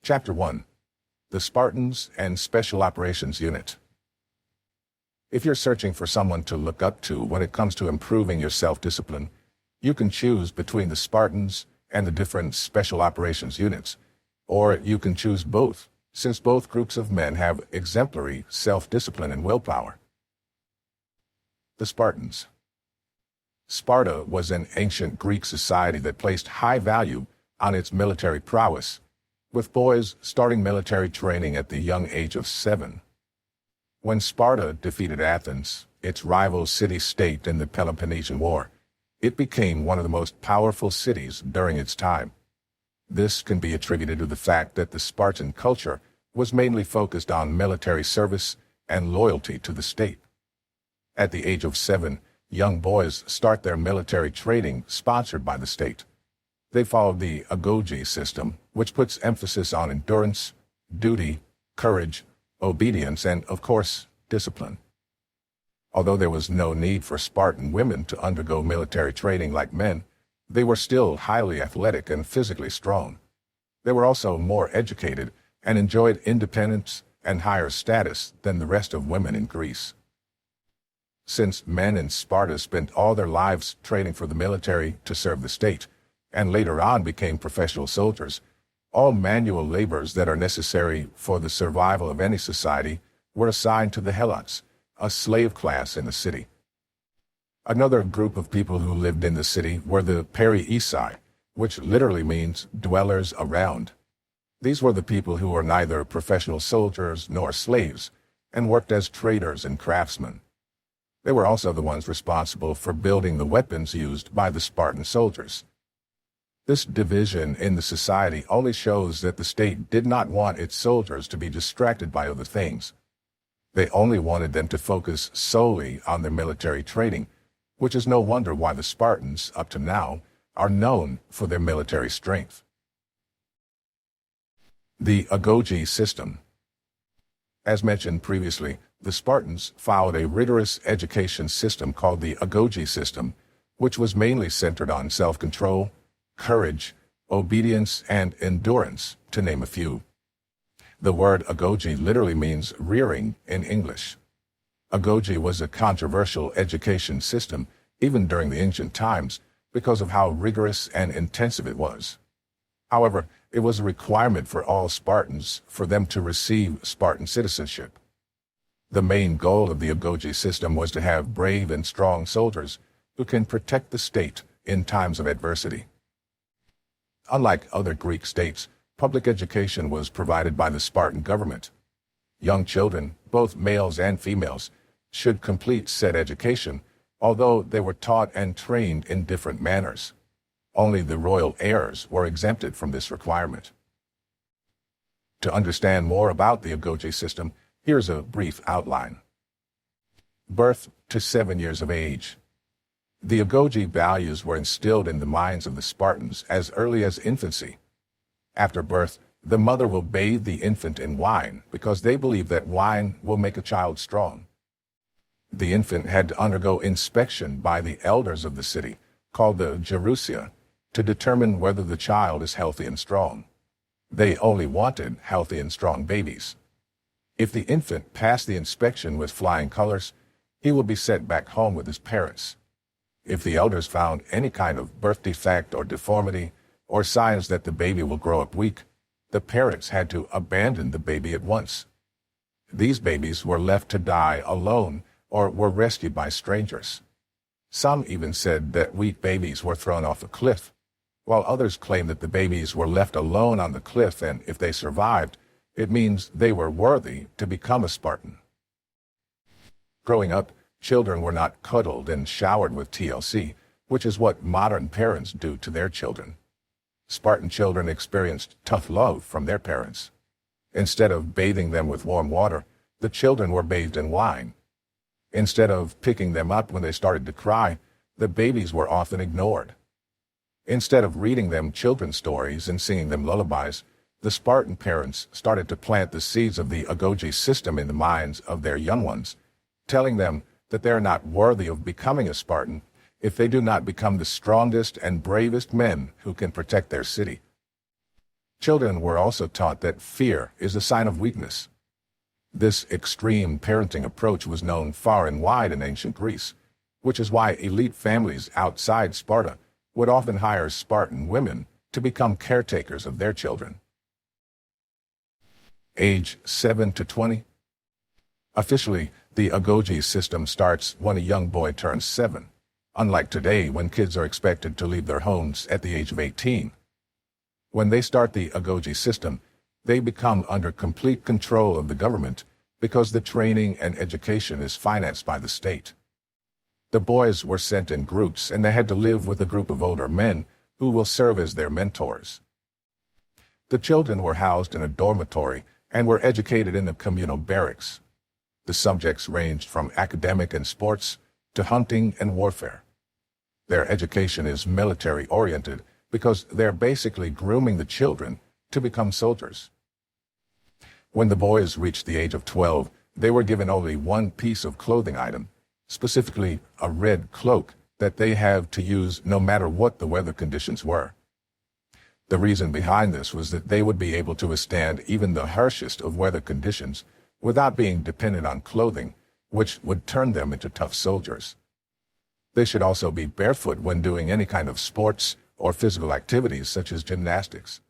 Chapter 1. The Spartans and Special Operations Unit. If you're searching for someone to look up to when it comes to improving your self-discipline, you can choose between the Spartans and the different Special Operations Units, or you can choose both, since both groups of men have exemplary self-discipline and willpower. The Spartans. Sparta was an ancient Greek society that placed high value on its military prowess, with boys starting military training at the young age of 7. When Sparta defeated Athens, its rival city-state in the Peloponnesian War, it became one of the most powerful cities during its time. This can be attributed to the fact that the Spartan culture was mainly focused on military service and loyalty to the state. At the age of 7, young boys start their military training sponsored by the state. They followed the agoge system, which puts emphasis on endurance, duty, courage, obedience, and, of course, discipline. Although there was no need for Spartan women to undergo military training like men, they were still highly athletic and physically strong. They were also more educated and enjoyed independence and higher status than the rest of women in Greece. Since men in Sparta spent all their lives training for the military to serve the state, and later on became professional soldiers, all manual labors that are necessary for the survival of any society were assigned to the helots, a slave class in the city. Another group of people who lived in the city were the Periesai, which literally means dwellers around. These were the people who were neither professional soldiers nor slaves, and worked as traders and craftsmen. They were also the ones responsible for building the weapons used by the Spartan soldiers. This division in the society only shows that the state did not want its soldiers to be distracted by other things. They only wanted them to focus solely on their military training, which is no wonder why the Spartans, up to now, are known for their military strength. The agoge system. As mentioned previously, the Spartans followed a rigorous education system called the agoge system, which was mainly centered on self-control, courage, obedience, and endurance, to name a few. The word agoge literally means rearing in English. Agoge was a controversial education system even during the ancient times because of how rigorous and intensive it was. However, it was a requirement for all Spartans for them to receive Spartan citizenship. The main goal of the agoge system was to have brave and strong soldiers who can protect the state in times of adversity. Unlike other Greek states, public education was provided by the Spartan government. Young children, both males and females, should complete said education, although they were taught and trained in different manners. Only the royal heirs were exempted from this requirement. To understand more about the agoge system, here's a brief outline. Birth to 7 years of age. The agoge values were instilled in the minds of the Spartans as early as infancy. After birth, the mother will bathe the infant in wine because they believe that wine will make a child strong. The infant had to undergo inspection by the elders of the city, called the Gerousia, to determine whether the child is healthy and strong. They only wanted healthy and strong babies. If the infant passed the inspection with flying colors, he will be sent back home with his parents. If the elders found any kind of birth defect or deformity, or signs that the baby will grow up weak, the parents had to abandon the baby at once. These babies were left to die alone or were rescued by strangers. Some even said that weak babies were thrown off a cliff, while others claimed that the babies were left alone on the cliff, and if they survived, it means they were worthy to become a Spartan. Growing up, children were not cuddled and showered with TLC, which is what modern parents do to their children. Spartan children experienced tough love from their parents. Instead of bathing them with warm water, the children were bathed in wine. Instead of picking them up when they started to cry, the babies were often ignored. Instead of reading them children's stories and singing them lullabies, the Spartan parents started to plant the seeds of the agoge system in the minds of their young ones, telling them that they are not worthy of becoming a Spartan if they do not become the strongest and bravest men who can protect their city. Children were also taught that fear is a sign of weakness. This extreme parenting approach was known far and wide in ancient Greece, which is why elite families outside Sparta would often hire Spartan women to become caretakers of their children. Age 7 to 20. Officially, the agoge system starts when a young boy turns 7, unlike today when kids are expected to leave their homes at the age of 18. When they start the agoge system, they become under complete control of the government because the training and education is financed by the state. The boys were sent in groups and they had to live with a group of older men who will serve as their mentors. The children were housed in a dormitory and were educated in the communal barracks. The subjects ranged from academic and sports to hunting and warfare. Their education is military-oriented because they're basically grooming the children to become soldiers. When the boys reached the age of 12, they were given only one piece of clothing item, specifically a red cloak that they have to use no matter what the weather conditions were. The reason behind this was that they would be able to withstand even the harshest of weather conditions without being dependent on clothing, which would turn them into tough soldiers. They should also be barefoot when doing any kind of sports or physical activities such as gymnastics.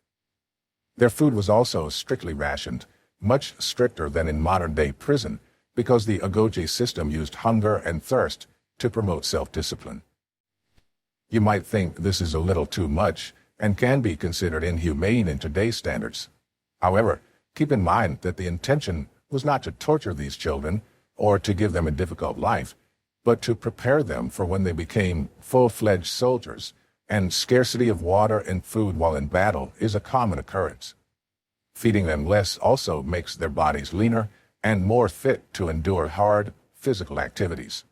Their food was also strictly rationed, much stricter than in modern-day prison, because the agoge system used hunger and thirst to promote self-discipline. You might think this is a little too much and can be considered inhumane in today's standards. However, keep in mind that the intention was not to torture these children or to give them a difficult life, but to prepare them for when they became full-fledged soldiers, and scarcity of water and food while in battle is a common occurrence. Feeding them less also makes their bodies leaner and more fit to endure hard physical activities.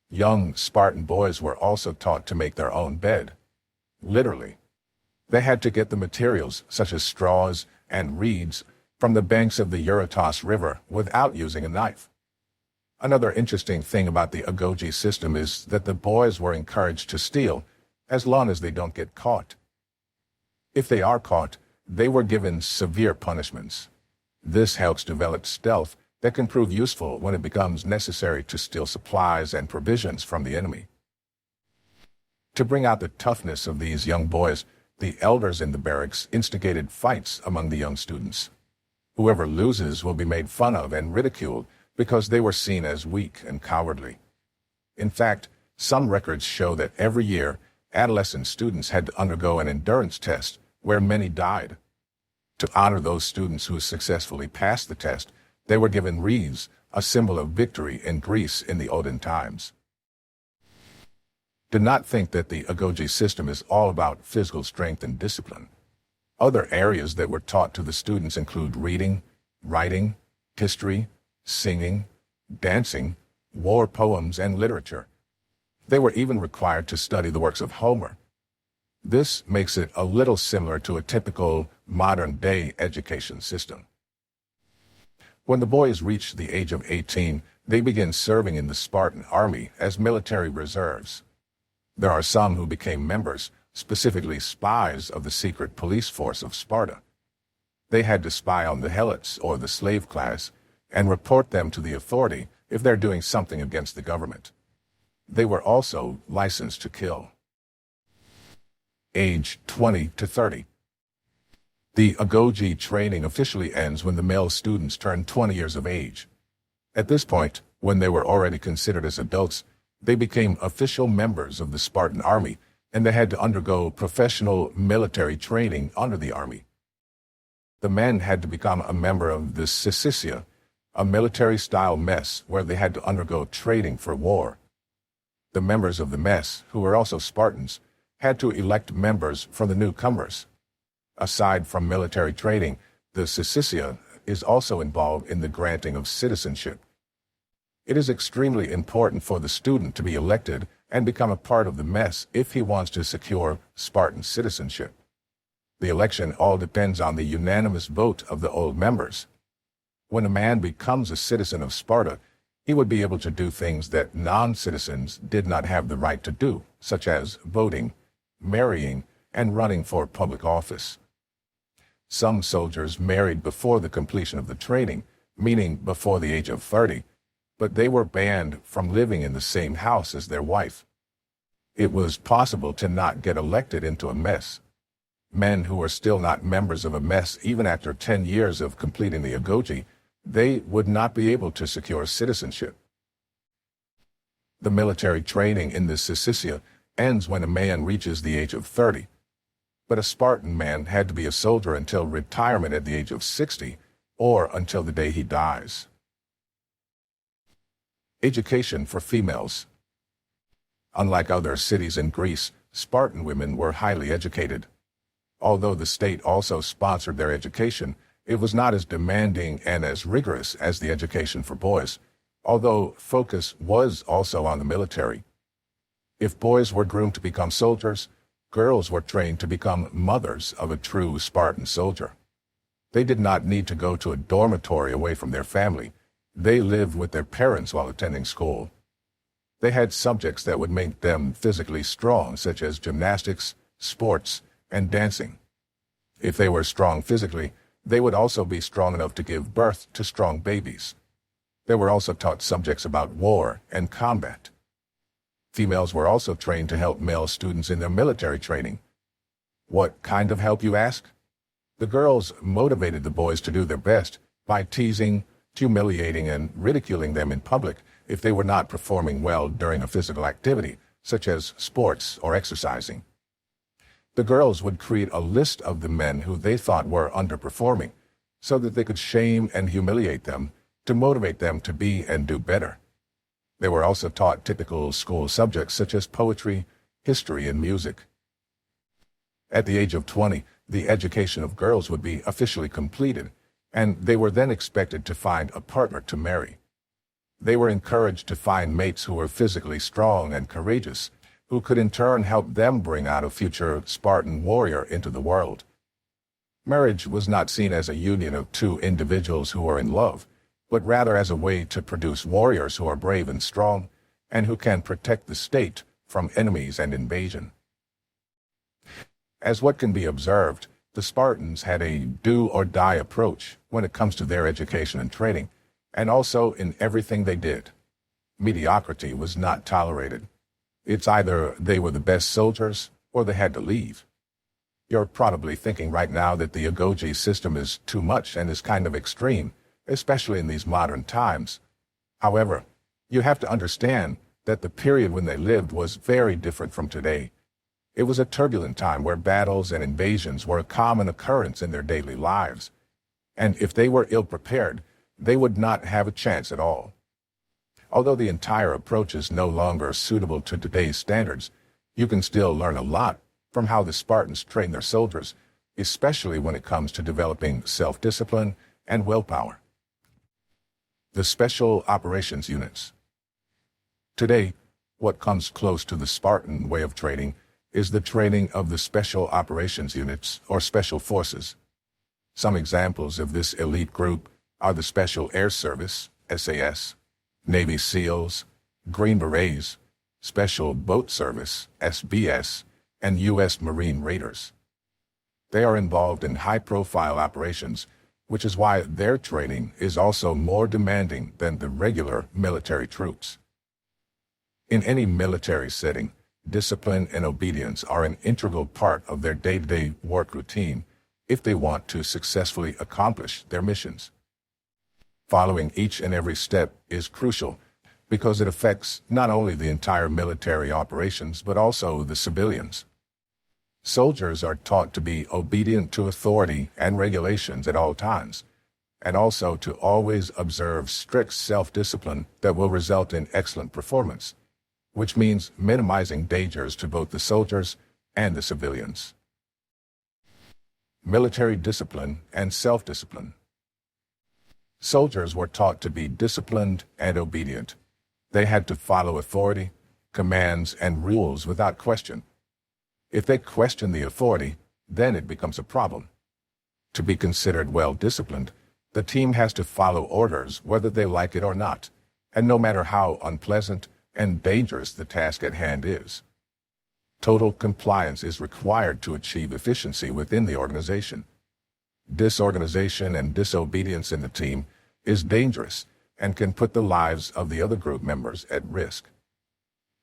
Young Spartan boys were also taught to make their own bed. Literally. They had to get the materials, such as straws and reeds, from the banks of the Eurotas River without using a knife. Another interesting thing about the agoge system is that the boys were encouraged to steal as long as they don't get caught. If they are caught, they were given severe punishments. This helps develop stealth that can prove useful when it becomes necessary to steal supplies and provisions from the enemy. To bring out the toughness of these young boys, the elders in the barracks instigated fights among the young students. Whoever loses will be made fun of and ridiculed because they were seen as weak and cowardly. In fact, some records show that every year, adolescent students had to undergo an endurance test where many died. To honor those students who successfully passed the test, they were given wreaths, a symbol of victory in Greece in the olden times. Do not think that the agoge system is all about physical strength and discipline. Other areas that were taught to the students include reading, writing, history, singing, dancing, war poems, and literature. They were even required to study the works of Homer. This makes it a little similar to a typical modern-day education system. When the boys reach the age of 18, they begin serving in the Spartan army as military reserves. There are some who became members, specifically spies of the secret police force of Sparta. They had to spy on the helots, or the slave class, and report them to the authority if they're doing something against the government. They were also licensed to kill. Age 20 to 30. The agoge training officially ends when the male students turn 20 years of age. At this point, when they were already considered as adults, they became official members of the Spartan army, and they had to undergo professional military training under the army. The men had to become a member of the Syssitia, a military-style mess where they had to undergo training for war. The members of the mess, who were also Spartans, had to elect members from the newcomers. Aside from military training, the Syssitia is also involved in the granting of citizenship. It is extremely important for the student to be elected and become a part of the mess if he wants to secure Spartan citizenship. The election all depends on the unanimous vote of the old members. When a man becomes a citizen of Sparta, he would be able to do things that non-citizens did not have the right to do, such as voting, marrying, and running for public office. Some soldiers married before the completion of the training, meaning before the age of 30, but they were banned from living in the same house as their wife. It was possible to not get elected into a mess. Men who were still not members of a mess even after 10 years of completing the agoge, they would not be able to secure citizenship. The military training in the Sicilia ends when a man reaches the age of 30. But a Spartan man had to be a soldier until retirement at the age of 60, or until the day he dies. Education for females. Unlike other cities in Greece, Spartan women were highly educated. Although the state also sponsored their education, it was not as demanding and as rigorous as the education for boys, although focus was also on the military. If boys were groomed to become soldiers, girls were trained to become mothers of a true Spartan soldier. They did not need to go to a dormitory away from their family. They lived with their parents while attending school. They had subjects that would make them physically strong, such as gymnastics, sports, and dancing. If they were strong physically, they would also be strong enough to give birth to strong babies. They were also taught subjects about war and combat. Females were also trained to help male students in their military training. What kind of help, you ask? The girls motivated the boys to do their best by teasing, humiliating, and ridiculing them in public if they were not performing well during a physical activity, such as sports or exercising. The girls would create a list of the men who they thought were underperforming, so that they could shame and humiliate them to motivate them to be and do better. They were also taught typical school subjects such as poetry, history, and music. At the age of 20, the education of girls would be officially completed, and they were then expected to find a partner to marry. They were encouraged to find mates who were physically strong and courageous, who could in turn help them bring out a future Spartan warrior into the world. Marriage was not seen as a union of two individuals who were in love, but rather as a way to produce warriors who are brave and strong, and who can protect the state from enemies and invasion. As what can be observed, the Spartans had a do-or-die approach when it comes to their education and training, and also in everything they did. Mediocrity was not tolerated. It's either they were the best soldiers or they had to leave. You're probably thinking right now that the agoge system is too much and is kind of extreme, especially in these modern times. However, you have to understand that the period when they lived was very different from today. It was a turbulent time where battles and invasions were a common occurrence in their daily lives. And if they were ill-prepared, they would not have a chance at all. Although the entire approach is no longer suitable to today's standards, you can still learn a lot from how the Spartans trained their soldiers, especially when it comes to developing self-discipline and willpower. The Special Operations Units. Today, what comes close to the Spartan way of training is the training of the Special Operations Units, or Special Forces. Some examples of this elite group are the Special Air Service, SAS, Navy SEALs, Green Berets, Special Boat Service, SBS, and U.S. Marine Raiders. They are involved in high-profile operations, which is why their training is also more demanding than the regular military troops. In any military setting, discipline and obedience are an integral part of their day-to-day work routine if they want to successfully accomplish their missions. Following each and every step is crucial because it affects not only the entire military operations but also the civilians. Soldiers are taught to be obedient to authority and regulations at all times, and also to always observe strict self-discipline that will result in excellent performance, which means minimizing dangers to both the soldiers and the civilians. Military discipline and self-discipline. Soldiers were taught to be disciplined and obedient. They had to follow authority, commands, and rules without question. If they question the authority, then it becomes a problem. To be considered well-disciplined, the team has to follow orders whether they like it or not, and no matter how unpleasant and dangerous the task at hand is. Total compliance is required to achieve efficiency within the organization. Disorganization and disobedience in the team is dangerous and can put the lives of the other group members at risk.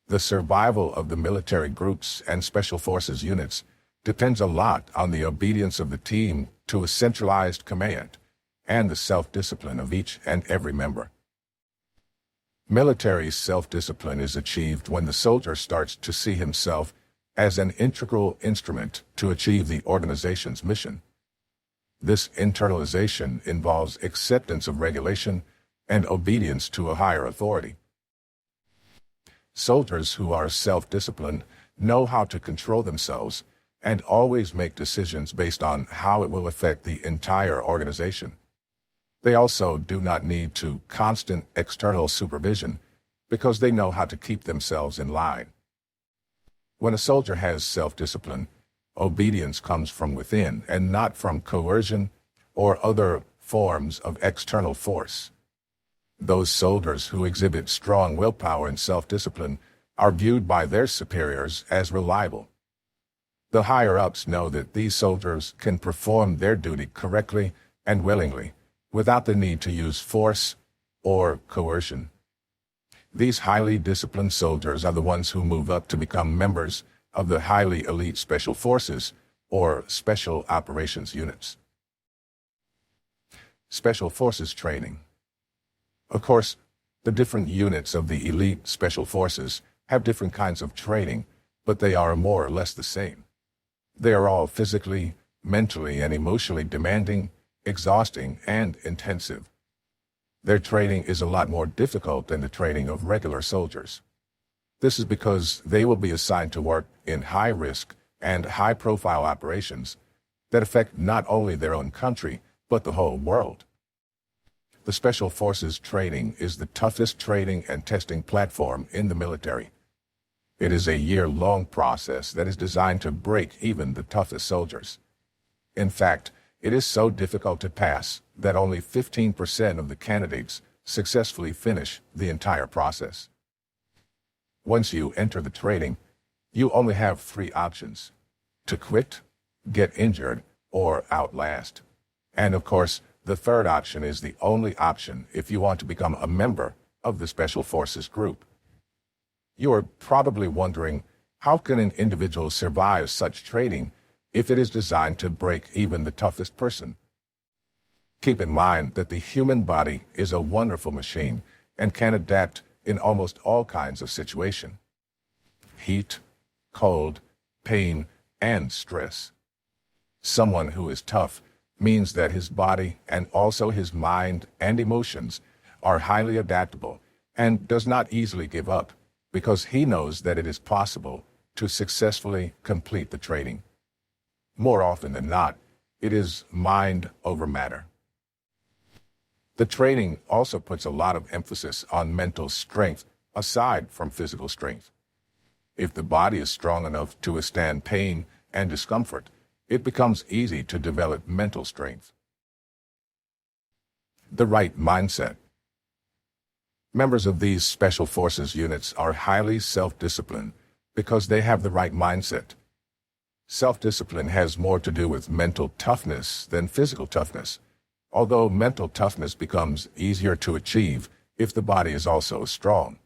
The survival of the military groups and special forces units depends a lot on the obedience of the team to a centralized command and the self-discipline of each and every member. Military self-discipline is achieved when the soldier starts to see himself as an integral instrument to achieve the organization's mission. This internalization involves acceptance of regulation and obedience to a higher authority. Soldiers who are self-disciplined know how to control themselves and always make decisions based on how it will affect the entire organization. They also do not need to constant external supervision because they know how to keep themselves in line. When a soldier has self-discipline, obedience comes from within and not from coercion or other forms of external force. Those soldiers who exhibit strong willpower and self-discipline are viewed by their superiors as reliable. The higher-ups know that these soldiers can perform their duty correctly and willingly, without the need to use force or coercion. These highly disciplined soldiers are the ones who move up to become members of the highly elite special forces or special operations units. Special forces training. Of course, the different units of the elite special forces have different kinds of training, but they are more or less the same. They are all physically, mentally, and emotionally demanding, exhausting, and intensive. Their training is a lot more difficult than the training of regular soldiers. This is because they will be assigned to work in high-risk and high-profile operations that affect not only their own country, but the whole world. The Special Forces training is the toughest training and testing platform in the military. It is a year-long process that is designed to break even the toughest soldiers. In fact, it is so difficult to pass that only 15% of the candidates successfully finish the entire process. Once you enter the training, you only have 3 options: to quit, get injured, or outlast. And of course, the third option is the only option if you want to become a member of the Special Forces group. You are probably wondering, how can an individual survive such training if it is designed to break even the toughest person? Keep in mind that the human body is a wonderful machine and can adapt in almost all kinds of situations: heat, cold, pain, and stress. Someone who is tough means that his body and also his mind and emotions are highly adaptable and does not easily give up because he knows that it is possible to successfully complete the training. More often than not, it is mind over matter. The training also puts a lot of emphasis on mental strength aside from physical strength. If the body is strong enough to withstand pain and discomfort, it becomes easy to develop mental strength. The right mindset. Members of these Special Forces units are highly self-disciplined because they have the right mindset. Self-discipline has more to do with mental toughness than physical toughness, although mental toughness becomes easier to achieve if the body is also strong.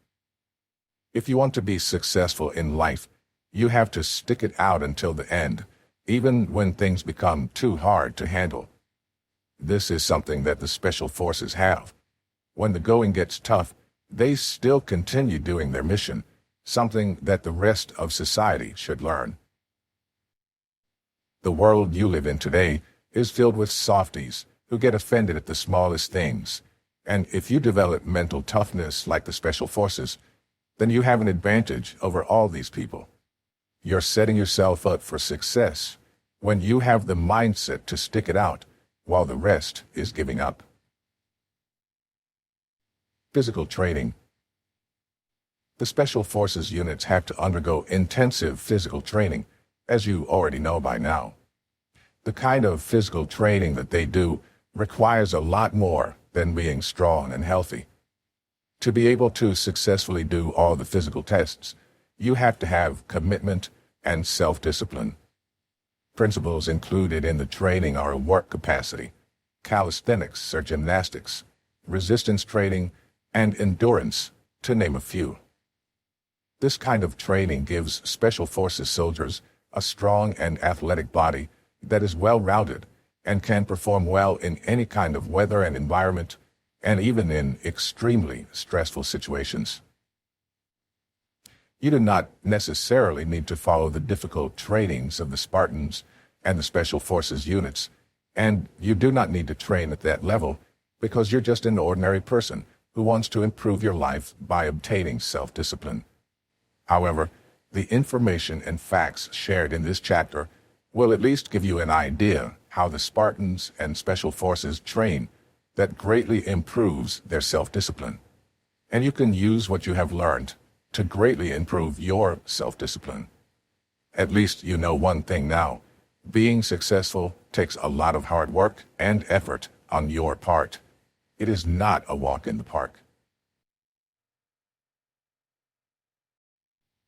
If you want to be successful in life, you have to stick it out until the end, even when things become too hard to handle. This is something that the Special Forces have. When the going gets tough, they still continue doing their mission, something that the rest of society should learn. The world you live in today is filled with softies who get offended at the smallest things, and if you develop mental toughness like the Special Forces, then you have an advantage over all these people. You're setting yourself up for success when you have the mindset to stick it out while the rest is giving up. Physical training. The Special Forces units have to undergo intensive physical training, as you already know by now. The kind of physical training that they do requires a lot more than being strong and healthy. To be able to successfully do all the physical tests, you have to have commitment and self-discipline. Principles included in the training are work capacity, calisthenics or gymnastics, resistance training, and endurance, to name a few. This kind of training gives Special Forces soldiers a strong and athletic body that is well-rounded and can perform well in any kind of weather and environment, and even in extremely stressful situations. You do not necessarily need to follow the difficult trainings of the Spartans and the Special Forces units, and you do not need to train at that level because you're just an ordinary person who wants to improve your life by obtaining self-discipline. However, the information and facts shared in this chapter will at least give you an idea how the Spartans and Special Forces train that greatly improves their self-discipline. And you can use what you have learned to greatly improve your self-discipline. At least you know one thing now. Being successful takes a lot of hard work and effort on your part. It is not a walk in the park.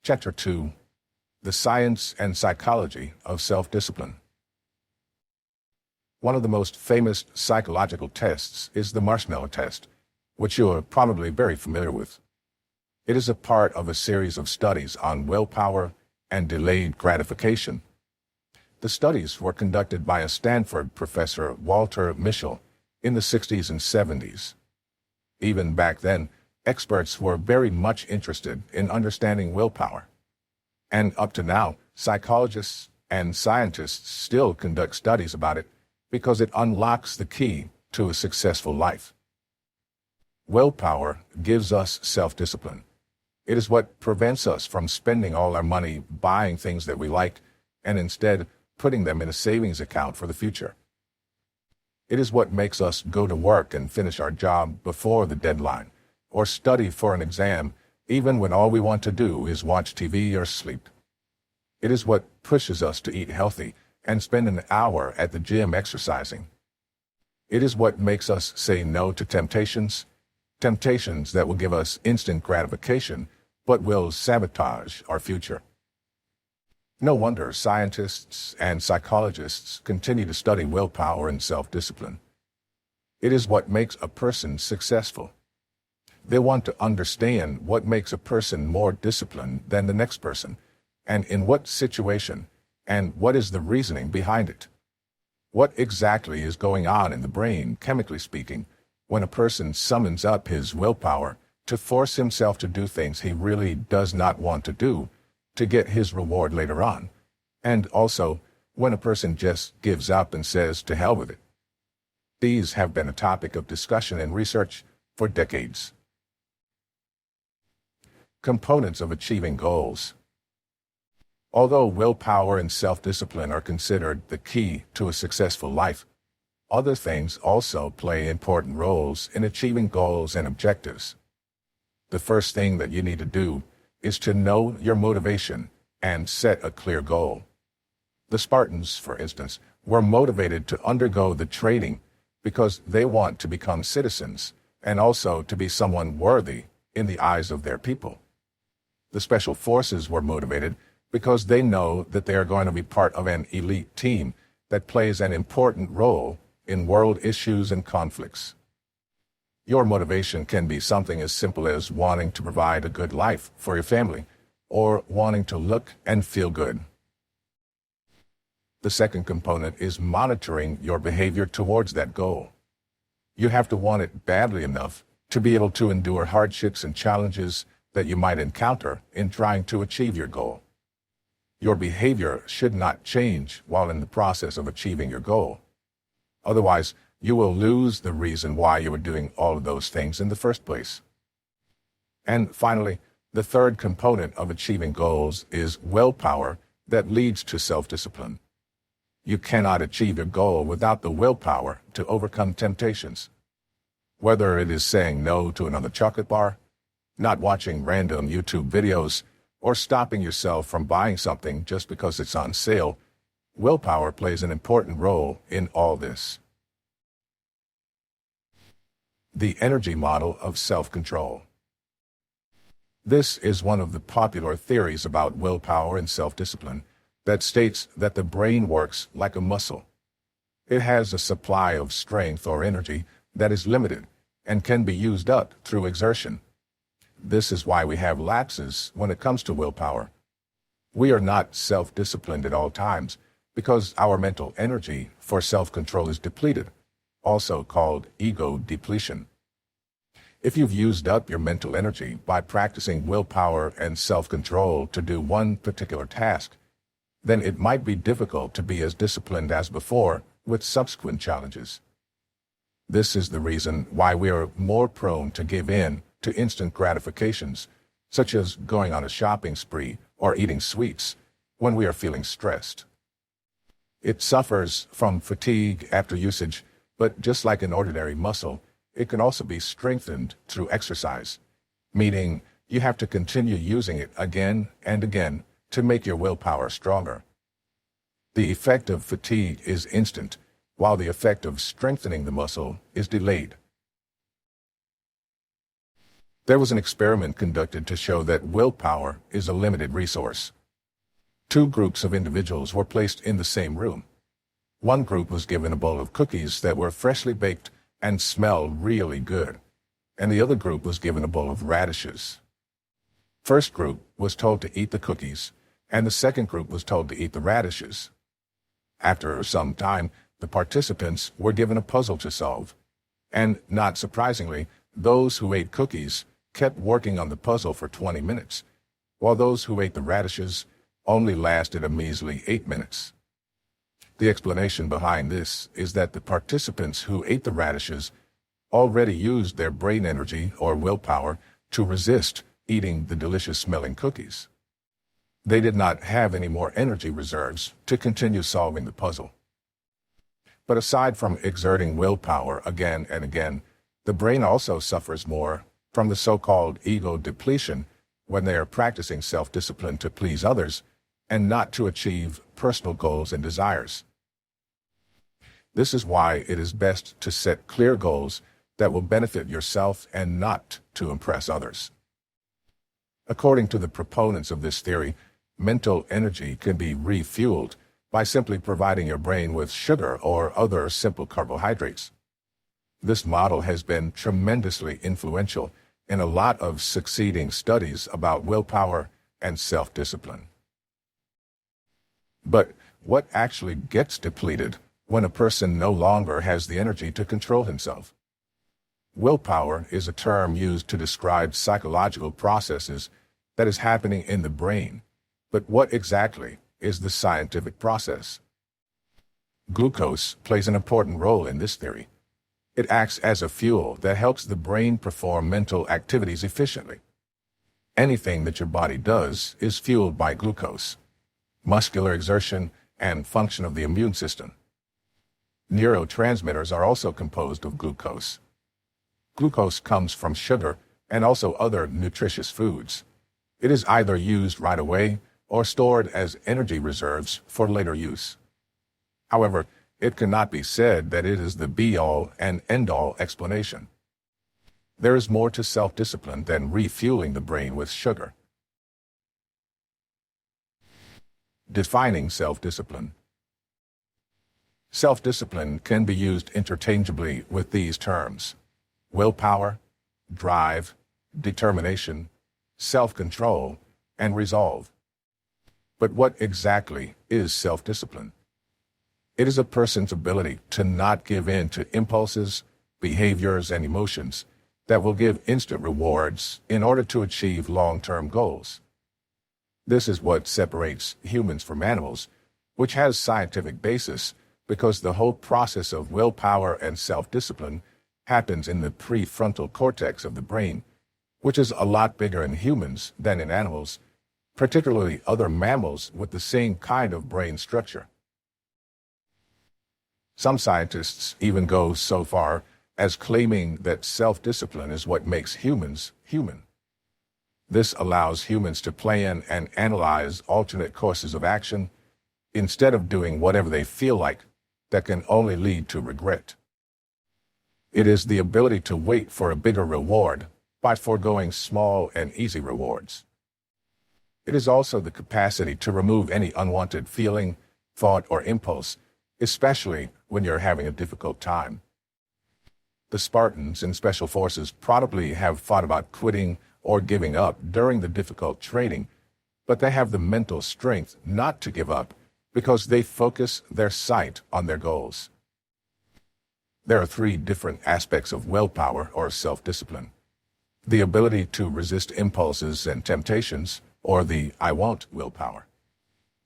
Chapter 2. The Science and Psychology of Self-Discipline. One of the most famous psychological tests is the marshmallow test, which you are probably very familiar with. It is a part of a series of studies on willpower and delayed gratification. The studies were conducted by a Stanford professor, Walter Mischel, in the 60s and 70s. Even back then, experts were very much interested in understanding willpower. And up to now, psychologists and scientists still conduct studies about it because it unlocks the key to a successful life. Willpower gives us self-discipline. It is what prevents us from spending all our money buying things that we like and instead putting them in a savings account for the future. It is what makes us go to work and finish our job before the deadline, or study for an exam, even when all we want to do is watch TV or sleep. It is what pushes us to eat healthy and spend an hour at the gym exercising. It is what makes us say no to temptations that will give us instant gratification, but will sabotage our future. No wonder scientists and psychologists continue to study willpower and self-discipline. It is what makes a person successful. They want to understand what makes a person more disciplined than the next person, and in what situation, and what is the reasoning behind it. What exactly is going on in the brain, chemically speaking, when a person summons up his willpower to force himself to do things he really does not want to do, to get his reward later on, and also when a person just gives up and says to hell with it. These have been a topic of discussion and research for decades. Components of achieving goals. Although willpower and self-discipline are considered the key to a successful life, other things also play important roles in achieving goals and objectives. The first thing that you need to do is to know your motivation and set a clear goal. The Spartans, for instance, were motivated to undergo the training because they want to become citizens and also to be someone worthy in the eyes of their people. The Special Forces were motivated because they know that they are going to be part of an elite team that plays an important role in world issues and conflicts. Your motivation can be something as simple as wanting to provide a good life for your family, or wanting to look and feel good. The second component is monitoring your behavior towards that goal. You have to want it badly enough to be able to endure hardships and challenges that you might encounter in trying to achieve your goal. Your behavior should not change while in the process of achieving your goal. Otherwise, you will lose the reason why you were doing all of those things in the first place. And finally, the third component of achieving goals is willpower that leads to self-discipline. You cannot achieve your goal without the willpower to overcome temptations. Whether it is saying no to another chocolate bar, not watching random YouTube videos, or stopping yourself from buying something just because it's on sale, willpower plays an important role in all this. The energy model of self-control. This is one of the popular theories about willpower and self-discipline, that states that the brain works like a muscle. It has a supply of strength or energy that is limited and can be used up through exertion. This is why we have lapses when it comes to willpower. We are not self-disciplined at all times because our mental energy for self-control is depleted, also called ego depletion. If you've used up your mental energy by practicing willpower and self-control to do one particular task, then it might be difficult to be as disciplined as before with subsequent challenges. This is the reason why we are more prone to give in to instant gratifications, such as going on a shopping spree or eating sweets, when we are feeling stressed. It suffers from fatigue after usage, but just like an ordinary muscle, it can also be strengthened through exercise, meaning you have to continue using it again and again to make your willpower stronger. The effect of fatigue is instant, while the effect of strengthening the muscle is delayed. There was an experiment conducted to show that willpower is a limited resource. Two groups of individuals were placed in the same room. One group was given a bowl of cookies that were freshly baked and smelled really good, and the other group was given a bowl of radishes. First group was told to eat the cookies, and the second group was told to eat the radishes. After some time, the participants were given a puzzle to solve, and not surprisingly, those who ate cookies kept working on the puzzle for 20 minutes, while those who ate the radishes only lasted a measly 8 minutes. The explanation behind this is that the participants who ate the radishes already used their brain energy or willpower to resist eating the delicious-smelling cookies. They did not have any more energy reserves to continue solving the puzzle. But aside from exerting willpower again and again, the brain also suffers more from the so-called ego depletion when they are practicing self-discipline to please others and not to achieve personal goals and desires. This is why it is best to set clear goals that will benefit yourself and not to impress others. According to the proponents of this theory, mental energy can be refueled by simply providing your brain with sugar or other simple carbohydrates. This model has been tremendously influential in a lot of succeeding studies about willpower and self-discipline. But what actually gets depleted when a person no longer has the energy to control himself? Willpower is a term used to describe psychological processes that is happening in the brain. But what exactly is the scientific process? Glucose plays an important role in this theory. It acts as a fuel that helps the brain perform mental activities efficiently. Anything that your body does is fueled by glucose, muscular exertion, and function of the immune system. Neurotransmitters are also composed of glucose. Glucose comes from sugar and also other nutritious foods. It is either used right away or stored as energy reserves for later use. However, it cannot be said that it is the be-all and end-all explanation. There is more to self-discipline than refueling the brain with sugar. Defining self-discipline. Self-discipline can be used interchangeably with these terms: willpower, drive, determination, self-control, and resolve. But what exactly is self-discipline? It is a person's ability to not give in to impulses, behaviors, and emotions that will give instant rewards in order to achieve long-term goals. This is what separates humans from animals, which has scientific basis because the whole process of willpower and self-discipline happens in the prefrontal cortex of the brain, which is a lot bigger in humans than in animals, particularly other mammals with the same kind of brain structure. Some scientists even go so far as claiming that self-discipline is what makes humans human. This allows humans to plan and analyze alternate courses of action instead of doing whatever they feel like that can only lead to regret. It is the ability to wait for a bigger reward by foregoing small and easy rewards. It is also the capacity to remove any unwanted feeling, thought, or impulse, especially when you're having a difficult time. The Spartans in Special Forces probably have thought about quitting or giving up during the difficult training, but they have the mental strength not to give up because they focus their sight on their goals. There are three different aspects of willpower or self-discipline: the ability to resist impulses and temptations, or the I won't willpower;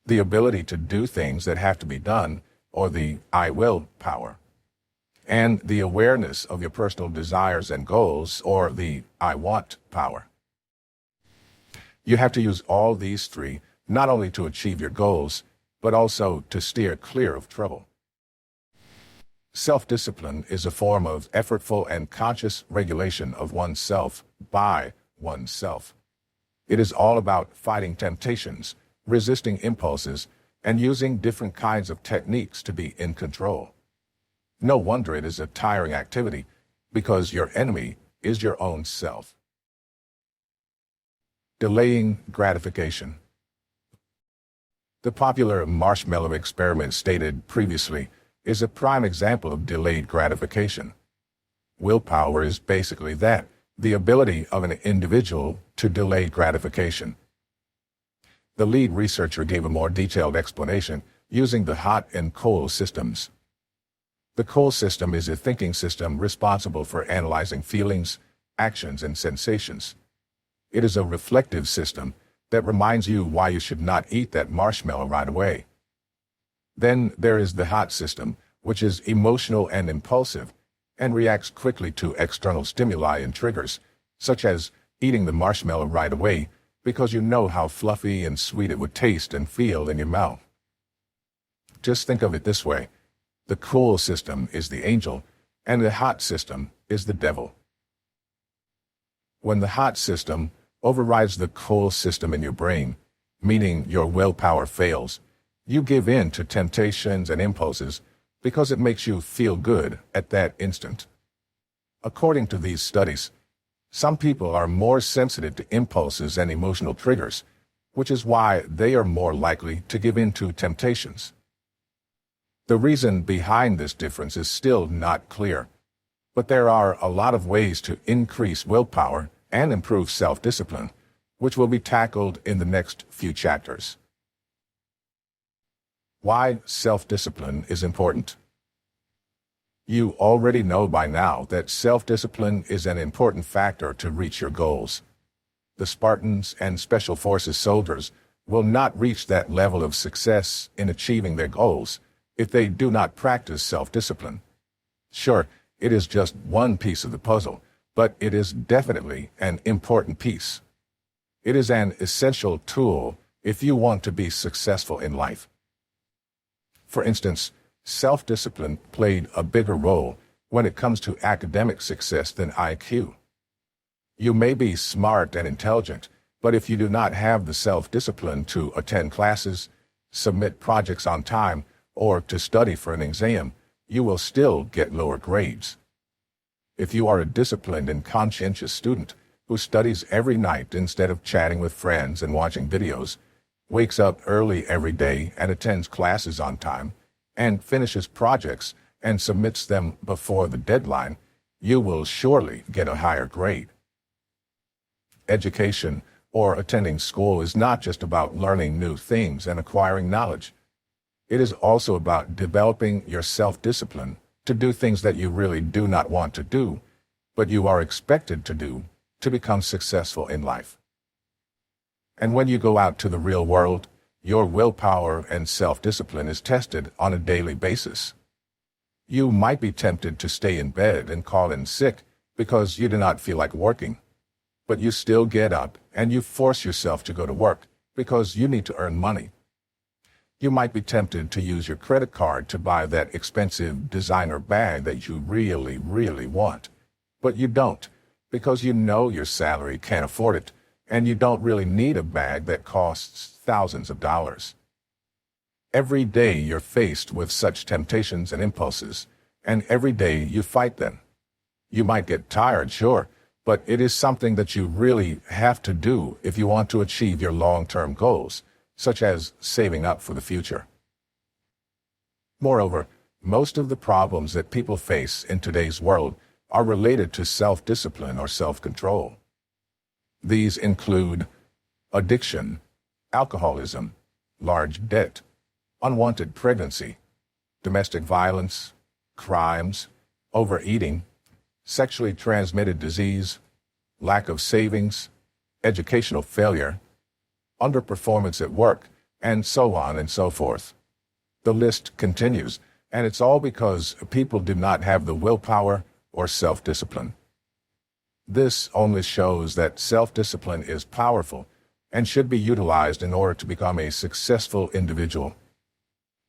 the ability to do things that have to be done, or the I will power; and the awareness of your personal desires and goals, or the I want power. You have to use all these three not only to achieve your goals, but also to steer clear of trouble. Self-discipline is a form of effortful and conscious regulation of oneself by oneself. It is all about fighting temptations, resisting impulses, and using different kinds of techniques to be in control. No wonder it is a tiring activity, because your enemy is your own self. Delaying gratification. The popular marshmallow experiment stated previously is a prime example of delayed gratification. Willpower is basically that, the ability of an individual to delay gratification. The lead researcher gave a more detailed explanation using the hot and cold systems. The cold system is a thinking system responsible for analyzing feelings, actions, and sensations. It is a reflective system that reminds you why you should not eat that marshmallow right away. Then there is the hot system, which is emotional and impulsive, and reacts quickly to external stimuli and triggers, such as eating the marshmallow right away because you know how fluffy and sweet it would taste and feel in your mouth. Just think of it this way: the cool system is the angel, and the hot system is the devil. When the hot system overrides the cool system in your brain, meaning your willpower fails, you give in to temptations and impulses because it makes you feel good at that instant. According to these studies, some people are more sensitive to impulses and emotional triggers, which is why they are more likely to give in to temptations. The reason behind this difference is still not clear, but there are a lot of ways to increase willpower and improve self-discipline, which will be tackled in the next few chapters. Why self-discipline is important. You already know by now that self-discipline is an important factor to reach your goals. The Spartans and Special Forces soldiers will not reach that level of success in achieving their goals if they do not practice self-discipline. Sure, it is just one piece of the puzzle, but it is definitely an important piece. It is an essential tool if you want to be successful in life. For instance, self-discipline played a bigger role when it comes to academic success than IQ. You may be smart and intelligent, but if you do not have the self-discipline to attend classes, submit projects on time, or to study for an exam, you will still get lower grades. If you are a disciplined and conscientious student who studies every night instead of chatting with friends and watching videos, wakes up early every day and attends classes on time, and finishes projects and submits them before the deadline, you will surely get a higher grade. Education, or attending school, is not just about learning new things and acquiring knowledge. It is also about developing your self-discipline to do things that you really do not want to do, but you are expected to do to become successful in life. And when you go out to the real world, your willpower and self-discipline is tested on a daily basis. You might be tempted to stay in bed and call in sick because you do not feel like working, but you still get up and you force yourself to go to work because you need to earn money. You might be tempted to use your credit card to buy that expensive designer bag that you really, really want, but you don't because you know your salary can't afford it, and you don't really need a bag that costs thousands of dollars. Every day you're faced with such temptations and impulses, and every day you fight them. You might get tired, sure, but it is something that you really have to do if you want to achieve your long-term goals, such as saving up for the future. Moreover, most of the problems that people face in today's world are related to self-discipline or self-control. These include addiction, alcoholism, large debt, unwanted pregnancy, domestic violence, crimes, overeating, sexually transmitted disease, lack of savings, educational failure, underperformance at work, and so on and so forth. The list continues, and it's all because people do not have the willpower or self-discipline. This only shows that self-discipline is powerful and should be utilized in order to become a successful individual.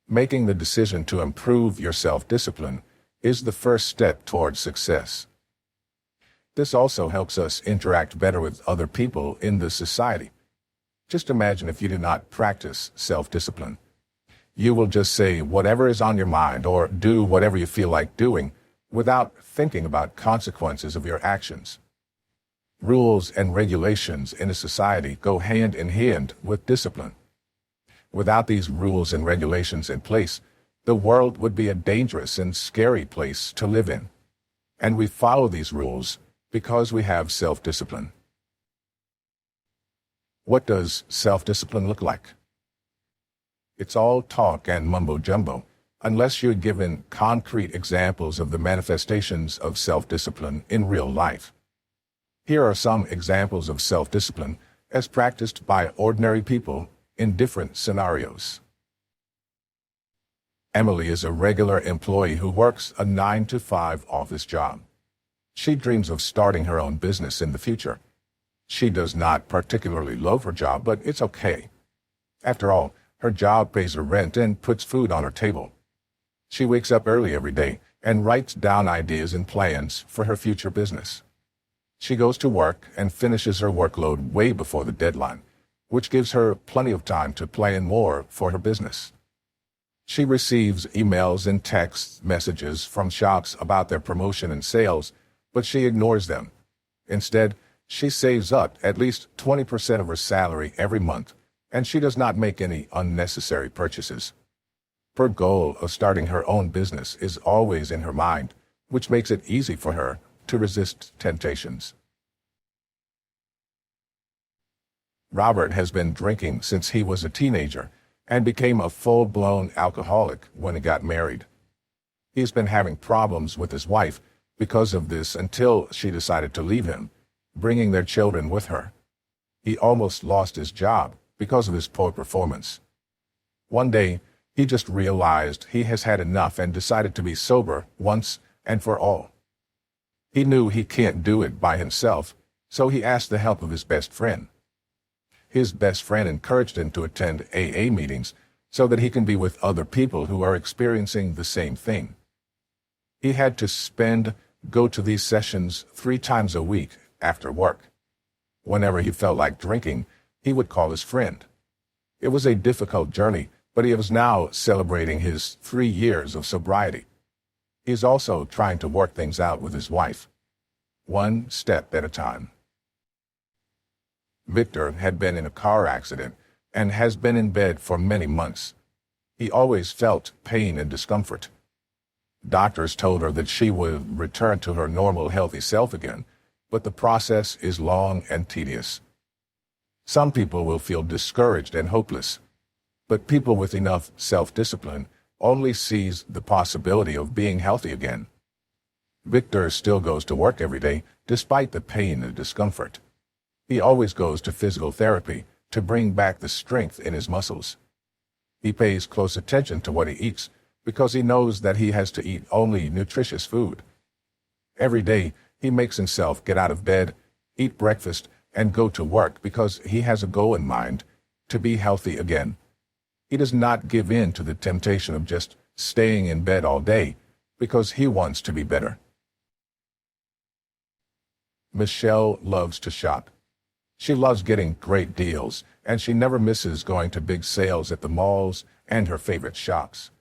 Making the decision to improve your self-discipline is the first step towards success. This also helps us interact better with other people in the society. Just imagine if you do not practice self-discipline. You will just say whatever is on your mind or do whatever you feel like doing without thinking about consequences of your actions. Rules and regulations in a society go hand in hand with discipline. Without these rules and regulations in place, the world would be a dangerous and scary place to live in. And we follow these rules because we have self-discipline. What does self-discipline look like? It's all talk and mumbo-jumbo, unless you're given concrete examples of the manifestations of self-discipline in real life. Here are some examples of self-discipline as practiced by ordinary people in different scenarios. Emily is a regular employee who works a 9-to-5 office job. She dreams of starting her own business in the future. She does not particularly love her job, but it's okay. After all, her job pays her rent and puts food on her table. She wakes up early every day and writes down ideas and plans for her future business. She goes to work and finishes her workload way before the deadline, which gives her plenty of time to plan more for her business. She receives emails and text messages from shops about their promotion and sales, but she ignores them. Instead, she saves up at least 20% of her salary every month, and she does not make any unnecessary purchases. Her goal of starting her own business is always in her mind, which makes it easy for her to resist temptations. Robert has been drinking since he was a teenager and became a full-blown alcoholic when he got married. He's been having problems with his wife because of this until she decided to leave him, bringing their children with her. He almost lost his job because of his poor performance. One day, he just realized he has had enough and decided to be sober once and for all. He knew he can't do it by himself, so he asked the help of his best friend. His best friend encouraged him to attend AA meetings so that he can be with other people who are experiencing the same thing. He had to go to these sessions 3 times a week after work. Whenever he felt like drinking, he would call his friend. It was a difficult journey, but he was now celebrating his 3 years of sobriety. He is also trying to work things out with his wife, one step at a time. Victor had been in a car accident and has been in bed for many months. He always felt pain and discomfort. Doctors told her that she would return to her normal, healthy self again, but the process is long and tedious. Some people will feel discouraged and hopeless, but people with enough self-discipline only sees the possibility of being healthy again. Victor still goes to work every day despite the pain and discomfort. He always goes to physical therapy to bring back the strength in his muscles. He pays close attention to what he eats because he knows that he has to eat only nutritious food. Every day, he makes himself get out of bed, eat breakfast, and go to work because he has a goal in mind, to be healthy again. He does not give in to the temptation of just staying in bed all day because he wants to be better. Michelle loves to shop. She loves getting great deals, and she never misses going to big sales at the malls and her favorite shops.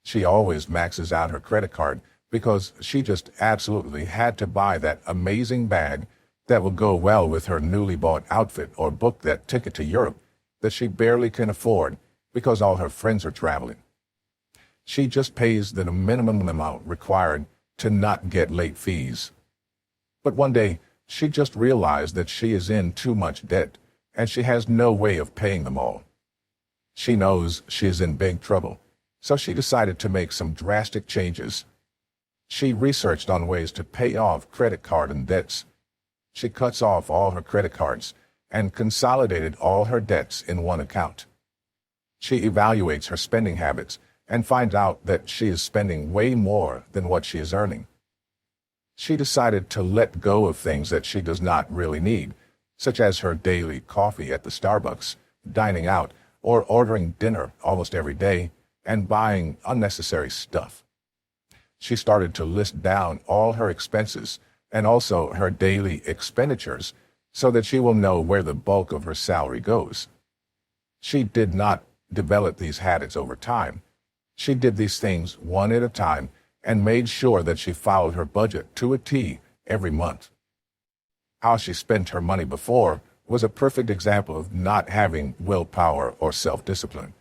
She always maxes out her credit card because she just absolutely had to buy that amazing bag that will go well with her newly bought outfit or book that ticket to Europe that she barely can afford because all her friends are traveling. She just pays the minimum amount required to not get late fees. But one day, she just realized that she is in too much debt and she has no way of paying them all. She knows she is in big trouble, so she decided to make some drastic changes. She researched on ways to pay off credit card and debts. She cuts off all her credit cards and consolidated all her debts in one account. She evaluates her spending habits and finds out that she is spending way more than what she is earning. She decided to let go of things that she does not really need, such as her daily coffee at the Starbucks, dining out, or ordering dinner almost every day, and buying unnecessary stuff. She started to list down all her expenses and also her daily expenditures so that she will know where the bulk of her salary goes. She did not develop these habits over time. She did these things one at a time and made sure that she followed her budget to a T every month. How she spent her money before was a perfect example of not having willpower or self-discipline.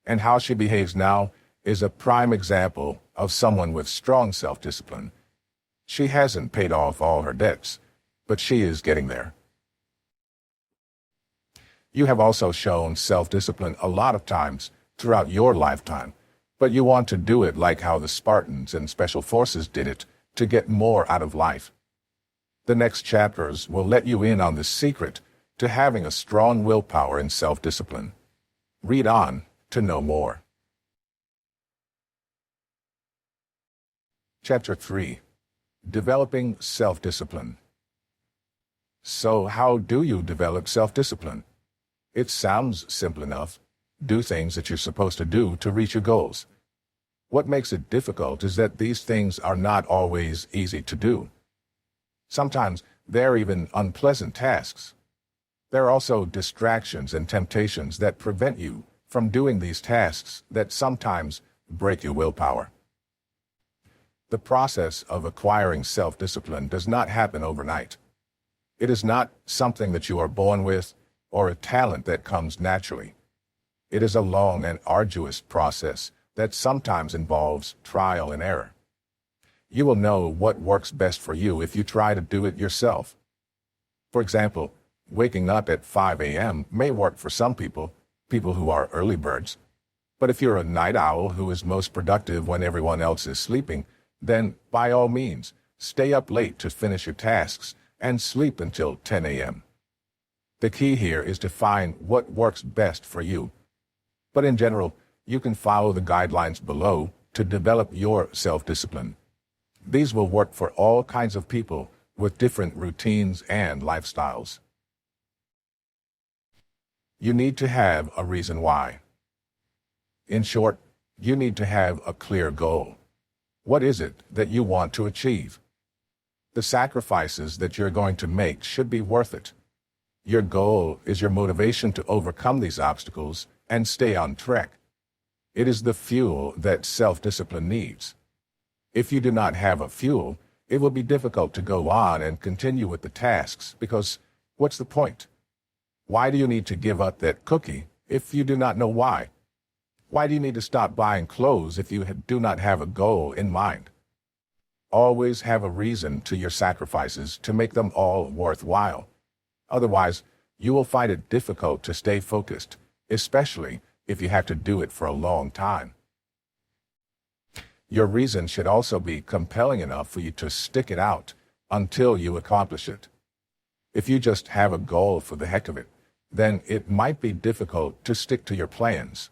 And how she behaves now is a prime example of someone with strong self-discipline. She hasn't paid off all her debts, but she is getting there. You have also shown self-discipline a lot of times throughout your lifetime, but you want to do it like how the Spartans and Special Forces did it to get more out of life. The next chapters will let you in on the secret to having a strong willpower and self-discipline. Read on to know more. Chapter 3. Developing Self-Discipline. So how do you develop self-discipline? It sounds simple enough. Do things that you're supposed to do to reach your goals. What makes it difficult is that these things are not always easy to do. Sometimes they're even unpleasant tasks. There are also distractions and temptations that prevent you from doing these tasks that sometimes break your willpower. The process of acquiring self-discipline does not happen overnight. It is not something that you are born with or a talent that comes naturally. It is a long and arduous process that sometimes involves trial and error. You will know what works best for you if you try to do it yourself. For example, waking up at 5 a.m. may work for some people who are early birds. But if you're a night owl who is most productive when everyone else is sleeping, then by all means, stay up late to finish your tasks and sleep until 10 a.m. The key here is to find what works best for you. But in general, you can follow the guidelines below to develop your self-discipline. These will work for all kinds of people with different routines and lifestyles. You need to have a reason why. In short, you need to have a clear goal. What is it that you want to achieve? The sacrifices that you're going to make should be worth it. Your goal is your motivation to overcome these obstacles and stay on track. It is the fuel that self-discipline needs. If you do not have a fuel, it will be difficult to go on and continue with the tasks because what's the point? Why do you need to give up that cookie if you do not know why? Why do you need to stop buying clothes if you do not have a goal in mind? Always have a reason to your sacrifices to make them all worthwhile. Otherwise, you will find it difficult to stay focused, especially if you have to do it for a long time. Your reason should also be compelling enough for you to stick it out until you accomplish it. If you just have a goal for the heck of it, then it might be difficult to stick to your plans.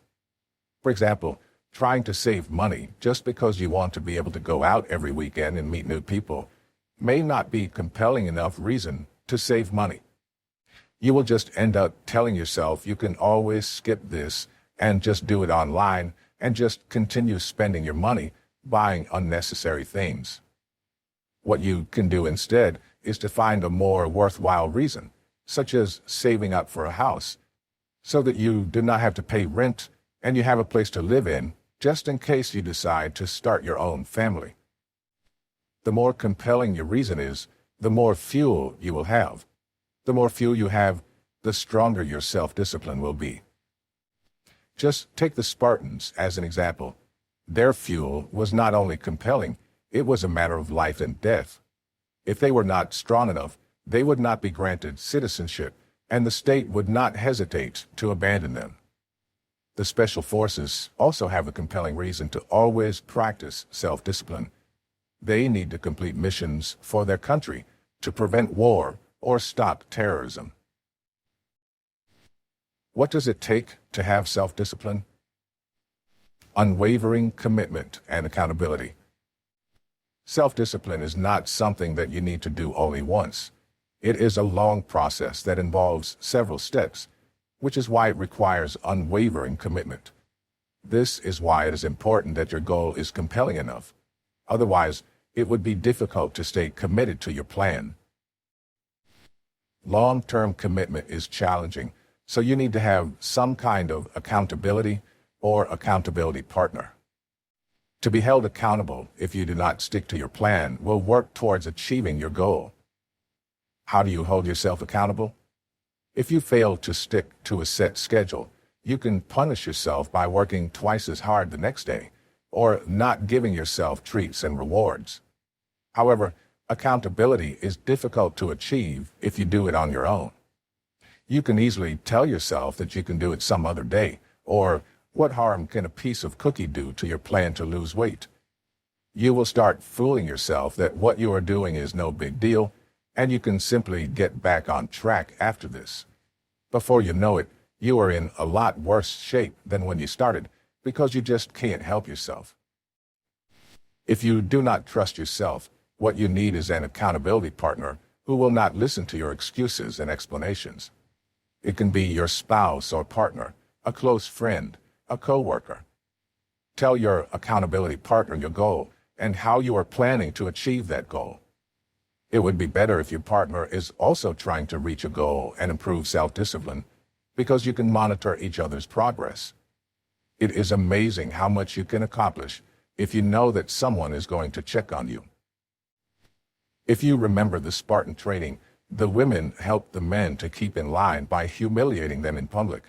For example, trying to save money just because you want to be able to go out every weekend and meet new people may not be compelling enough reason to save money. You will just end up telling yourself you can always skip this and just do it online and just continue spending your money buying unnecessary things. What you can do instead is to find a more worthwhile reason, such as saving up for a house, so that you do not have to pay rent and you have a place to live in just in case you decide to start your own family. The more compelling your reason is, the more fuel you will have. The more fuel you have, the stronger your self-discipline will be. Just take the Spartans as an example. Their fuel was not only compelling, it was a matter of life and death. If they were not strong enough, they would not be granted citizenship, and the state would not hesitate to abandon them. The special forces also have a compelling reason to always practice self-discipline. They need to complete missions for their country to prevent war or stop terrorism. What does it take to have self-discipline? Unwavering commitment and accountability. Self-discipline is not something that you need to do only once. It is a long process that involves several steps, which is why it requires unwavering commitment. This is why it is important that your goal is compelling enough. Otherwise, it would be difficult to stay committed to your plan. Long-term commitment is challenging, so you need to have some kind of accountability or accountability partner. To be held accountable if you do not stick to your plan will work towards achieving your goal. How do you hold yourself accountable? If you fail to stick to a set schedule, you can punish yourself by working twice as hard the next day, or not giving yourself treats and rewards. However, accountability is difficult to achieve if you do it on your own. You can easily tell yourself that you can do it some other day, or what harm can a piece of cookie do to your plan to lose weight? You will start fooling yourself that what you are doing is no big deal, and you can simply get back on track after this. Before you know it, you are in a lot worse shape than when you started, because you just can't help yourself. If you do not trust yourself, what you need is an accountability partner who will not listen to your excuses and explanations. It can be your spouse or partner, a close friend, a coworker. Tell your accountability partner your goal and how you are planning to achieve that goal. It would be better if your partner is also trying to reach a goal and improve self-discipline, because you can monitor each other's progress. It is amazing how much you can accomplish if you know that someone is going to check on you. If you remember the Spartan training, the women helped the men to keep in line by humiliating them in public.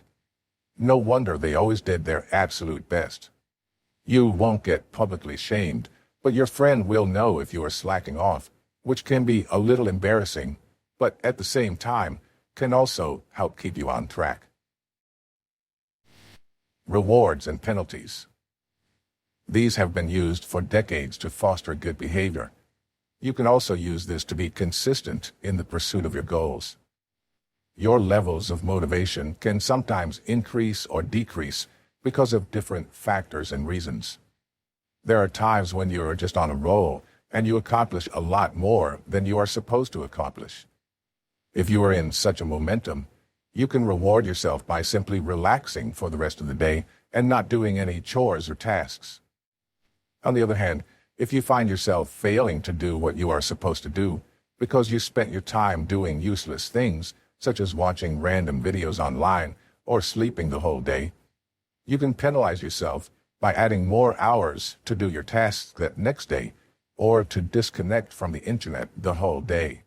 No wonder they always did their absolute best. You won't get publicly shamed, but your friend will know if you are slacking off, which can be a little embarrassing, but at the same time can also help keep you on track. Rewards and penalties. These have been used for decades to foster good behavior. You can also use this to be consistent in the pursuit of your goals. Your levels of motivation can sometimes increase or decrease because of different factors and reasons. There are times when you are just on a roll and you accomplish a lot more than you are supposed to accomplish. If you are in such a momentum, you can reward yourself by simply relaxing for the rest of the day and not doing any chores or tasks. On the other hand, if you find yourself failing to do what you are supposed to do because you spent your time doing useless things, such as watching random videos online or sleeping the whole day, you can penalize yourself by adding more hours to do your tasks that next day, or to disconnect from the internet the whole day.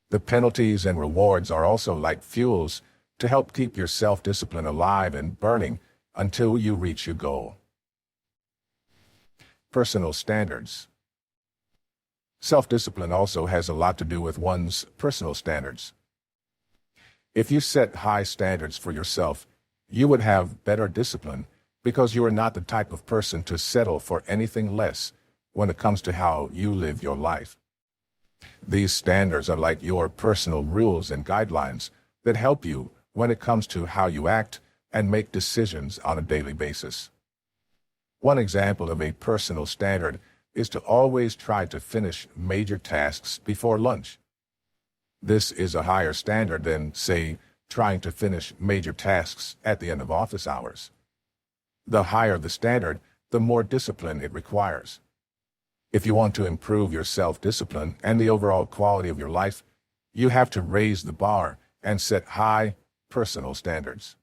The penalties and rewards are also like fuels to help keep your self-discipline alive and burning until you reach your goal. Personal standards. Self-discipline also has a lot to do with one's personal standards. If you set high standards for yourself, you would have better discipline because you are not the type of person to settle for anything less when it comes to how you live your life. These standards are like your personal rules and guidelines that help you when it comes to how you act and make decisions on a daily basis. One example of a personal standard is to always try to finish major tasks before lunch. This is a higher standard than, say, trying to finish major tasks at the end of office hours. The higher the standard, the more discipline it requires. If you want to improve your self-discipline and the overall quality of your life, you have to raise the bar and set high personal standards.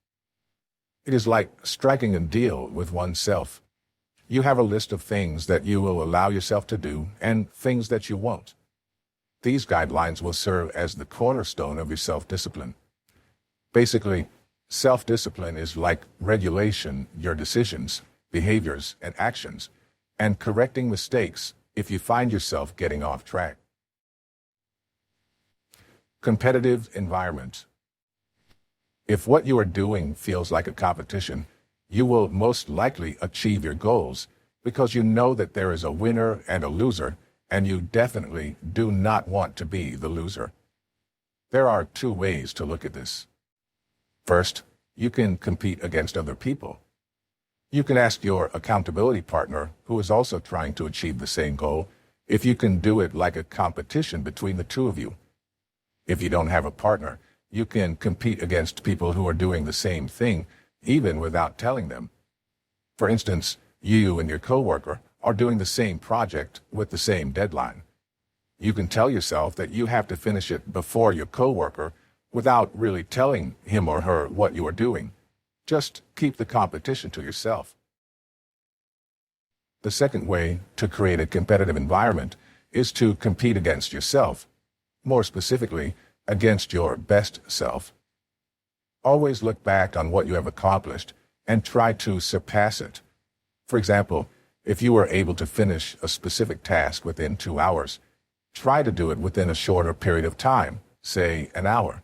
It is like striking a deal with oneself. You have a list of things that you will allow yourself to do and things that you won't. These guidelines will serve as the cornerstone of your self-discipline. Basically, self-discipline is like regulation, your decisions, behaviors, and actions, and correcting mistakes if you find yourself getting off track. Competitive environment. If what you are doing feels like a competition, you will most likely achieve your goals because you know that there is a winner and a loser, and you definitely do not want to be the loser. There are two ways to look at this. First, you can compete against other people. You can ask your accountability partner, who is also trying to achieve the same goal, if you can do it like a competition between the two of you. If you don't have a partner, you can compete against people who are doing the same thing, even without telling them. For instance, you and your coworker are doing the same project with the same deadline. You can tell yourself that you have to finish it before your coworker without really telling him or her what you are doing. Just keep the competition to yourself. The second way to create a competitive environment is to compete against yourself. More specifically, against your best self. Always look back on what you have accomplished and try to surpass it. For example, if you were able to finish a specific task within 2 hours, try to do it within a shorter period of time, say an hour.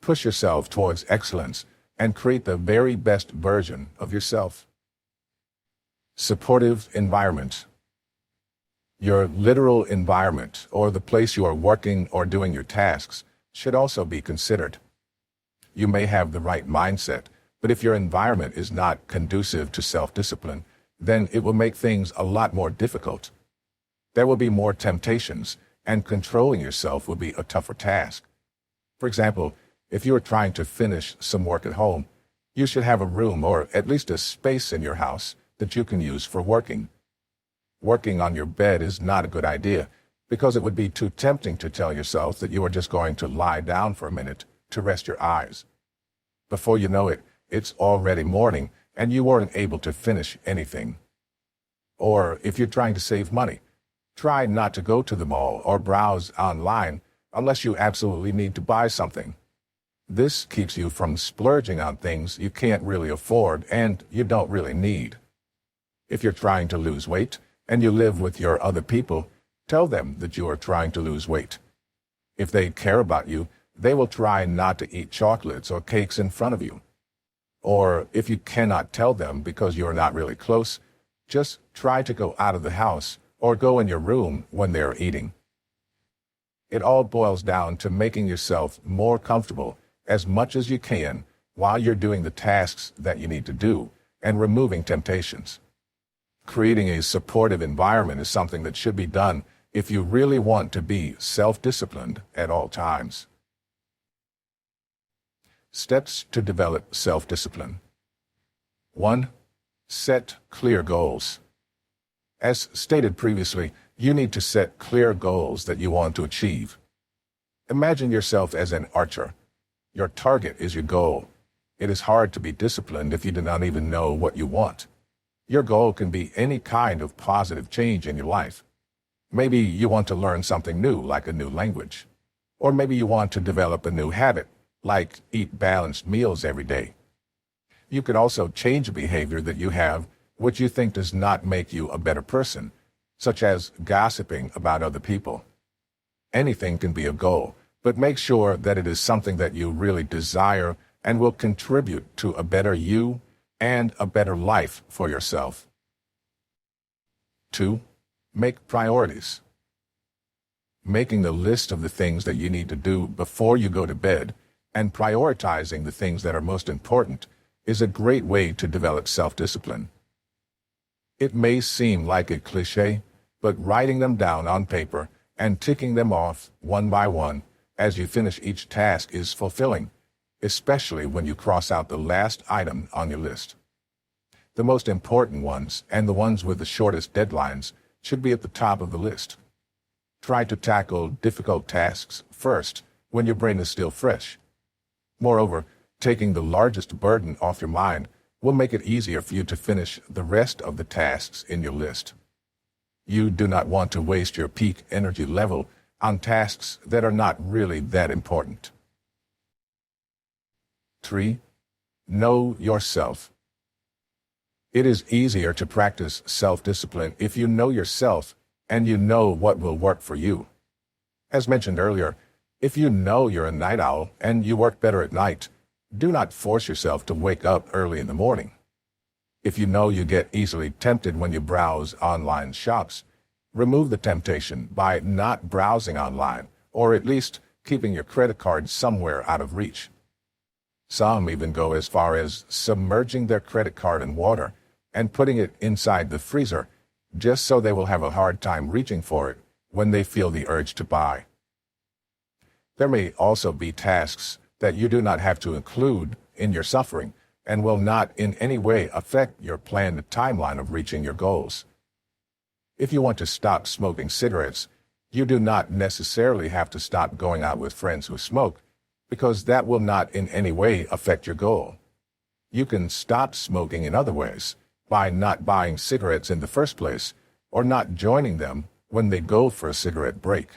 Push yourself towards excellence and create the very best version of yourself. Supportive environment. Your literal environment, or the place you are working or doing your tasks, should also be considered. You may have the right mindset, but if your environment is not conducive to self-discipline, then it will make things a lot more difficult. There will be more temptations, and controlling yourself will be a tougher task. For example, if you are trying to finish some work at home, you should have a room or at least a space in your house that you can use for working. Working on your bed is not a good idea because it would be too tempting to tell yourself that you are just going to lie down for a minute to rest your eyes. Before you know it, it's already morning and you weren't able to finish anything. Or if you're trying to save money, try not to go to the mall or browse online unless you absolutely need to buy something. This keeps you from splurging on things you can't really afford and you don't really need. If you're trying to lose weight and you live with your other people, tell them that you are trying to lose weight. If they care about you, they will try not to eat chocolates or cakes in front of you. Or if you cannot tell them because you're not really close, just try to go out of the house or go in your room when they're eating. It all boils down to making yourself more comfortable as much as you can while you're doing the tasks that you need to do and removing temptations. Creating a supportive environment is something that should be done if you really want to be self-disciplined at all times. Steps to develop self-discipline. 1. Set clear goals. As stated previously, you need to set clear goals that you want to achieve. Imagine yourself as an archer. Your target is your goal. It is hard to be disciplined if you do not even know what you want. Your goal can be any kind of positive change in your life. Maybe you want to learn something new, like a new language. Or maybe you want to develop a new habit, like eat balanced meals every day. You could also change a behavior that you have which you think does not make you a better person, such as gossiping about other people. Anything can be a goal, but make sure that it is something that you really desire and will contribute to a better you and a better life for yourself. 2. Make priorities. Making the list of the things that you need to do before you go to bed and prioritizing the things that are most important is a great way to develop self-discipline. It may seem like a cliché, but writing them down on paper and ticking them off one by one as you finish each task is fulfilling, especially when you cross out the last item on your list. The most important ones and the ones with the shortest deadlines should be at the top of the list. Try to tackle difficult tasks first when your brain is still fresh. Moreover, taking the largest burden off your mind will make it easier for you to finish the rest of the tasks in your list. You do not want to waste your peak energy level on tasks that are not really that important. 3. Know yourself. It is easier to practice self-discipline if you know yourself and you know what will work for you. As mentioned earlier, if you know you're a night owl and you work better at night, do not force yourself to wake up early in the morning. If you know you get easily tempted when you browse online shops, remove the temptation by not browsing online, or at least keeping your credit card somewhere out of reach. Some even go as far as submerging their credit card in water and putting it inside the freezer, just so they will have a hard time reaching for it when they feel the urge to buy. There may also be tasks that you do not have to include in your suffering and will not in any way affect your planned timeline of reaching your goals. If you want to stop smoking cigarettes, you do not necessarily have to stop going out with friends who smoke, because that will not in any way affect your goal. You can stop smoking in other ways, by not buying cigarettes in the first place, or not joining them when they go for a cigarette break.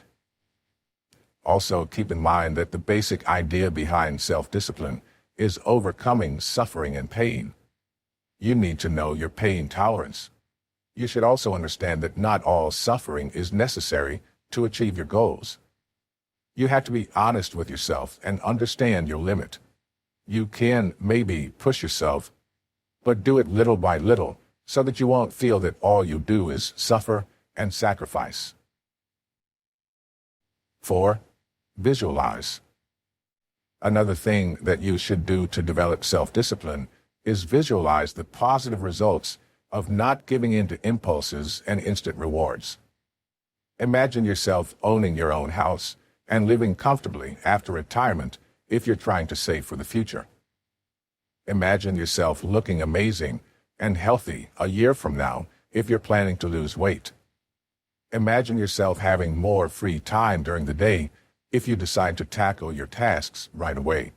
Also, keep in mind that the basic idea behind self-discipline is overcoming suffering and pain. You need to know your pain tolerance. You should also understand that not all suffering is necessary to achieve your goals. You have to be honest with yourself and understand your limit. You can maybe push yourself, but do it little by little so that you won't feel that all you do is suffer and sacrifice. 4. Visualize. Another thing that you should do to develop self-discipline is visualize the positive results of not giving in to impulses and instant rewards. Imagine yourself owning your own house and living comfortably after retirement if you're trying to save for the future. Imagine yourself looking amazing and healthy a year from now if you're planning to lose weight. Imagine yourself having more free time during the day if you decide to tackle your tasks right away.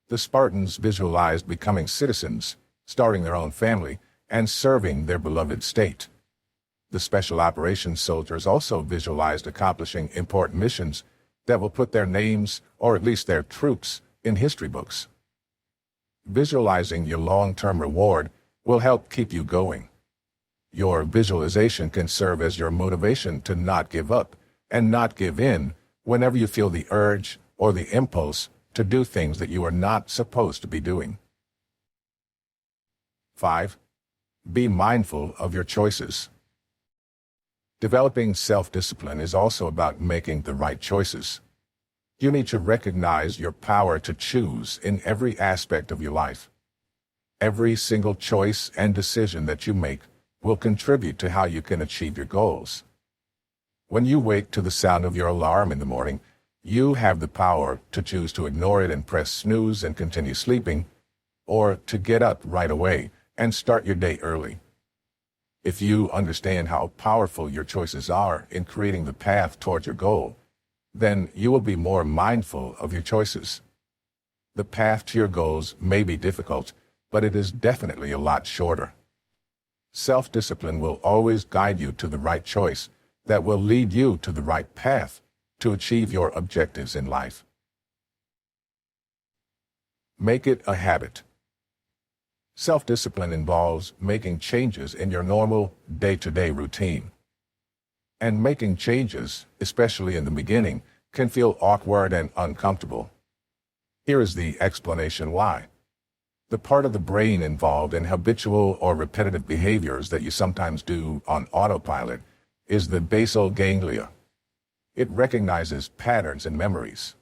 The Spartans visualized becoming citizens, starting their own family, and serving their beloved state. The Special Operations soldiers also visualized accomplishing important missions that will put their names, or at least their troops, in history books. Visualizing your long-term reward will help keep you going. Your visualization can serve as your motivation to not give up and not give in whenever you feel the urge or the impulse to do things that you are not supposed to be doing. 5. Be mindful of your choices. Developing self-discipline is also about making the right choices. You need to recognize your power to choose in every aspect of your life. Every single choice and decision that you make will contribute to how you can achieve your goals. When you wake to the sound of your alarm in the morning, you have the power to choose to ignore it and press snooze and continue sleeping, or to get up right away and start your day early. If you understand how powerful your choices are in creating the path towards your goal, then you will be more mindful of your choices. The path to your goals may be difficult, but it is definitely a lot shorter. Self-discipline will always guide you to the right choice that will lead you to the right path to achieve your objectives in life. Make it a habit. Self-discipline involves making changes in your normal day-to-day routine. And making changes, especially in the beginning, can feel awkward and uncomfortable. Here is the explanation why. The part of the brain involved in habitual or repetitive behaviors that you sometimes do on autopilot is the basal ganglia. It recognizes patterns and memories.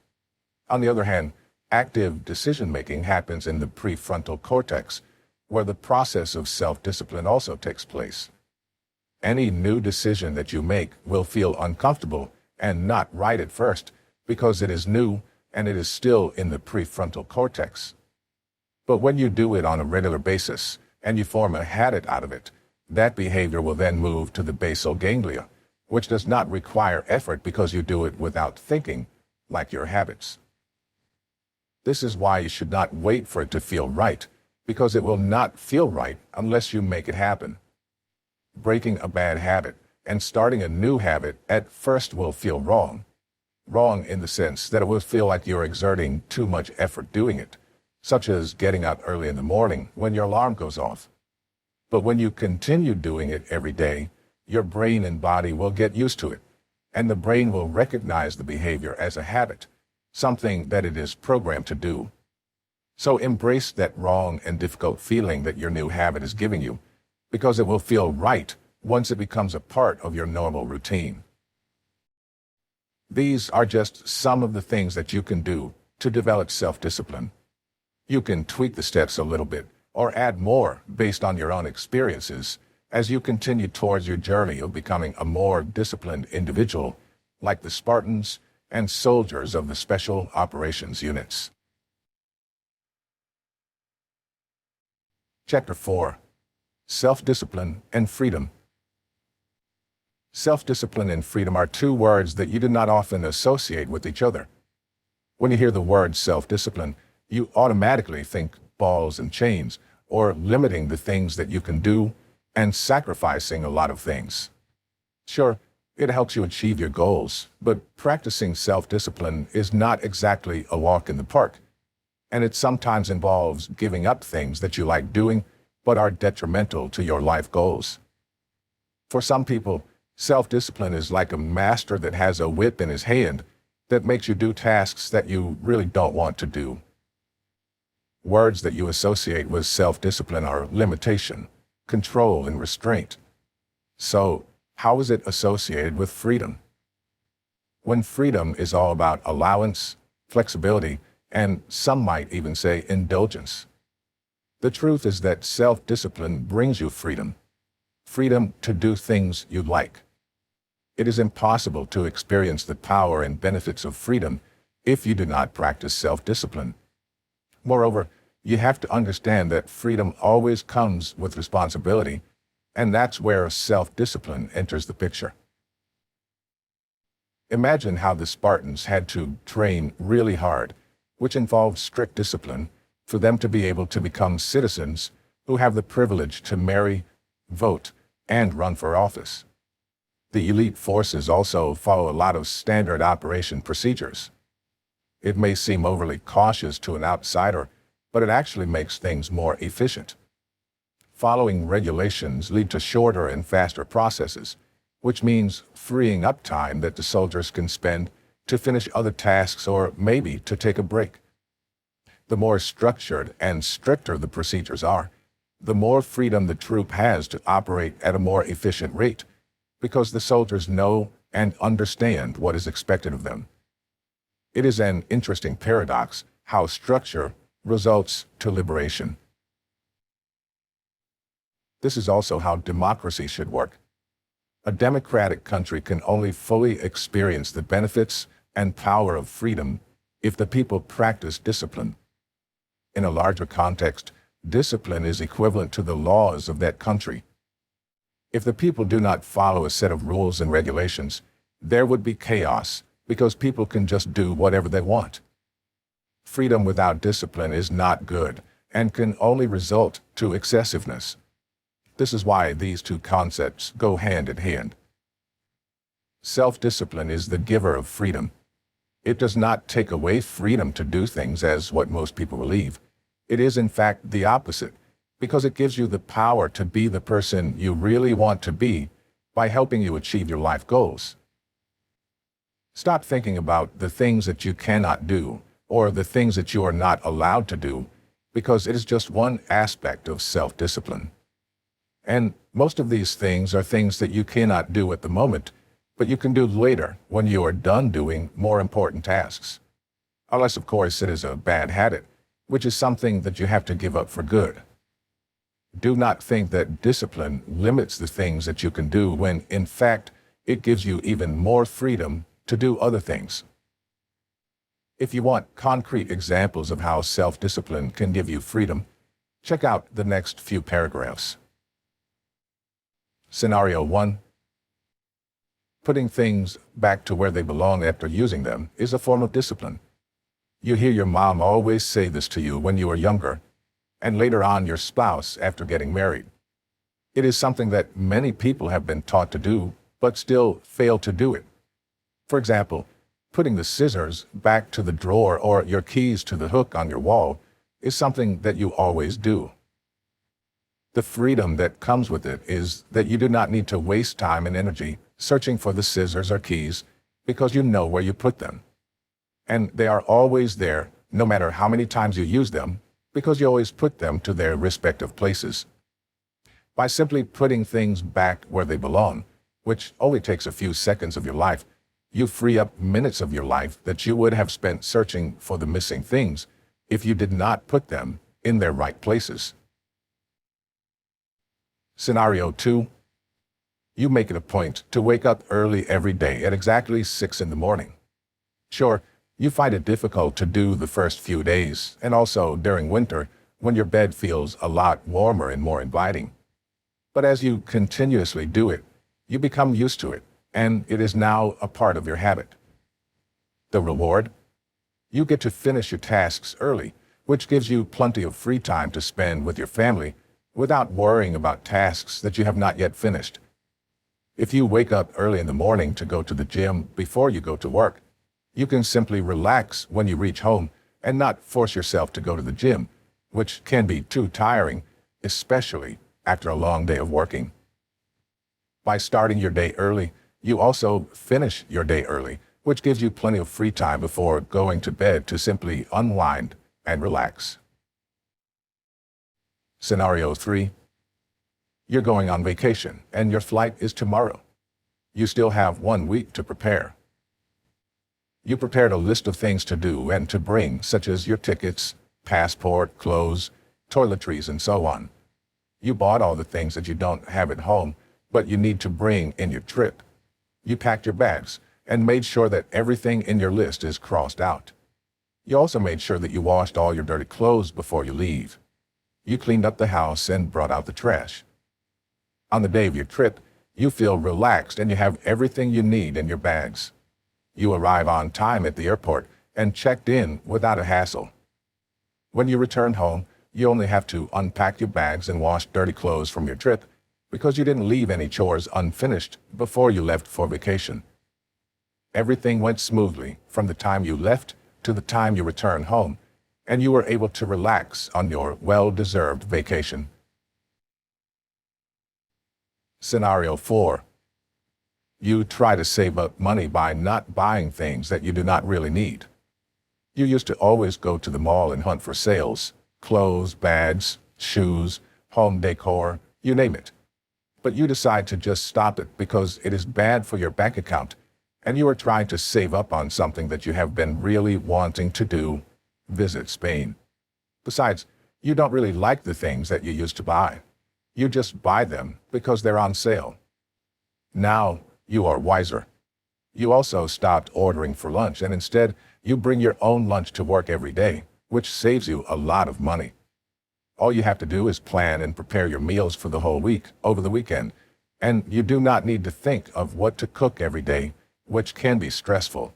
On the other hand, active decision-making happens in the prefrontal cortex, where the process of self-discipline also takes place. Any new decision that you make will feel uncomfortable and not right at first because it is new and it is still in the prefrontal cortex. But when you do it on a regular basis and you form a habit out of it, that behavior will then move to the basal ganglia, which does not require effort because you do it without thinking, like your habits. This is why you should not wait for it to feel right, because it will not feel right unless you make it happen. Breaking a bad habit And starting a new habit at first will feel wrong. Wrong in the sense that it will feel like you're exerting too much effort doing it, such as getting up early in the morning when your alarm goes off. But when you continue doing it every day, your brain and body will get used to it, and the brain will recognize the behavior as a habit, something that it is programmed to do. So embrace that wrong and difficult feeling that your new habit is giving you, because it will feel right once it becomes a part of your normal routine. These are just some of the things that you can do to develop self-discipline. You can tweak the steps a little bit or add more based on your own experiences as you continue towards your journey of becoming a more disciplined individual, like the Spartans and soldiers of the Special Operations Units. Chapter 4. Self-discipline and freedom. Self-discipline and freedom are two words that you do not often associate with each other. When you hear the word self-discipline, you automatically think balls and chains, or limiting the things that you can do and sacrificing a lot of things. Sure, it helps you achieve your goals, but practicing self-discipline is not exactly a walk in the park, and it sometimes involves giving up things that you like doing but are detrimental to your life goals. For some people, self-discipline is like a master that has a whip in his hand that makes you do tasks that you really don't want to do. Words that you associate with self-discipline are limitation, control, and restraint. So, how is it associated with freedom? When freedom is all about allowance, flexibility, and some might even say indulgence. The truth is that self-discipline brings you freedom. Freedom to do things you like. It is impossible to experience the power and benefits of freedom if you do not practice self-discipline. Moreover, you have to understand that freedom always comes with responsibility, and that's where self-discipline enters the picture. Imagine how the Spartans had to train really hard, which involved strict discipline, for them to be able to become citizens who have the privilege to marry, vote, and run for office. The elite forces also follow a lot of standard operation procedures. It may seem overly cautious to an outsider, but it actually makes things more efficient. Following regulations lead to shorter and faster processes, which means freeing up time that the soldiers can spend to finish other tasks or maybe to take a break. The more structured and stricter the procedures are, the more freedom the troop has to operate at a more efficient rate, because the soldiers know and understand what is expected of them. It is an interesting paradox how structure results to liberation. This is also how democracy should work. A democratic country can only fully experience the benefits and power of freedom if the people practice discipline. In a larger context, discipline is equivalent to the laws of that country. If the people do not follow a set of rules and regulations, there would be chaos because people can just do whatever they want. Freedom without discipline is not good and can only result to excessiveness. This is why these two concepts go hand in hand. Self-discipline is the giver of freedom. It does not take away freedom to do things as what most people believe. It is in fact the opposite, because it gives you the power to be the person you really want to be by helping you achieve your life goals. Stop thinking about the things that you cannot do or the things that you are not allowed to do, because it is just one aspect of self-discipline. And most of these things are things that you cannot do at the moment, but you can do later when you are done doing more important tasks. Unless, of course, it is a bad habit, which is something that you have to give up for good. Do not think that discipline limits the things that you can do when, in fact, it gives you even more freedom to do other things. If you want concrete examples of how self-discipline can give you freedom, check out the next few paragraphs. Scenario 1. Putting things back to where they belong after using them is a form of discipline. You hear your mom always say this to you when you were younger, and later on your spouse after getting married. It is something that many people have been taught to do, but still fail to do it. For example, putting the scissors back to the drawer or your keys to the hook on your wall is something that you always do. The freedom that comes with it is that you do not need to waste time and energy searching for the scissors or keys because you know where you put them. And they are always there, no matter how many times you use them, because you always put them to their respective places. By simply putting things back where they belong, which only takes a few seconds of your life, you free up minutes of your life that you would have spent searching for the missing things if you did not put them in their right places. Scenario 2. You make it a point to wake up early every day at exactly 6 in the morning. Sure, you find it difficult to do the first few days, and also during winter when your bed feels a lot warmer and more inviting. But as you continuously do it, you become used to it, and it is now a part of your habit. The reward? You get to finish your tasks early, which gives you plenty of free time to spend with your family without worrying about tasks that you have not yet finished. If you wake up early in the morning to go to the gym before you go to work, you can simply relax when you reach home and not force yourself to go to the gym, which can be too tiring, especially after a long day of working. By starting your day early, you also finish your day early, which gives you plenty of free time before going to bed to simply unwind and relax. Scenario 3. You're going on vacation and your flight is tomorrow. You still have 1 week to prepare. You prepared a list of things to do and to bring, such as your tickets, passport, clothes, toiletries, and so on. You bought all the things that you don't have at home, but you need to bring in your trip. You packed your bags and made sure that everything in your list is crossed out. You also made sure that you washed all your dirty clothes before you leave. You cleaned up the house and brought out the trash. On the day of your trip, you feel relaxed and you have everything you need in your bags. You arrive on time at the airport and checked in without a hassle. When you return home, you only have to unpack your bags and wash dirty clothes from your trip because you didn't leave any chores unfinished before you left for vacation. Everything went smoothly from the time you left to the time you returned home, and you were able to relax on your well-deserved vacation. Scenario 4. You try to save up money by not buying things that you do not really need. You used to always go to the mall and hunt for sales, clothes, bags, shoes, home decor, you name it. But you decide to just stop it because it is bad for your bank account, and you are trying to save up on something that you have been really wanting to do, visit Spain. Besides, you don't really like the things that you used to buy. You just buy them because they're on sale. Now you are wiser. You also stopped ordering for lunch, and instead you bring your own lunch to work every day, which saves you a lot of money. All you have to do is plan and prepare your meals for the whole week over the weekend, and you do not need to think of what to cook every day, which can be stressful.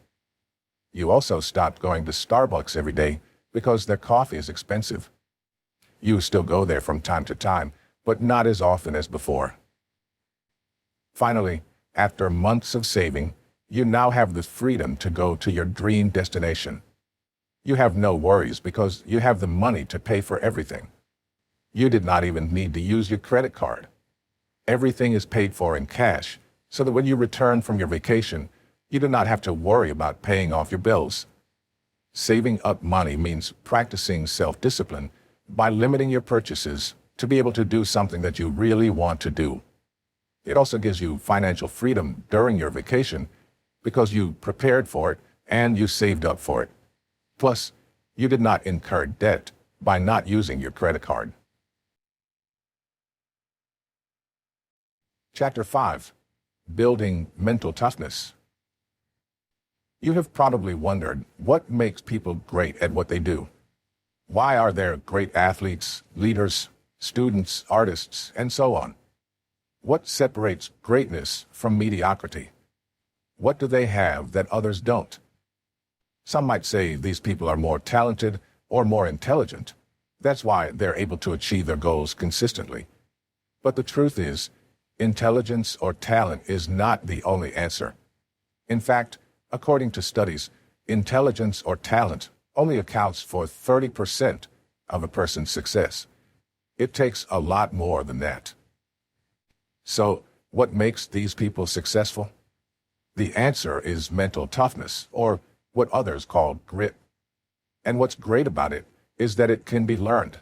You also stopped going to Starbucks every day because their coffee is expensive. You still go there from time to time, but not as often as before. Finally, after months of saving, you now have the freedom to go to your dream destination. You have no worries because you have the money to pay for everything. You did not even need to use your credit card. Everything is paid for in cash, so that when you return from your vacation, you do not have to worry about paying off your bills. Saving up money means practicing self-discipline by limiting your purchases to be able to do something that you really want to do. It also gives you financial freedom during your vacation because you prepared for it and you saved up for it. Plus, you did not incur debt by not using your credit card. Chapter 5. Building Mental Toughness. You have probably wondered what makes people great at what they do. Why are there great athletes, leaders, students, artists, and so on? What separates greatness from mediocrity? What do they have that others don't? Some might say these people are more talented or more intelligent. That's why they're able to achieve their goals consistently. But the truth is, Intelligence or talent is not the only answer. In fact, according to studies, intelligence or talent only accounts for 30% of a person's success. It takes a lot more than that. So, what makes these people successful? The answer is mental toughness, or what others call grit. And what's great about it is that it can be learned.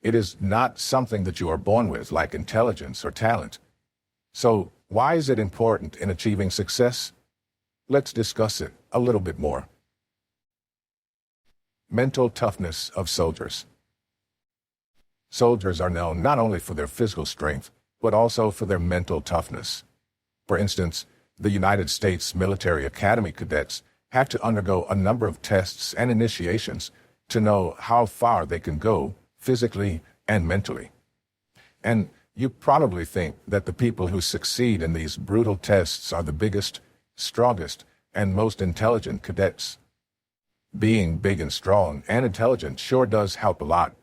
It is not something that you are born with, like intelligence or talent. So, why is it important in achieving success? Let's discuss it a little bit more. Mental toughness of soldiers. Soldiers are known not only for their physical strength, but also for their mental toughness. For instance, the United States Military Academy cadets have to undergo a number of tests and initiations to know how far they can go physically and mentally. And you probably think that the people who succeed in these brutal tests are the biggest, strongest, and most intelligent cadets. Being big and strong and intelligent sure does help a lot,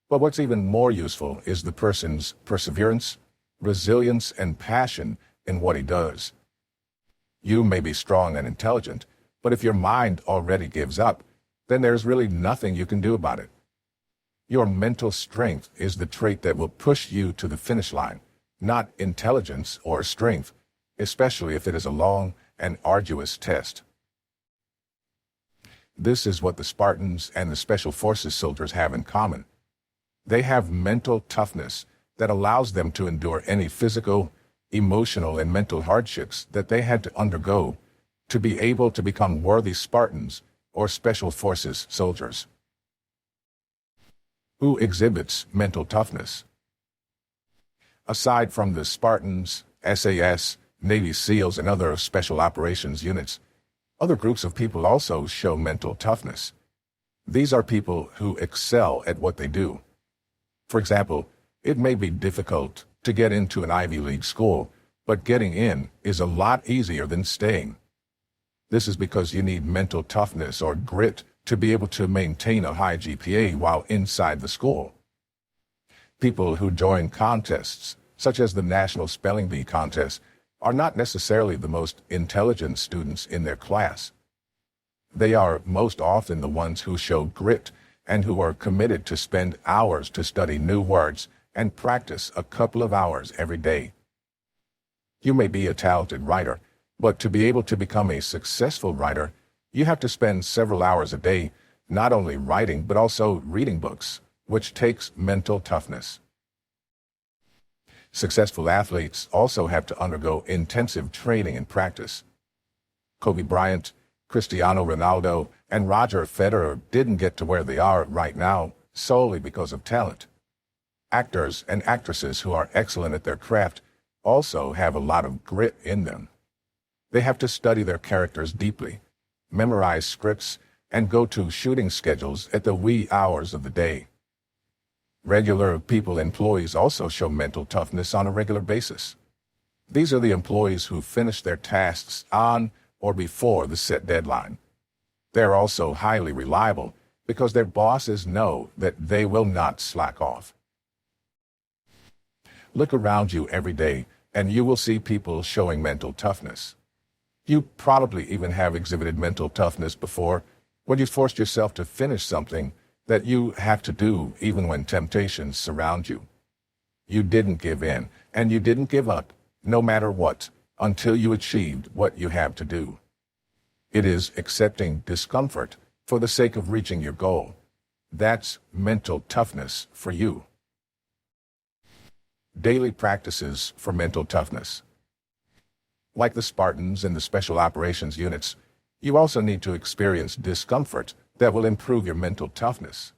but what's even more useful is the person's perseverance, resilience, and passion in what he does. You may be strong and intelligent, but if your mind already gives up, then there's really nothing you can do about it. Your mental strength is the trait that will push you to the finish line, not intelligence or strength, especially if it is a long and arduous test. This is what the Spartans and the Special Forces soldiers have in common. They have mental toughness that allows them to endure any physical, emotional, and mental hardships that they had to undergo to be able to become worthy Spartans or Special Forces soldiers. Who exhibits mental toughness? Aside from the Spartans, SAS, Navy SEALs, and other special operations units, other groups of people also show mental toughness. These are people who excel at what they do. For example, it may be difficult to get into an Ivy League school, but getting in is a lot easier than staying. This is because you need mental toughness or grit to be able to maintain a high GPA while inside the school. People who join contests, such as the National Spelling Bee contest, are not necessarily the most intelligent students in their class. They are most often the ones who show grit and who are committed to spend hours to study new words and practice a couple of hours every day. You may be a talented writer, but to be able to become a successful writer, you have to spend several hours a day not only writing but also reading books, which takes mental toughness. Successful athletes also have to undergo intensive training and practice. Kobe Bryant, Cristiano Ronaldo, and Roger Federer didn't get to where they are right now solely because of talent. Actors and actresses who are excellent at their craft also have a lot of grit in them. They have to study their characters deeply, memorize scripts, and go to shooting schedules at the wee hours of the day. Regular people employees also show mental toughness on a regular basis. These are the employees who finish their tasks on or before the set deadline. They're also highly reliable because their bosses know that they will not slack off. Look around you every day and you will see people showing mental toughness. You probably even have exhibited mental toughness before when you forced yourself to finish something that you have to do even when temptations surround you. You didn't give in and you didn't give up, no matter what, until you achieved what you have to do. It is accepting discomfort for the sake of reaching your goal. That's mental toughness for you. Daily practices for mental toughness. Like the Spartans and the Special Operations units, you also need to experience discomfort that will improve your mental toughness.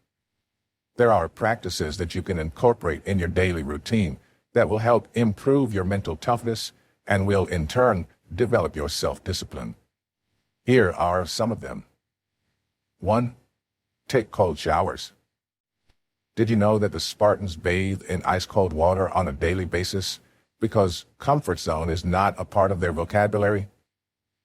There are practices that you can incorporate in your daily routine that will help improve your mental toughness and will, in turn, develop your self-discipline. Here are some of them. 1. Take cold showers. Did you know that the Spartans bathe in ice-cold water on a daily basis because comfort zone is not a part of their vocabulary?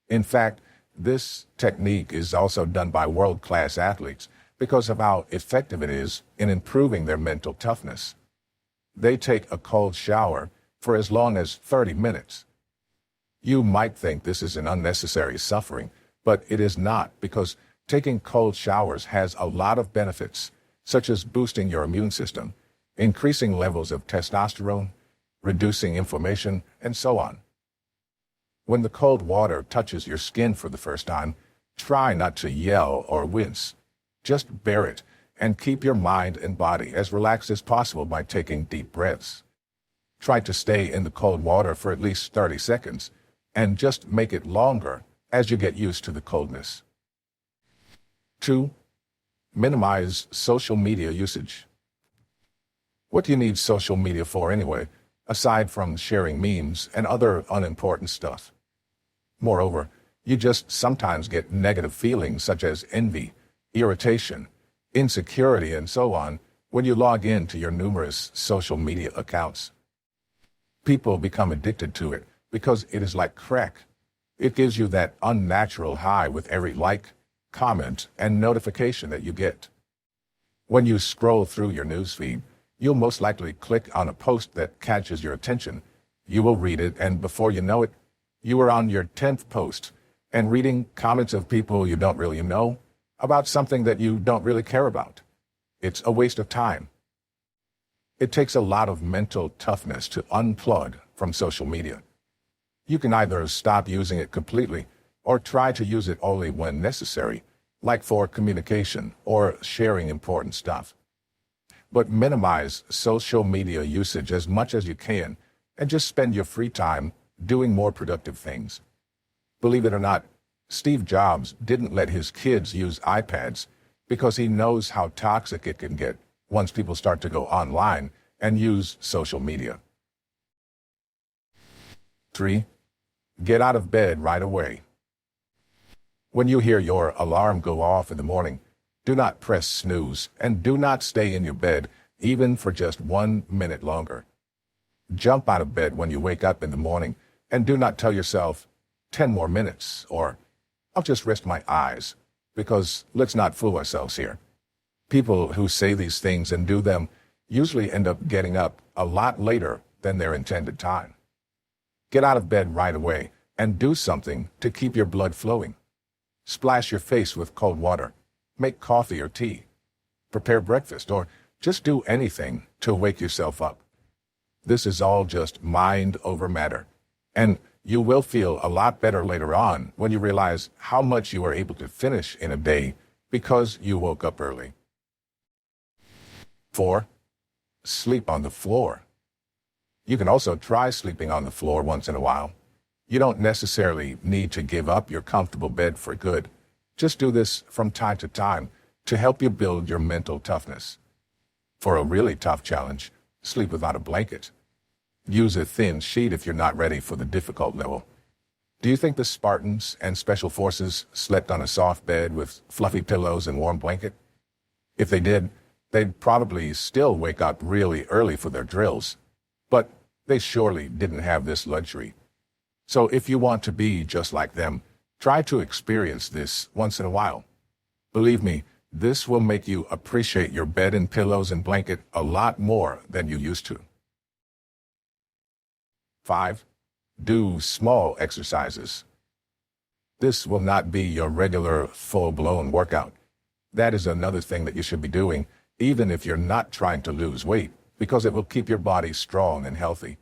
In fact, this technique is also done by world-class athletes because of how effective it is in improving their mental toughness. They take a cold shower for as long as 30 minutes. You might think this is an unnecessary suffering, but it is not, because taking cold showers has a lot of benefits, such as boosting your immune system, increasing levels of testosterone, reducing inflammation, and so on. When the cold water touches your skin for the first time, try not to yell or wince. Just bear it and keep your mind and body as relaxed as possible by taking deep breaths. Try to stay in the cold water for at least 30 seconds, and just make it longer as you get used to the coldness. 2. Minimize social media usage. What do you need social media for anyway, aside from sharing memes and other unimportant stuff? Moreover, you just sometimes get negative feelings such as envy, irritation, insecurity, and so on when you log in to your numerous social media accounts. People become addicted to it because it is like crack. It gives you that unnatural high with every like, comment, and notification that you get. When you scroll through your newsfeed, you'll most likely click on a post that catches your attention. You will read it, and before you know it, you are on your 10th post and reading comments of people you don't really know about something that you don't really care about. It's a waste of time. It takes a lot of mental toughness to unplug from social media. You can either stop using it completely or try to use it only when necessary, like for communication or sharing important stuff. But minimize social media usage as much as you can and just spend your free time doing more productive things. Believe it or not, Steve Jobs didn't let his kids use iPads because he knows how toxic it can get once people start to go online and use social media. 3. Get out of bed right away. When you hear your alarm go off in the morning, do not press snooze and do not stay in your bed even for just 1 minute longer. Jump out of bed when you wake up in the morning and do not tell yourself 10 more minutes or I'll just rest my eyes, because let's not fool ourselves here. People who say these things and do them usually end up getting up a lot later than their intended time. Get out of bed right away and do something to keep your blood flowing. Splash your face with cold water, make coffee or tea, prepare breakfast, or just do anything to wake yourself up. This is all just mind over matter, and you will feel a lot better later on when you realize how much you were able to finish in a day because you woke up early. 4. Sleep on the floor. You can also try sleeping on the floor once in a while. You don't necessarily need to give up your comfortable bed for good. Just do this from time to time to help you build your mental toughness. For a really tough challenge, sleep without a blanket. Use a thin sheet if you're not ready for the difficult level. Do you think the Spartans and Special Forces slept on a soft bed with fluffy pillows and warm blanket? If they did, they'd probably still wake up really early for their drills. But they surely didn't have this luxury. So if you want to be just like them, try to experience this once in a while. Believe me, this will make you appreciate your bed and pillows and blanket a lot more than you used to. 5. Do small exercises. This will not be your regular full-blown workout. That is another thing that you should be doing, even if you're not trying to lose weight, because it will keep your body strong and healthy.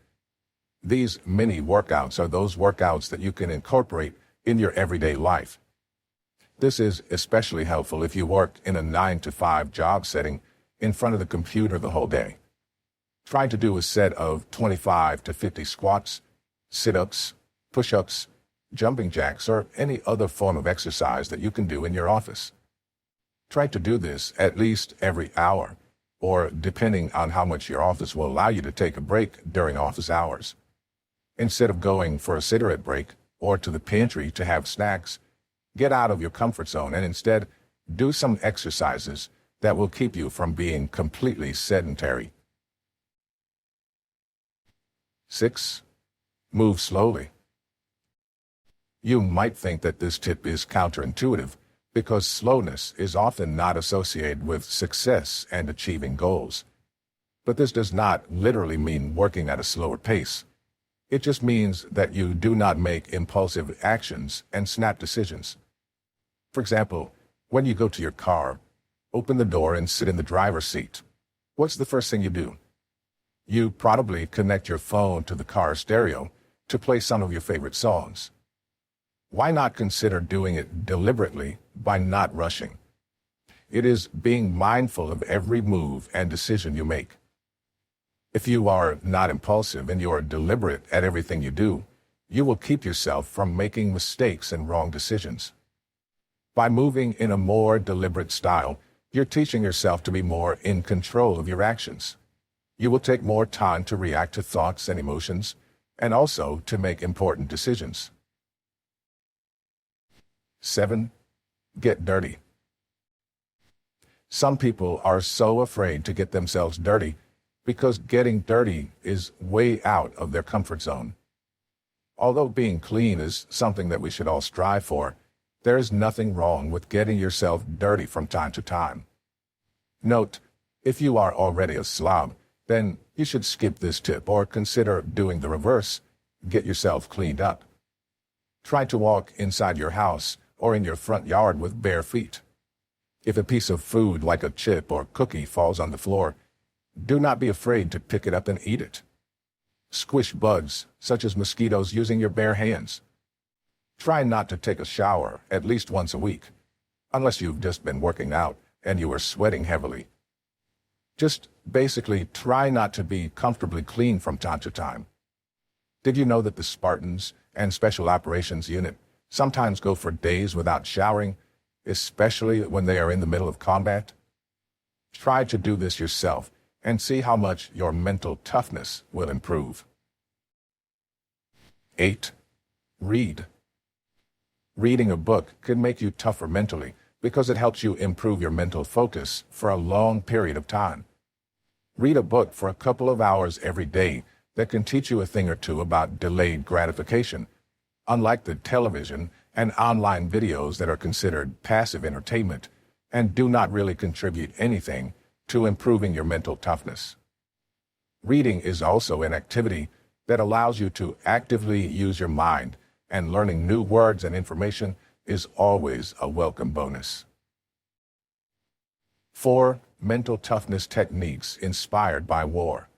These mini workouts are those workouts that you can incorporate in your everyday life. This is especially helpful if you work in a 9-to-5 job setting in front of the computer the whole day. Try to do a set of 25 to 50 squats, sit-ups, push-ups, jumping jacks, or any other form of exercise that you can do in your office. Try to do this at least every hour, or depending on how much your office will allow you to take a break during office hours. Instead of going for a cigarette break or to the pantry to have snacks, get out of your comfort zone and instead do some exercises that will keep you from being completely sedentary. 6. Move slowly. You might think that this tip is counterintuitive because slowness is often not associated with success and achieving goals. But this does not literally mean working at a slower pace. It just means that you do not make impulsive actions and snap decisions. For example, when you go to your car, open the door and sit in the driver's seat. What's the first thing you do? You probably connect your phone to the car stereo to play some of your favorite songs. Why not consider doing it deliberately by not rushing? It is being mindful of every move and decision you make. If you are not impulsive and you are deliberate at everything you do, you will keep yourself from making mistakes and wrong decisions. By moving in a more deliberate style, you're teaching yourself to be more in control of your actions. You will take more time to react to thoughts and emotions, and also to make important decisions. 7. Get dirty. Some people are so afraid to get themselves dirty because getting dirty is way out of their comfort zone. Although being clean is something that we should all strive for, there is nothing wrong with getting yourself dirty from time to time. Note, if you are already a slob, then you should skip this tip or consider doing the reverse. Get yourself cleaned up. Try to walk inside your house or in your front yard with bare feet. If a piece of food like a chip or cookie falls on the floor, do not be afraid to pick it up and eat it. Squish bugs, such as mosquitoes, using your bare hands. Try not to take a shower at least once a week, unless you've just been working out and you are sweating heavily. Just basically try not to be comfortably clean from time to time. Did you know that the Spartans and Special Operations Unit sometimes go for days without showering, especially when they are in the middle of combat? Try to do this yourself and see how much your mental toughness will improve. 8. Read. Reading a book can make you tougher mentally because it helps you improve your mental focus for a long period of time. Read a book for a couple of hours every day that can teach you a thing or two about delayed gratification, unlike the television and online videos that are considered passive entertainment and do not really contribute anything to improving your mental toughness. Reading is also an activity that allows you to actively use your mind, and learning new words and information is always a welcome bonus. 4. Mental toughness techniques inspired by war.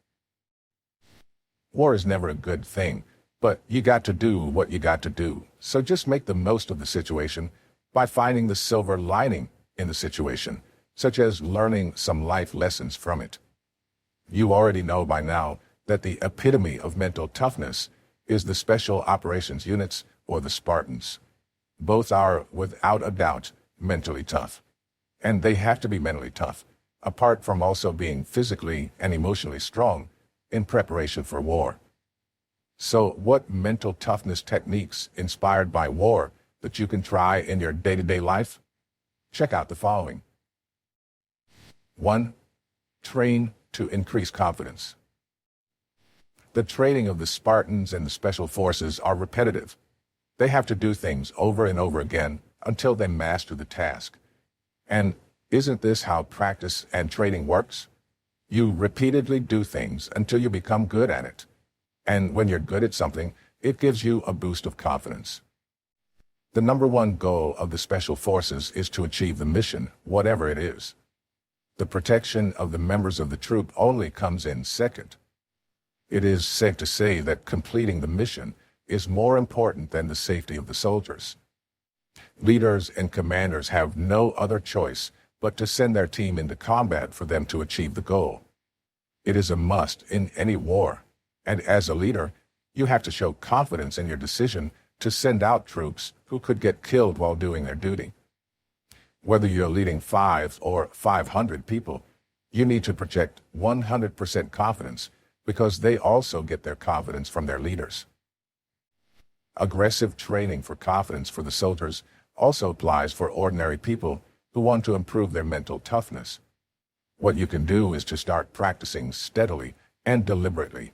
War is never a good thing, but you got to do what you got to do, so just make the most of the situation by finding the silver lining in the situation, such as learning some life lessons from it. You already know by now that the epitome of mental toughness is the Special Operations Units, or the Spartans. Both are, without a doubt, mentally tough. And they have to be mentally tough, apart from also being physically and emotionally strong in preparation for war. So what mental toughness techniques inspired by war that you can try in your day-to-day life? Check out the following. 1. Train to increase confidence. The training of the Spartans and the Special Forces are repetitive. They have to do things over and over again until they master the task. And isn't this how practice and training works? You repeatedly do things until you become good at it. And when you're good at something, it gives you a boost of confidence. The number one goal of the Special Forces is to achieve the mission, whatever it is. The protection of the members of the troop only comes in second. It is safe to say that completing the mission is more important than the safety of the soldiers. Leaders and commanders have no other choice but to send their team into combat for them to achieve the goal. It is a must in any war, and as a leader, you have to show confidence in your decision to send out troops who could get killed while doing their duty. Whether you're leading 5 or 500 people, you need to project 100% confidence because they also get their confidence from their leaders. Aggressive training for confidence for the soldiers also applies for ordinary people who want to improve their mental toughness. What you can do is to start practicing steadily and deliberately.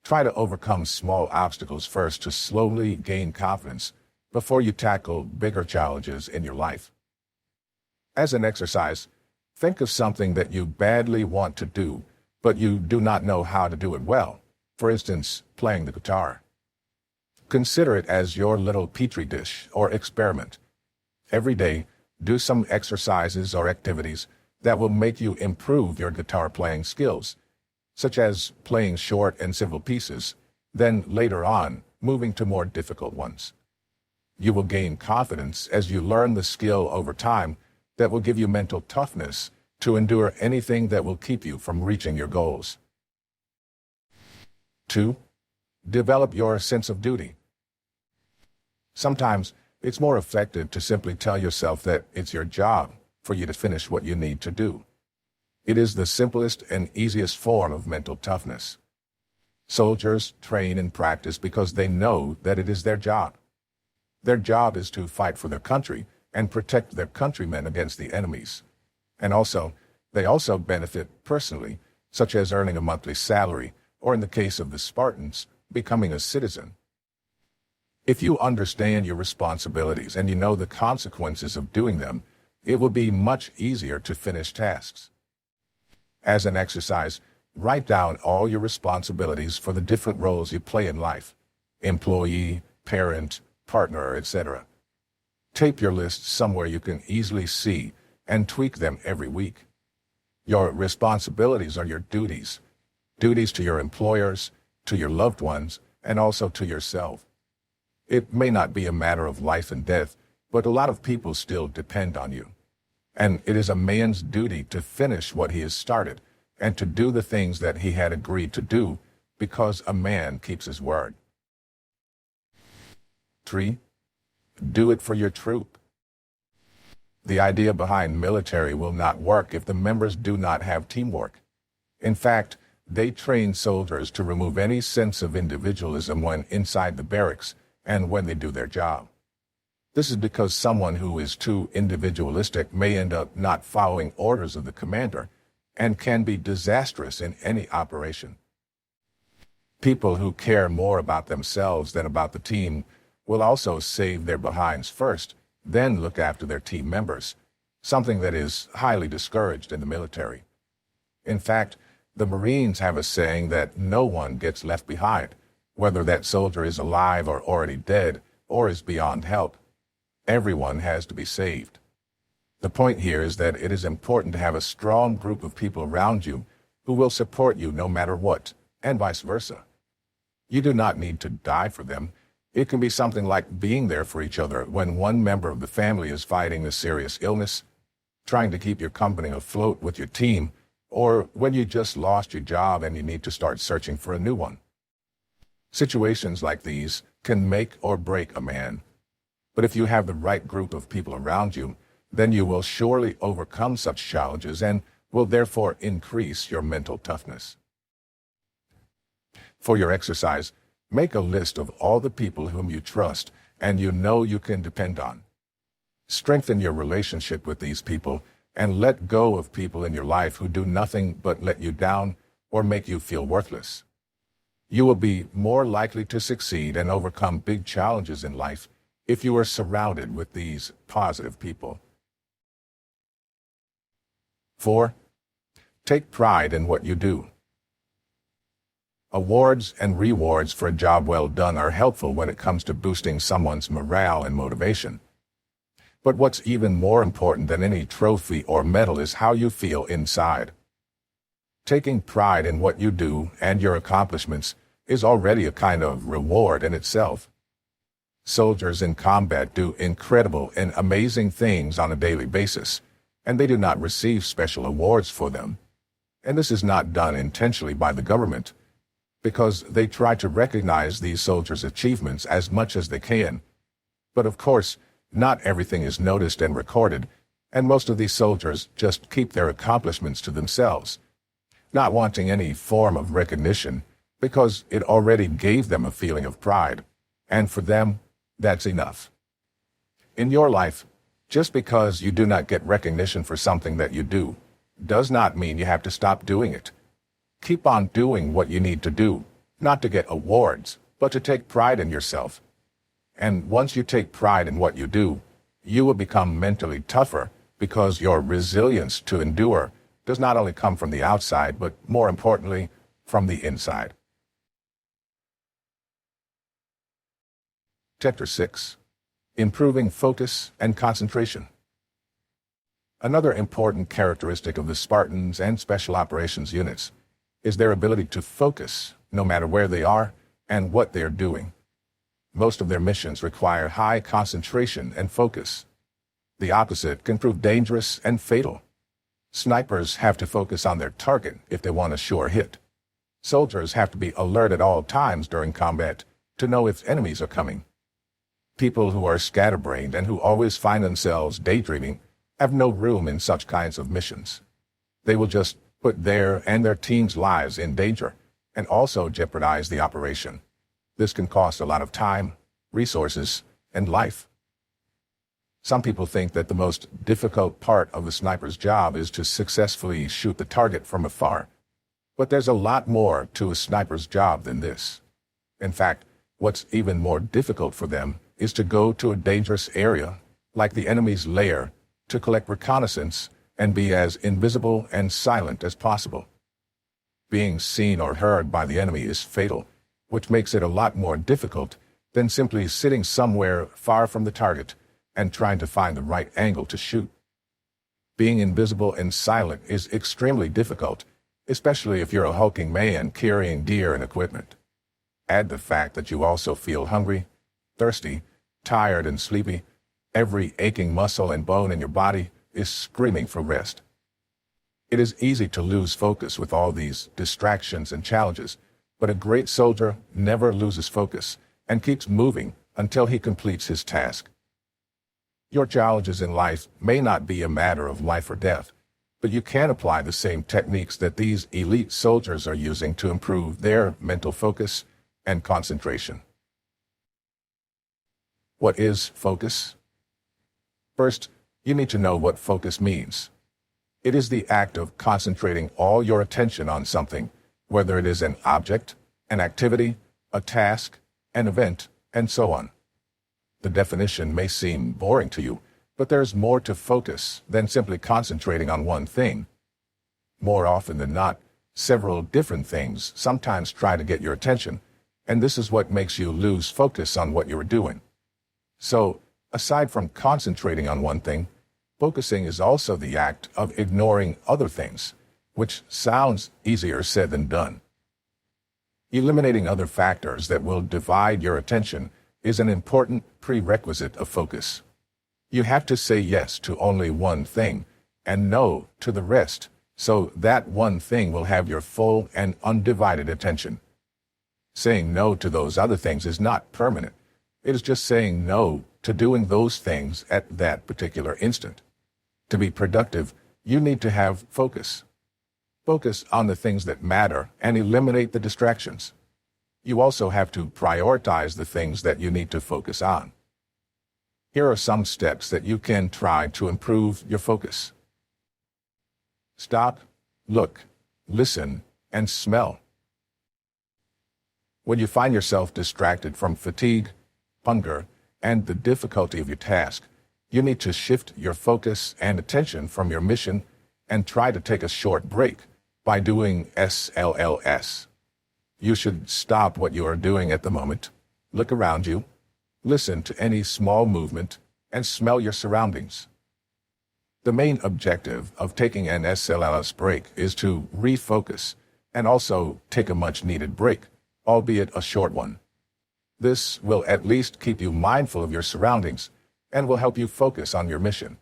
Try to overcome small obstacles first to slowly gain confidence before you tackle bigger challenges in your life. As an exercise, think of something that you badly want to do, but you do not know how to do it well, For instance, playing the guitar. Consider it as your little petri dish or experiment. Every day, do some exercises or activities that will make you improve your guitar playing skills, such as playing short and simple pieces, then later on, moving to more difficult ones. You will gain confidence as you learn the skill over time that will give you mental toughness to endure anything that will keep you from reaching your goals. 2. Develop your sense of duty. Sometimes it's more effective to simply tell yourself that it's your job for you to finish what you need to do. It is the simplest and easiest form of mental toughness. Soldiers train and practice because they know that it is their job. Their job is to fight for their country and protect their countrymen against the enemies. And they also benefit personally, such as earning a monthly salary, or in the case of the Spartans, becoming a citizen. If you understand your responsibilities and you know the consequences of doing them, it will be much easier to finish tasks. As an exercise, write down all your responsibilities for the different roles you play in life: employee, parent, partner, etc. Tape your list somewhere you can easily see and tweak them every week. Your responsibilities are your duties. Duties to your employers, to your loved ones, and also to yourself. It may not be a matter of life and death, but a lot of people still depend on you. And it is a man's duty to finish what he has started and to do the things that he had agreed to do, because a man keeps his word. 3. Do it for your troop. The idea behind military will not work if the members do not have teamwork. In fact, they train soldiers to remove any sense of individualism when inside the barracks and when they do their job. This is because someone who is too individualistic may end up not following orders of the commander and can be disastrous in any operation. People who care more about themselves than about the team will also save their behinds first, then look after their team members, something that is highly discouraged in the military. In fact, the Marines have a saying that no one gets left behind, whether that soldier is alive or already dead or is beyond help. Everyone has to be saved. The point here is that it is important to have a strong group of people around you who will support you no matter what, and vice versa. You do not need to die for them. It can be something like being there for each other when one member of the family is fighting a serious illness, trying to keep your company afloat with your team, or when you just lost your job and you need to start searching for a new one. Situations like these can make or break a man. But if you have the right group of people around you, then you will surely overcome such challenges and will therefore increase your mental toughness. For your exercise, make a list of all the people whom you trust and you know you can depend on. Strengthen your relationship with these people and let go of people in your life who do nothing but let you down or make you feel worthless. You will be more likely to succeed and overcome big challenges in life if you are surrounded with these positive people. 4. Take pride in what you do. Awards and rewards for a job well done are helpful when it comes to boosting someone's morale and motivation. But what's even more important than any trophy or medal is how you feel inside. Taking pride in what you do and your accomplishments is already a kind of reward in itself. Soldiers in combat do incredible and amazing things on a daily basis, and they do not receive special awards for them. And this is not done intentionally by the government, because they try to recognize these soldiers' achievements as much as they can. But of course, not everything is noticed and recorded, and most of these soldiers just keep their accomplishments to themselves, not wanting any form of recognition, because it already gave them a feeling of pride, and for them, that's enough. In your life, just because you do not get recognition for something that you do, does not mean you have to stop doing it. Keep on doing what you need to do, not to get awards, but to take pride in yourself. And once you take pride in what you do, you will become mentally tougher because your resilience to endure does not only come from the outside, but more importantly, from the inside. Chapter 6. Improving Focus and Concentration. Another important characteristic of the Spartans and Special Operations units is their ability to focus no matter where they are and what they are doing. Most of their missions require high concentration and focus. The opposite can prove dangerous and fatal. Snipers have to focus on their target if they want a sure hit. Soldiers have to be alert at all times during combat to know if enemies are coming. People who are scatterbrained and who always find themselves daydreaming have no room in such kinds of missions. They will just put their and their team's lives in danger and also jeopardize the operation. This can cost a lot of time, resources, and life. Some people think that the most difficult part of the sniper's job is to successfully shoot the target from afar. But there's a lot more to a sniper's job than this. In fact, what's even more difficult for them is to go to a dangerous area, like the enemy's lair, to collect reconnaissance and be as invisible and silent as possible. Being seen or heard by the enemy is fatal, which makes it a lot more difficult than simply sitting somewhere far from the target and trying to find the right angle to shoot. Being invisible and silent is extremely difficult, especially if you're a hulking man carrying gear and equipment. Add the fact that you also feel hungry, thirsty, tired, and sleepy. Every aching muscle and bone in your body is screaming for rest. It is easy to lose focus with all these distractions and challenges, but a great soldier never loses focus and keeps moving until he completes his task. Your challenges in life may not be a matter of life or death, but you can apply the same techniques that these elite soldiers are using to improve their mental focus and concentration. What is focus? First, you need to know what focus means. It is the act of concentrating all your attention on something, whether it is an object, an activity, a task, an event, and so on. The definition may seem boring to you, but there's more to focus than simply concentrating on one thing. More often than not, several different things sometimes try to get your attention, and this is what makes you lose focus on what you are doing. So, aside from concentrating on one thing, focusing is also the act of ignoring other things, which sounds easier said than done. Eliminating other factors that will divide your attention is an important prerequisite of focus. You have to say yes to only one thing and no to the rest, so that one thing will have your full and undivided attention. Saying no to those other things is not permanent. It is just saying no to doing those things at that particular instant. To be productive, you need to have focus. Focus on the things that matter and eliminate the distractions. You also have to prioritize the things that you need to focus on. Here are some steps that you can try to improve your focus. Stop, look, listen, and smell. When you find yourself distracted from fatigue, hunger, and the difficulty of your task, you need to shift your focus and attention from your mission and try to take a short break by doing SLLS. You should stop what you are doing at the moment, look around you, listen to any small movement, and smell your surroundings. The main objective of taking an SLLS break is to refocus and also take a much-needed break, albeit a short one. This will at least keep you mindful of your surroundings and will help you focus on your mission.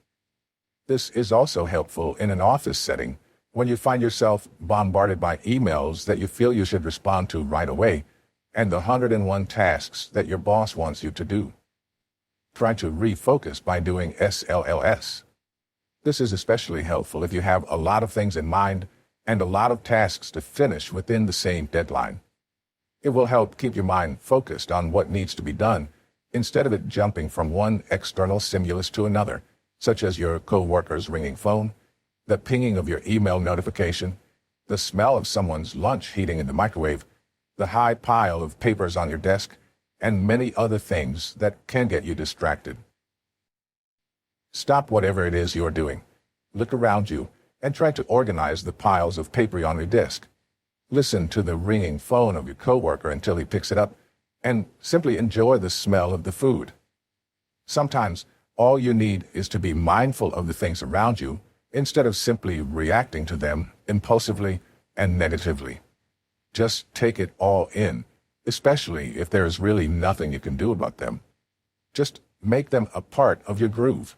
This is also helpful in an office setting when you find yourself bombarded by emails that you feel you should respond to right away and the 101 tasks that your boss wants you to do. Try to refocus by doing SLLS. This is especially helpful if you have a lot of things in mind and a lot of tasks to finish within the same deadline. It will help keep your mind focused on what needs to be done instead of it jumping from one external stimulus to another, such as your co-worker's ringing phone, the pinging of your email notification, the smell of someone's lunch heating in the microwave, the high pile of papers on your desk, and many other things that can get you distracted. Stop whatever it is you're doing. Look around you and try to organize the piles of paper on your desk. Listen to the ringing phone of your coworker until he picks it up, and simply enjoy the smell of the food. Sometimes, all you need is to be mindful of the things around you instead of simply reacting to them impulsively and negatively. Just take it all in, especially if there is really nothing you can do about them. Just make them a part of your groove.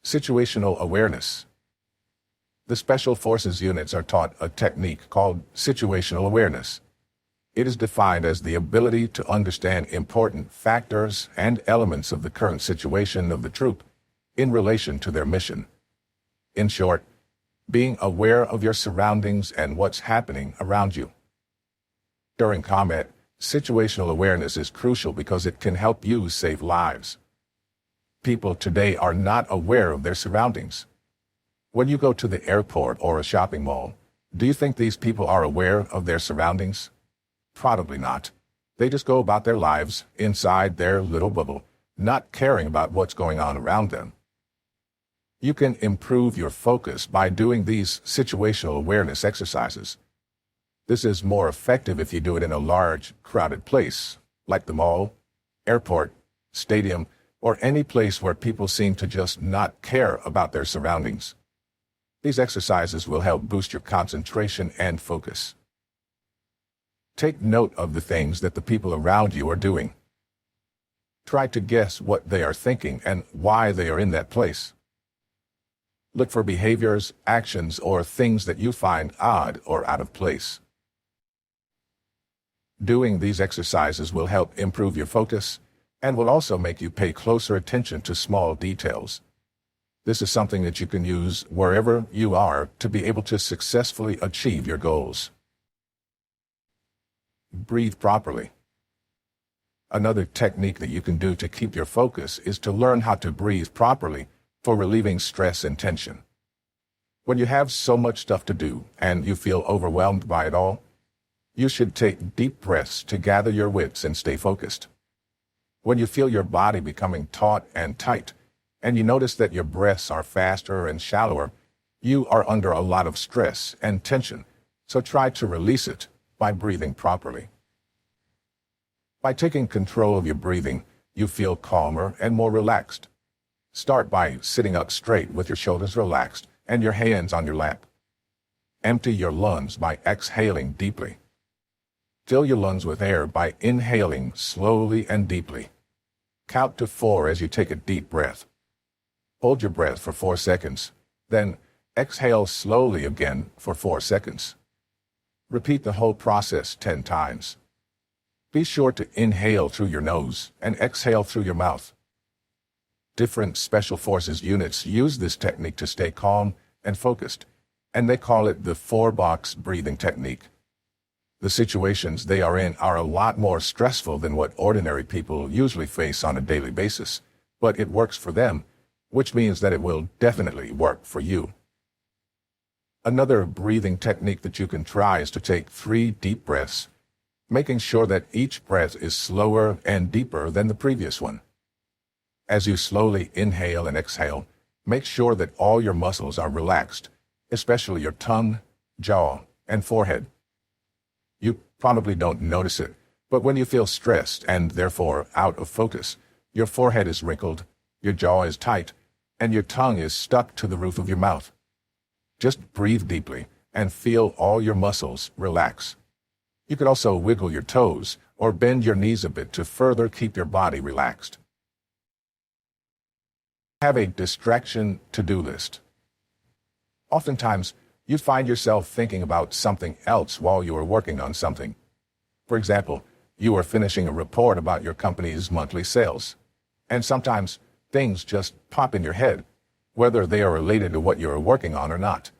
Situational awareness. The Special Forces units are taught a technique called situational awareness. It is defined as the ability to understand important factors and elements of the current situation of the troop in relation to their mission. In short, being aware of your surroundings and what's happening around you. During combat, situational awareness is crucial because it can help you save lives. People today are not aware of their surroundings. When you go to the airport or a shopping mall, do you think these people are aware of their surroundings? Probably not. They just go about their lives inside their little bubble, not caring about what's going on around them. You can improve your focus by doing these situational awareness exercises. This is more effective if you do it in a large, crowded place, like the mall, airport, stadium, or any place where people seem to just not care about their surroundings. These exercises will help boost your concentration and focus. Take note of the things that the people around you are doing. Try to guess what they are thinking and why they are in that place. Look for behaviors, actions, or things that you find odd or out of place. Doing these exercises will help improve your focus and will also make you pay closer attention to small details. This is something that you can use wherever you are to be able to successfully achieve your goals. Breathe properly. Another technique that you can do to keep your focus is to learn how to breathe properly for relieving stress and tension. When you have so much stuff to do and you feel overwhelmed by it all, you should take deep breaths to gather your wits and stay focused. When you feel your body becoming taut and tight, and you notice that your breaths are faster and shallower, you are under a lot of stress and tension, so try to release it by breathing properly. By taking control of your breathing, you feel calmer and more relaxed. Start by sitting up straight with your shoulders relaxed and your hands on your lap. Empty your lungs by exhaling deeply. Fill your lungs with air by inhaling slowly and deeply. Count to 4 as you take a deep breath. Hold your breath for 4 seconds, then exhale slowly again for 4 seconds. Repeat the whole process 10 times. Be sure to inhale through your nose and exhale through your mouth. Different Special Forces units use this technique to stay calm and focused, and they call it the 4-box breathing technique. The situations they are in are a lot more stressful than what ordinary people usually face on a daily basis, but it works for them, which means that it will definitely work for you. Another breathing technique that you can try is to take 3 deep breaths, making sure that each breath is slower and deeper than the previous one. As you slowly inhale and exhale, make sure that all your muscles are relaxed, especially your tongue, jaw, and forehead. You probably don't notice it, but when you feel stressed and therefore out of focus, your forehead is wrinkled, your jaw is tight, and your tongue is stuck to the roof of your mouth. Just breathe deeply and feel all your muscles relax. You could also wiggle your toes or bend your knees a bit to further keep your body relaxed. Have a distraction to-do list. Oftentimes, you find yourself thinking about something else while you are working on something. For example, you are finishing a report about your company's monthly sales, and sometimes things just pop in your head, whether they are related to what you are working on or not.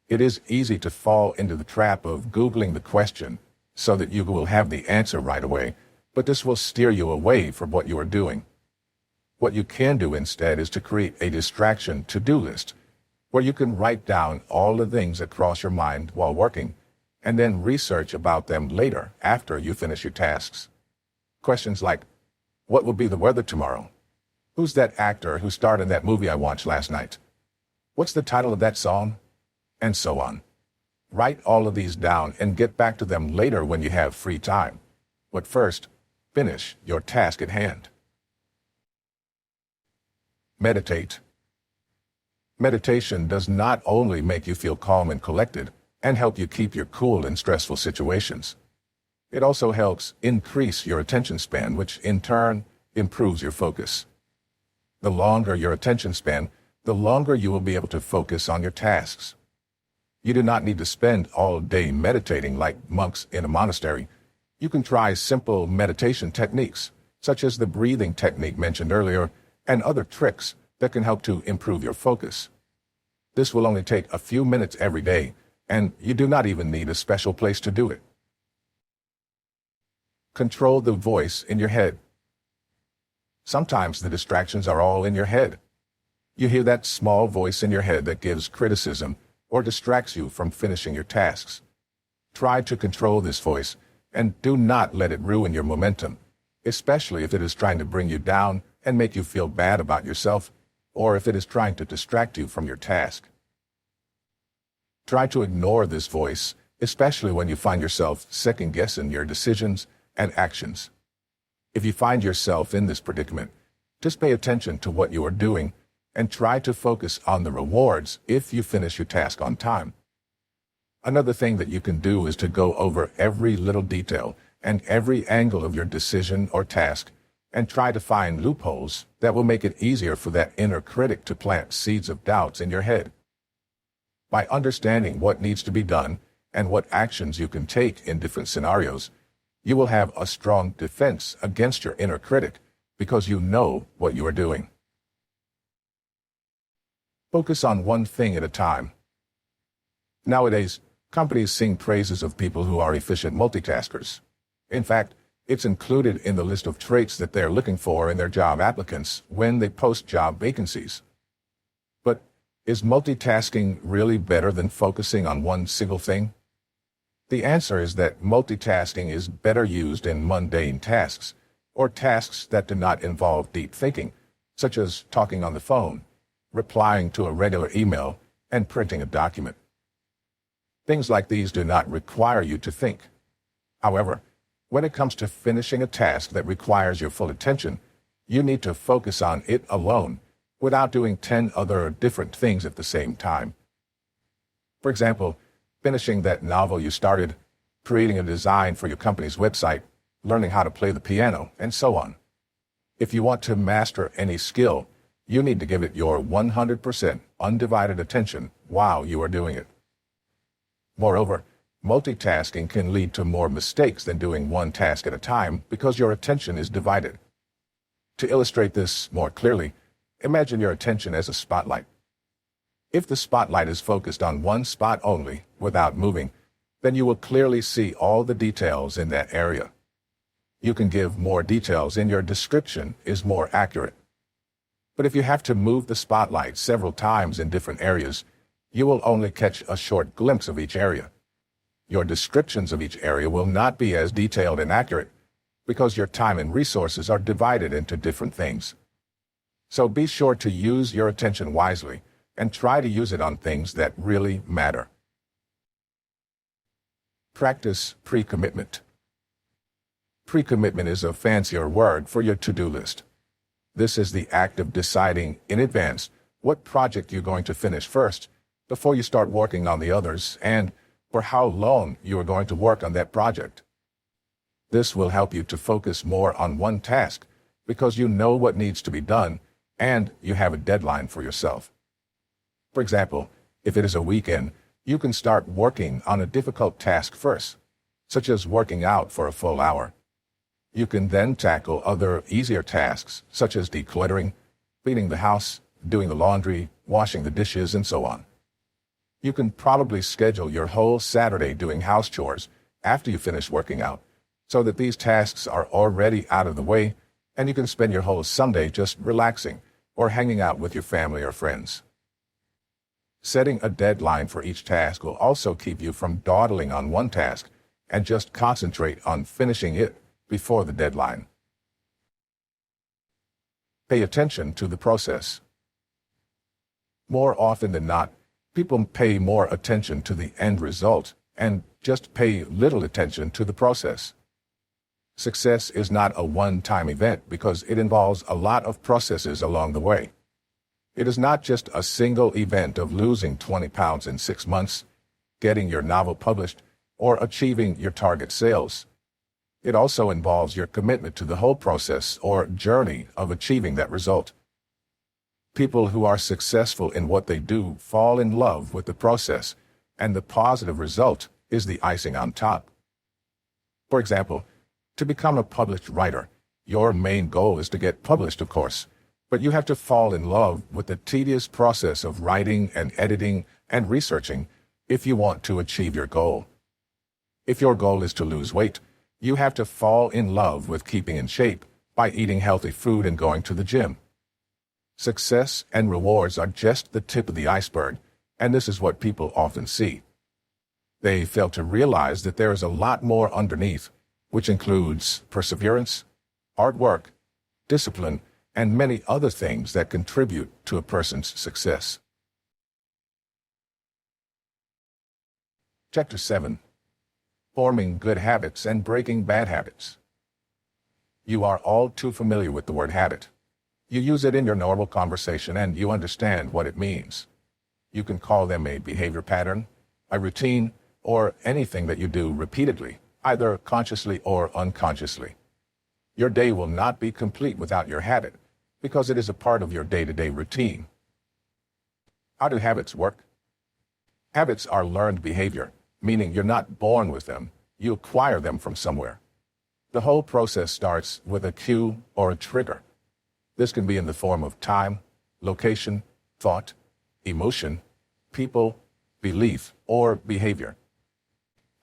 It is easy to fall into the trap of Googling the question so that you will have the answer right away, but this will steer you away from what you are doing. What you can do instead is to create a distraction to-do list where you can write down all the things that cross your mind while working and then research about them later after you finish your tasks. Questions like, what will be the weather tomorrow? Who's that actor who starred in that movie I watched last night? What's the title of that song? And so on. Write all of these down and get back to them later when you have free time. But first, finish your task at hand. Meditate. Meditation does not only make you feel calm and collected and help you keep your cool in stressful situations. It also helps increase your attention span, which in turn improves your focus. The longer your attention span, the longer you will be able to focus on your tasks. You do not need to spend all day meditating like monks in a monastery. You can try simple meditation techniques, such as the breathing technique mentioned earlier, and other tricks that can help to improve your focus. This will only take a few minutes every day, and you do not even need a special place to do it. Control the voice in your head. Sometimes the distractions are all in your head. You hear that small voice in your head that gives criticism or distracts you from finishing your tasks. Try to control this voice, and do not let it ruin your momentum, especially if it is trying to bring you down and make you feel bad about yourself, or if it is trying to distract you from your task. Try to ignore this voice, especially when you find yourself second-guessing your decisions and actions. If you find yourself in this predicament, just pay attention to what you are doing and try to focus on the rewards if you finish your task on time. Another thing that you can do is to go over every little detail and every angle of your decision or task and try to find loopholes that will make it easier for that inner critic to plant seeds of doubts in your head. By understanding what needs to be done and what actions you can take in different scenarios, you will have a strong defense against your inner critic because you know what you are doing. Focus on one thing at a time. Nowadays, companies sing praises of people who are efficient multitaskers. In fact, it's included in the list of traits that they're looking for in their job applicants when they post job vacancies. But is multitasking really better than focusing on one single thing? The answer is that multitasking is better used in mundane tasks, or tasks that do not involve deep thinking, such as talking on the phone, replying to a regular email, and printing a document. Things like these do not require you to think. However, when it comes to finishing a task that requires your full attention, you need to focus on it alone without doing 10 other different things at the same time. For example, finishing that novel you started, creating a design for your company's website, learning how to play the piano, and so on. If you want to master any skill, you need to give it your 100% undivided attention while you are doing it. Moreover, multitasking can lead to more mistakes than doing one task at a time because your attention is divided. To illustrate this more clearly, imagine your attention as a spotlight. If the spotlight is focused on one spot only, without moving, then you will clearly see all the details in that area. You can give more details and your description is more accurate. But if you have to move the spotlight several times in different areas, you will only catch a short glimpse of each area. Your descriptions of each area will not be as detailed and accurate because your time and resources are divided into different things. So be sure to use your attention wisely and try to use it on things that really matter. Practice pre-commitment. Pre-commitment is a fancier word for your to-do list. This is the act of deciding in advance what project you're going to finish first before you start working on the others and for how long you are going to work on that project. This will help you to focus more on one task because you know what needs to be done and you have a deadline for yourself. For example, if it is a weekend, you can start working on a difficult task first, such as working out for a full hour. You can then tackle other easier tasks, such as decluttering, cleaning the house, doing the laundry, washing the dishes, and so on. You can probably schedule your whole Saturday doing house chores after you finish working out, so that these tasks are already out of the way, and you can spend your whole Sunday just relaxing or hanging out with your family or friends. Setting a deadline for each task will also keep you from dawdling on one task and just concentrate on finishing it before the deadline. Pay attention to the process. More often than not, people pay more attention to the end result and just pay little attention to the process. Success is not a one-time event because it involves a lot of processes along the way. It is not just a single event of losing 20 pounds in 6 months, getting your novel published, or achieving your target sales. It also involves your commitment to the whole process or journey of achieving that result. People who are successful in what they do fall in love with the process, and the positive result is the icing on top. For example, to become a published writer, your main goal is to get published, of course, but you have to fall in love with the tedious process of writing and editing and researching if you want to achieve your goal. If your goal is to lose weight, you have to fall in love with keeping in shape by eating healthy food and going to the gym. Success and rewards are just the tip of the iceberg, and this is what people often see. They fail to realize that there is a lot more underneath, which includes perseverance, hard work, discipline, and many other things that contribute to a person's success. Chapter 7. Forming good habits and breaking bad habits. You are all too familiar with the word habit. You use it in your normal conversation and you understand what it means. You can call them a behavior pattern, a routine, or anything that you do repeatedly, either consciously or unconsciously. Your day will not be complete without your habit, because it is a part of your day-to-day routine. How do habits work? Habits are learned behavior, meaning you're not born with them, you acquire them from somewhere. The whole process starts with a cue or a trigger. This can be in the form of time, location, thought, emotion, people, belief, or behavior.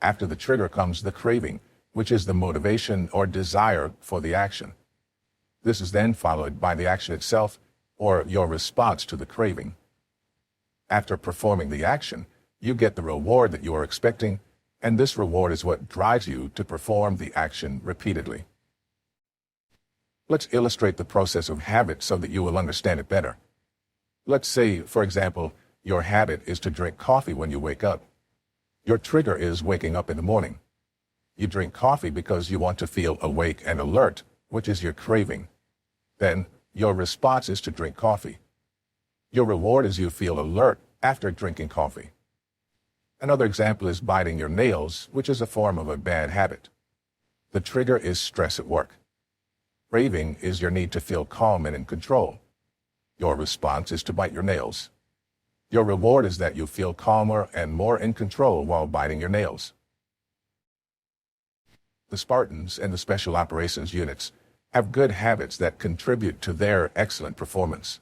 After the trigger comes the craving, which is the motivation or desire for the action. This is then followed by the action itself, or your response to the craving. After performing the action, you get the reward that you are expecting, and this reward is what drives you to perform the action repeatedly. Let's illustrate the process of habit so that you will understand it better. Let's say, for example, your habit is to drink coffee when you wake up. Your trigger is waking up in the morning. You drink coffee because you want to feel awake and alert, which is your craving. Then, your response is to drink coffee. Your reward is you feel alert after drinking coffee. Another example is biting your nails, which is a form of a bad habit. The trigger is stress at work. Craving is your need to feel calm and in control. Your response is to bite your nails. Your reward is that you feel calmer and more in control while biting your nails. The Spartans and the Special Operations units have good habits that contribute to their excellent performance.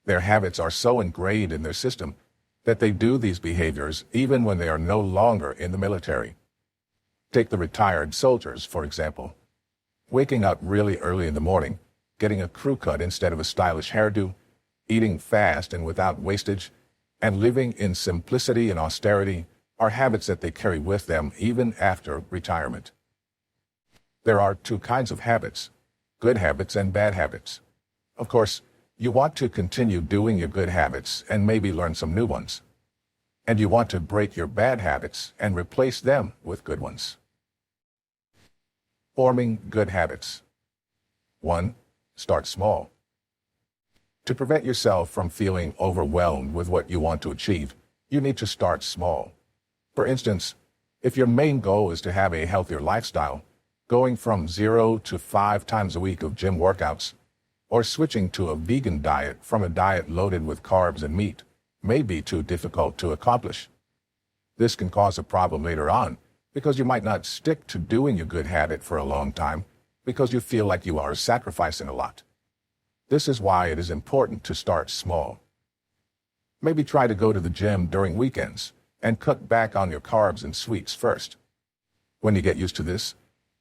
Their habits are so ingrained in their system that they do these behaviors even when they are no longer in the military. Take the retired soldiers, for example. Waking up really early in the morning, getting a crew cut instead of a stylish hairdo, eating fast and without wastage, and living in simplicity and austerity are habits that they carry with them even after retirement. There are two kinds of habits, good habits and bad habits. Of course, you want to continue doing your good habits and maybe learn some new ones. And you want to break your bad habits and replace them with good ones. Forming good habits. 1. Start small. To prevent yourself from feeling overwhelmed with what you want to achieve, you need to start small. For instance, if your main goal is to have a healthier lifestyle, going from 0 to 5 times a week of gym workouts, or switching to a vegan diet from a diet loaded with carbs and meat may be too difficult to accomplish. This can cause a problem later on because you might not stick to doing your good habit for a long time because you feel like you are sacrificing a lot. This is why it is important to start small. Maybe try to go to the gym during weekends and cut back on your carbs and sweets first. When you get used to this,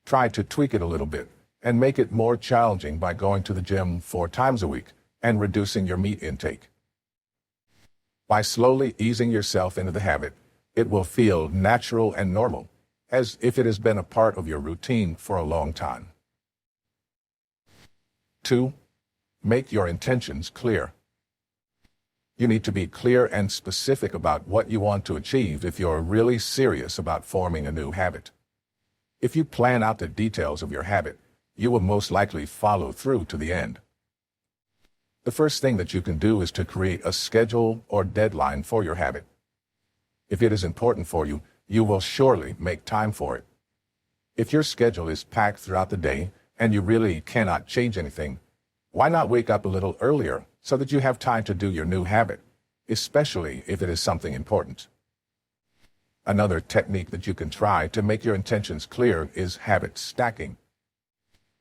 try to tweak it a little bit and make it more challenging by going to the gym 4 times a week and reducing your meat intake. By slowly easing yourself into the habit, it will feel natural and normal, as if it has been a part of your routine for a long time. 2. Make your intentions clear. You need to be clear and specific about what you want to achieve if you're really serious about forming a new habit. If you plan out the details of your habit, you will most likely follow through to the end. The first thing that you can do is to create a schedule or deadline for your habit. If it is important for you, you will surely make time for it. If your schedule is packed throughout the day and you really cannot change anything, why not wake up a little earlier so that you have time to do your new habit, especially if it is something important? Another technique that you can try to make your intentions clear is habit stacking.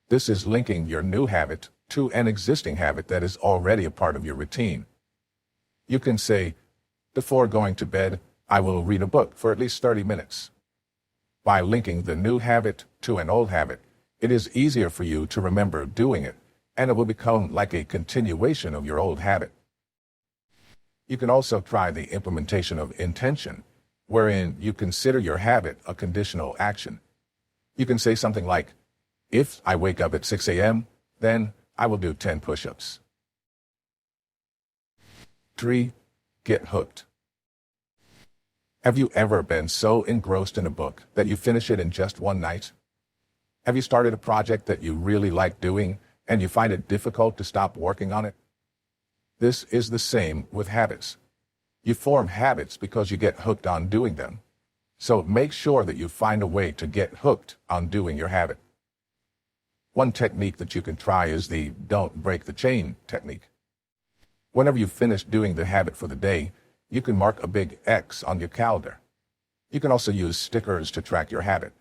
This is linking your new habit to an existing habit that is already a part of your routine. You can say, before going to bed, I will read a book for at least 30 minutes. By linking the new habit to an old habit, it is easier for you to remember doing it, and it will become like a continuation of your old habit. You can also try the implementation of intention, wherein you consider your habit a conditional action. You can say something like, if I wake up at 6 a.m., then I will do 10 push-ups. 3. Get hooked. Have you ever been so engrossed in a book that you finish it in just one night? Have you started a project that you really like doing and you find it difficult to stop working on it? This is the same with habits. You form habits because you get hooked on doing them. So make sure that you find a way to get hooked on doing your habit. One technique that you can try is the don't break the chain technique. Whenever you finish doing the habit for the day, you can mark a big X on your calendar. You can also use stickers to track your habit.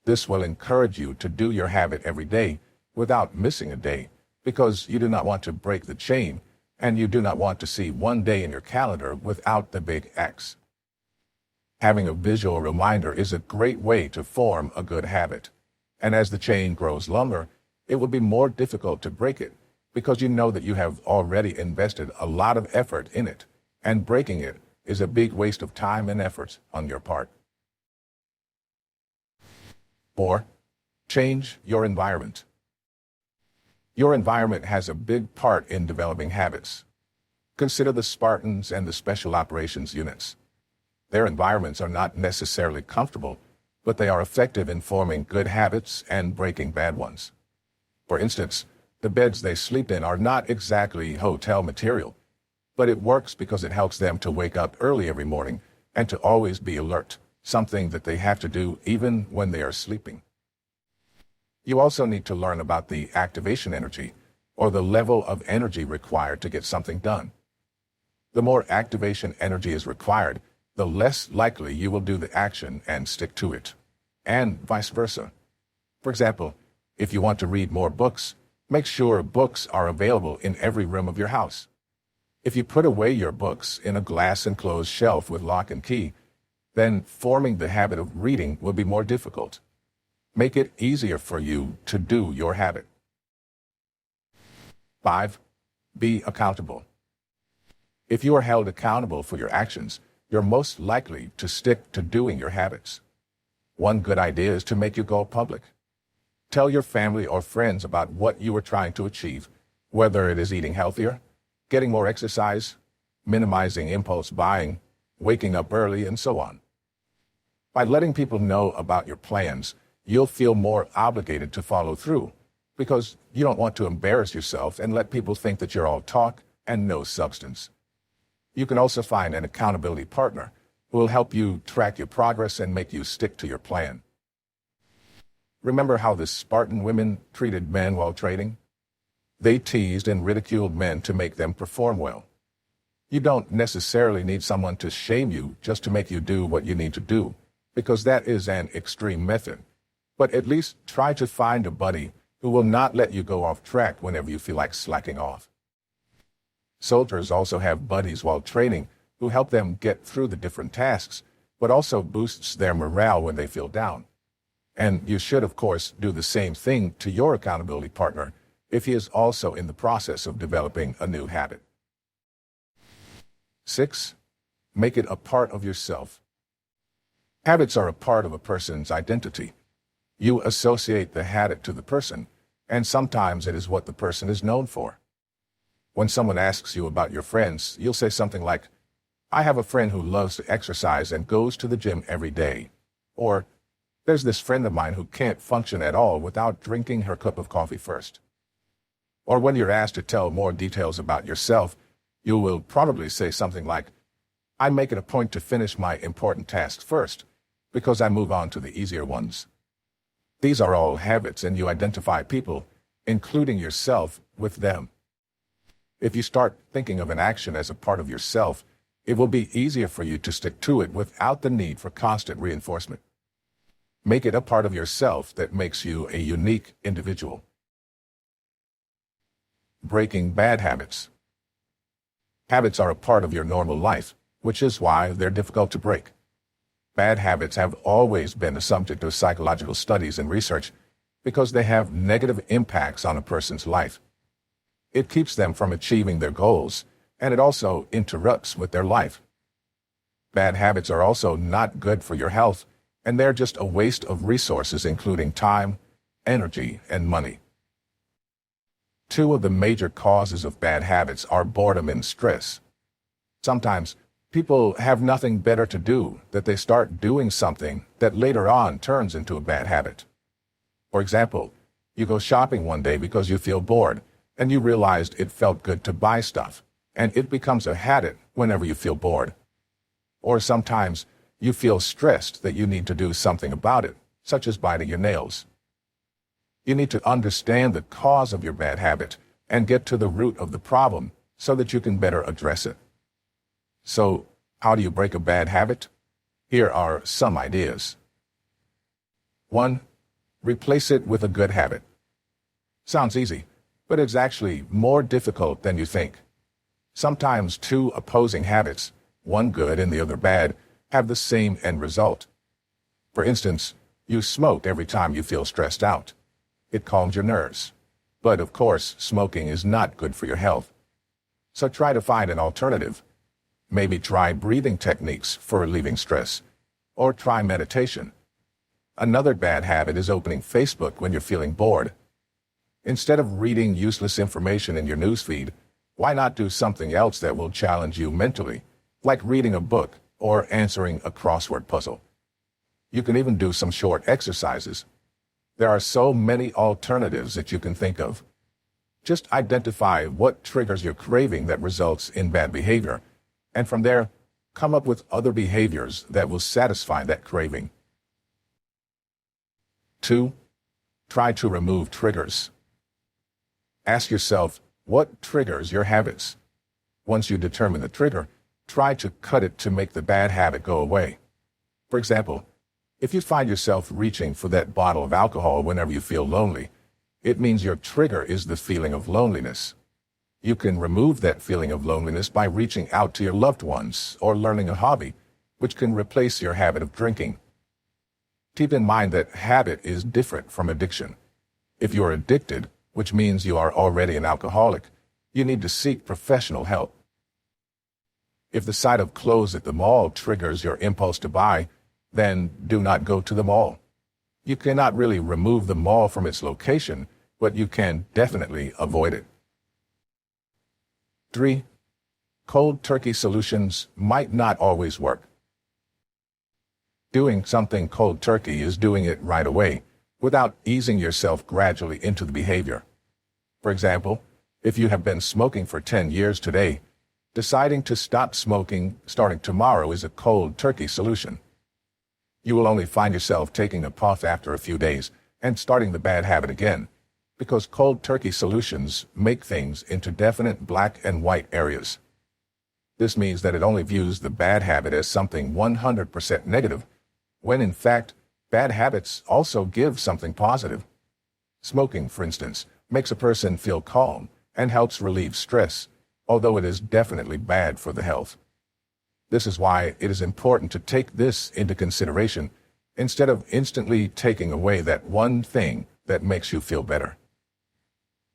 This will encourage you to do your habit every day without missing a day, because you do not want to break the chain and you do not want to see one day in your calendar without the big X. Having a visual reminder is a great way to form a good habit. And as the chain grows longer, it will be more difficult to break it because you know that you have already invested a lot of effort in it, and breaking it is a big waste of time and effort on your part. 4. Change your environment. Your environment has a big part in developing habits. Consider the Spartans and the Special Operations units. Their environments are not necessarily comfortable, but they are effective in forming good habits and breaking bad ones. For instance, the beds they sleep in are not exactly hotel material, but it works because it helps them to wake up early every morning and to always be alert, something that they have to do even when they are sleeping. You also need to learn about the activation energy, or the level of energy required to get something done. The more activation energy is required, the less likely you will do the action and stick to it, and vice versa. For example, if you want to read more books, make sure books are available in every room of your house. If you put away your books in a glass-enclosed shelf with lock and key, then forming the habit of reading will be more difficult. Make it easier for you to do your habit. 5. Be accountable. If you are held accountable for your actions, you're most likely to stick to doing your habits. One good idea is to make your goal public. Tell your family or friends about what you are trying to achieve, whether it is eating healthier, getting more exercise, minimizing impulse buying, waking up early, and so on. By letting people know about your plans, you'll feel more obligated to follow through, because you don't want to embarrass yourself and let people think that you're all talk and no substance. You can also find an accountability partner who will help you track your progress and make you stick to your plan. Remember how the Spartan women treated men while training? They teased and ridiculed men to make them perform well. You don't necessarily need someone to shame you just to make you do what you need to do, because that is an extreme method. But at least try to find a buddy who will not let you go off track whenever you feel like slacking off. Soldiers also have buddies while training who help them get through the different tasks, but also boosts their morale when they feel down. And you should, of course, do the same thing to your accountability partner if he is also in the process of developing a new habit. 6. Make it a part of yourself. Habits are a part of a person's identity. You associate the habit to the person, and sometimes it is what the person is known for. When someone asks you about your friends, you'll say something like, I have a friend who loves to exercise and goes to the gym every day. Or, There's this friend of mine who can't function at all without drinking her cup of coffee first. Or when you're asked to tell more details about yourself, you will probably say something like, I make it a point to finish my important tasks first, because I move on to the easier ones. These are all habits, and you identify people, including yourself, with them. If you start thinking of an action as a part of yourself, it will be easier for you to stick to it without the need for constant reinforcement. Make it a part of yourself that makes you a unique individual. Breaking bad habits. Habits are a part of your normal life, which is why they're difficult to break. Bad habits have always been a subject of psychological studies and research because they have negative impacts on a person's life. It keeps them from achieving their goals, and it also interrupts with their life. Bad habits are also not good for your health, and they're just a waste of resources, including time, energy, and money. Two of the major causes of bad habits are boredom and stress. Sometimes people have nothing better to do that they start doing something that later on turns into a bad habit. For example, you go shopping one day because you feel bored, and you realized it felt good to buy stuff, and it becomes a habit whenever you feel bored. Or sometimes you feel stressed that you need to do something about it, such as biting your nails. You need to understand the cause of your bad habit and get to the root of the problem so that you can better address it. So, how do you break a bad habit? Here are some ideas. 1. Replace it with a good habit. Sounds easy, but it's actually more difficult than you think. Sometimes two opposing habits, one good and the other bad, have the same end result. For instance, you smoke every time you feel stressed out. It calms your nerves. But of course, smoking is not good for your health. So try to find an alternative. Maybe try breathing techniques for relieving stress, or try meditation. Another bad habit is opening Facebook when you're feeling bored. Instead of reading useless information in your newsfeed, why not do something else that will challenge you mentally, like reading a book or answering a crossword puzzle? You can even do some short exercises. There are so many alternatives that you can think of. Just identify what triggers your craving that results in bad behavior, and from there, come up with other behaviors that will satisfy that craving. 2. Try to remove triggers. Ask yourself, what triggers your habits? Once you determine the trigger, try to cut it to make the bad habit go away. For example, if you find yourself reaching for that bottle of alcohol whenever you feel lonely, it means your trigger is the feeling of loneliness. You can remove that feeling of loneliness by reaching out to your loved ones or learning a hobby, which can replace your habit of drinking. Keep in mind that habit is different from addiction. If you're addicted, which means you are already an alcoholic, you need to seek professional help. If the sight of clothes at the mall triggers your impulse to buy, then do not go to the mall. You cannot really remove the mall from its location, but you can definitely avoid it. 3. Cold turkey solutions might not always work. Doing something cold turkey is doing it right away, without easing yourself gradually into the behavior. For example, if you have been smoking for 10 years today, deciding to stop smoking starting tomorrow is a cold turkey solution. You will only find yourself taking a puff after a few days and starting the bad habit again, because cold turkey solutions make things into definite black and white areas. This means that it only views the bad habit as something 100% negative, when in fact, bad habits also give something positive. Smoking, for instance, makes a person feel calm and helps relieve stress, although it is definitely bad for the health. This is why it is important to take this into consideration instead of instantly taking away that one thing that makes you feel better.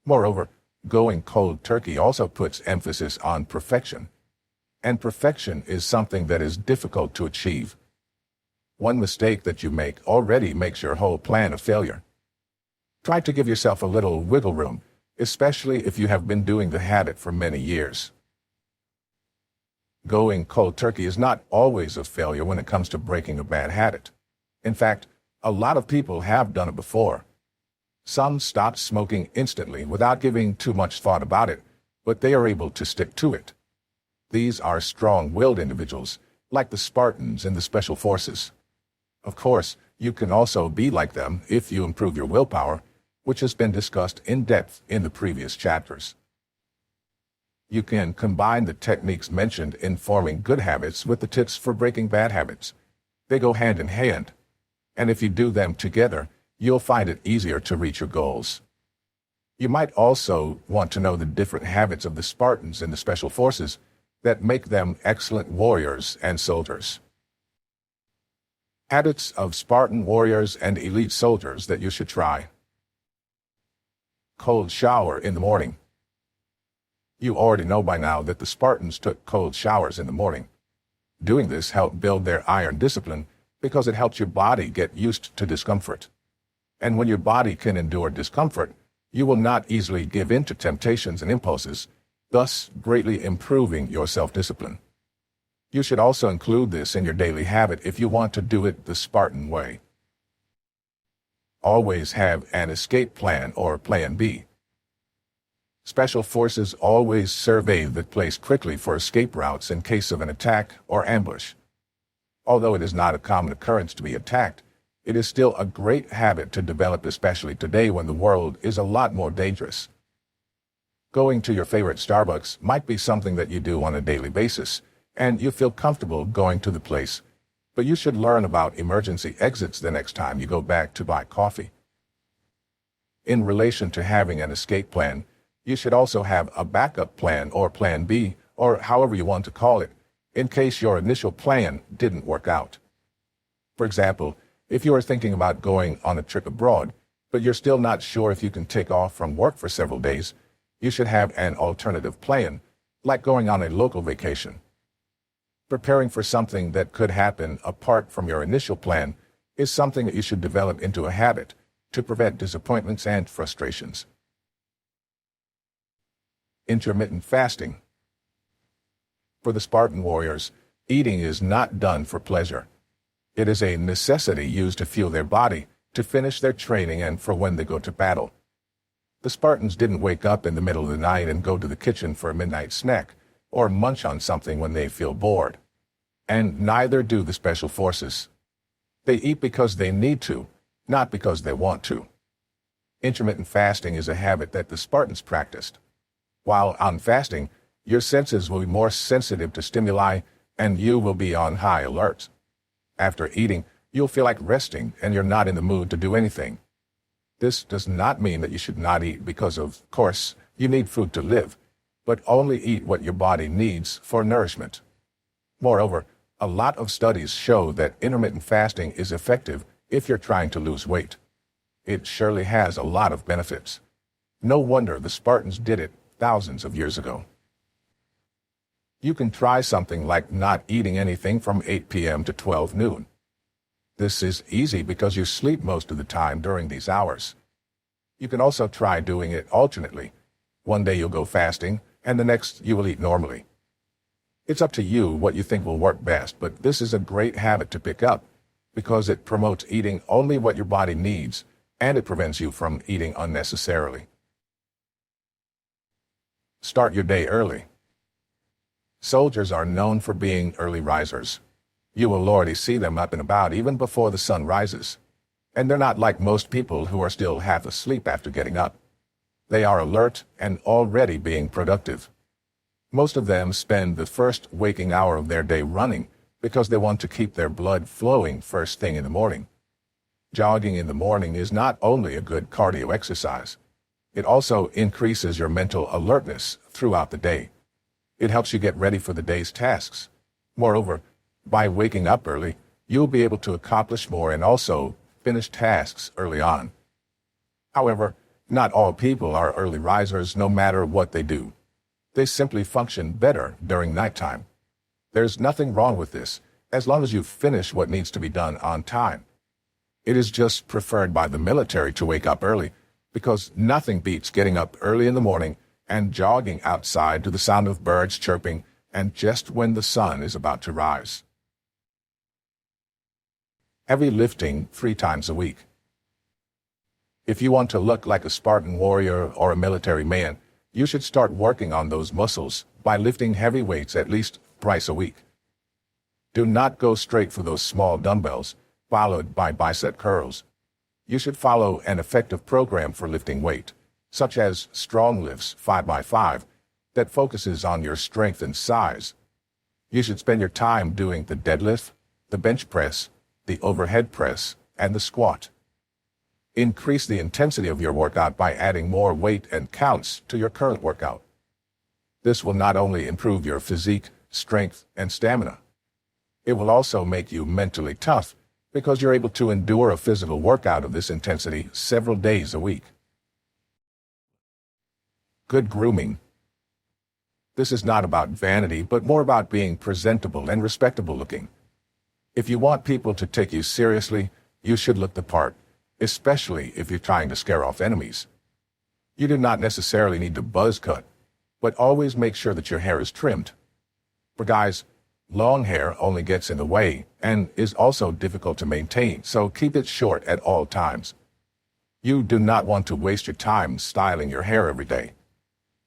Moreover, going cold turkey also puts emphasis on perfection, and perfection is something that is difficult to achieve. One mistake that you make already makes your whole plan a failure. Try to give yourself a little wiggle room, especially if you have been doing the habit for many years. Going cold turkey is not always a failure when it comes to breaking a bad habit. In fact, A lot of people have done it before. Some stopped smoking instantly without giving too much thought about it, but they are able to stick to it. These are strong-willed individuals, like the Spartans in the Special Forces. Of course, you can also be like them if you improve your willpower, which has been discussed in depth in the previous chapters. You can combine the techniques mentioned in forming good habits with the tips for breaking bad habits. They go hand in hand, and if you do them together, you'll find it easier to reach your goals. You might also want to know the different habits of the Spartans in the Special Forces that make them excellent warriors and soldiers. Habits of Spartan warriors and elite soldiers that you should try. Cold shower in the morning. You already know by now that the Spartans took cold showers in the morning. Doing this helped build their iron discipline because it helps your body get used to discomfort. And when your body can endure discomfort, you will not easily give in to temptations and impulses, thus greatly improving your self-discipline. You should also include this in your daily habit if you want to do it the Spartan way. Always have an escape plan or plan B. Special Forces always survey the place quickly for escape routes in case of an attack or ambush. Although it is not a common occurrence to be attacked, it is still a great habit to develop, especially today when the world is a lot more dangerous. Going to your favorite Starbucks might be something that you do on a daily basis, and you feel comfortable going to the place, but you should learn about emergency exits the next time you go back to buy coffee. In relation to having an escape plan, you should also have a backup plan or plan B, or however you want to call it, in case your initial plan didn't work out. For example, if you are thinking about going on a trip abroad, but you're still not sure if you can take off from work for several days, you should have an alternative plan, like going on a local vacation. Preparing for something that could happen apart from your initial plan is something that you should develop into a habit to prevent disappointments and frustrations. Intermittent fasting. For the Spartan warriors, eating is not done for pleasure. It is a necessity used to fuel their body, to finish their training, and for when they go to battle. The Spartans didn't wake up in the middle of the night and go to the kitchen for a midnight snack, or munch on something when they feel bored. And neither do the Special Forces. They eat because they need to, not because they want to. Intermittent fasting is a habit that the Spartans practiced. While on fasting, your senses will be more sensitive to stimuli, and you will be on high alert. After eating, you'll feel like resting, and you're not in the mood to do anything. This does not mean that you should not eat because, of course, you need food to live, but only eat what your body needs for nourishment. Moreover, a lot of studies show that intermittent fasting is effective if you're trying to lose weight. It surely has a lot of benefits. No wonder the Spartans did it thousands of years ago. You can try something like not eating anything from 8 p.m. to 12 noon. This is easy because you sleep most of the time during these hours. You can also try doing it alternately. One day you'll go fasting, and the next you will eat normally. It's up to you what you think will work best, but this is a great habit to pick up because it promotes eating only what your body needs, and it prevents you from eating unnecessarily. Start your day early. Soldiers are known for being early risers. You will already see them up and about even before the sun rises. And they're not like most people who are still half asleep after getting up. They are alert and already being productive. Most of them spend the first waking hour of their day running because they want to keep their blood flowing first thing in the morning. Jogging in the morning is not only a good cardio exercise, it also increases your mental alertness throughout the day. It helps you get ready for the day's tasks. Moreover, by waking up early, you'll be able to accomplish more and also finish tasks early on. However, not all people are early risers no matter what they do. They simply function better during nighttime. There's nothing wrong with this, as long as you finish what needs to be done on time. It is just preferred by the military to wake up early, because nothing beats getting up early in the morning and jogging outside to the sound of birds chirping and just when the sun is about to rise. heavy lifting 3 times a week. If you want to look like a Spartan warrior or a military man, you should start working on those muscles by lifting heavy weights at least thrice a week. Do not go straight for those small dumbbells, followed by bicep curls. You should follow an effective program for lifting weight, such as Strong Lifts 5x5, that focuses on your strength and size. You should spend your time doing the deadlift, the bench press, the overhead press, and the squat. Increase the intensity of your workout by adding more weight and counts to your current workout. This will not only improve your physique, strength, and stamina, it will also make you mentally tough because you're able to endure a physical workout of this intensity several days a week. Good grooming. This is not about vanity, but more about being presentable and respectable looking. If you want people to take you seriously, you should look the part, especially if you're trying to scare off enemies. You do not necessarily need to buzz cut, but always make sure that your hair is trimmed. For guys, long hair only gets in the way and is also difficult to maintain, so keep it short at all times. You do not want to waste your time styling your hair every day.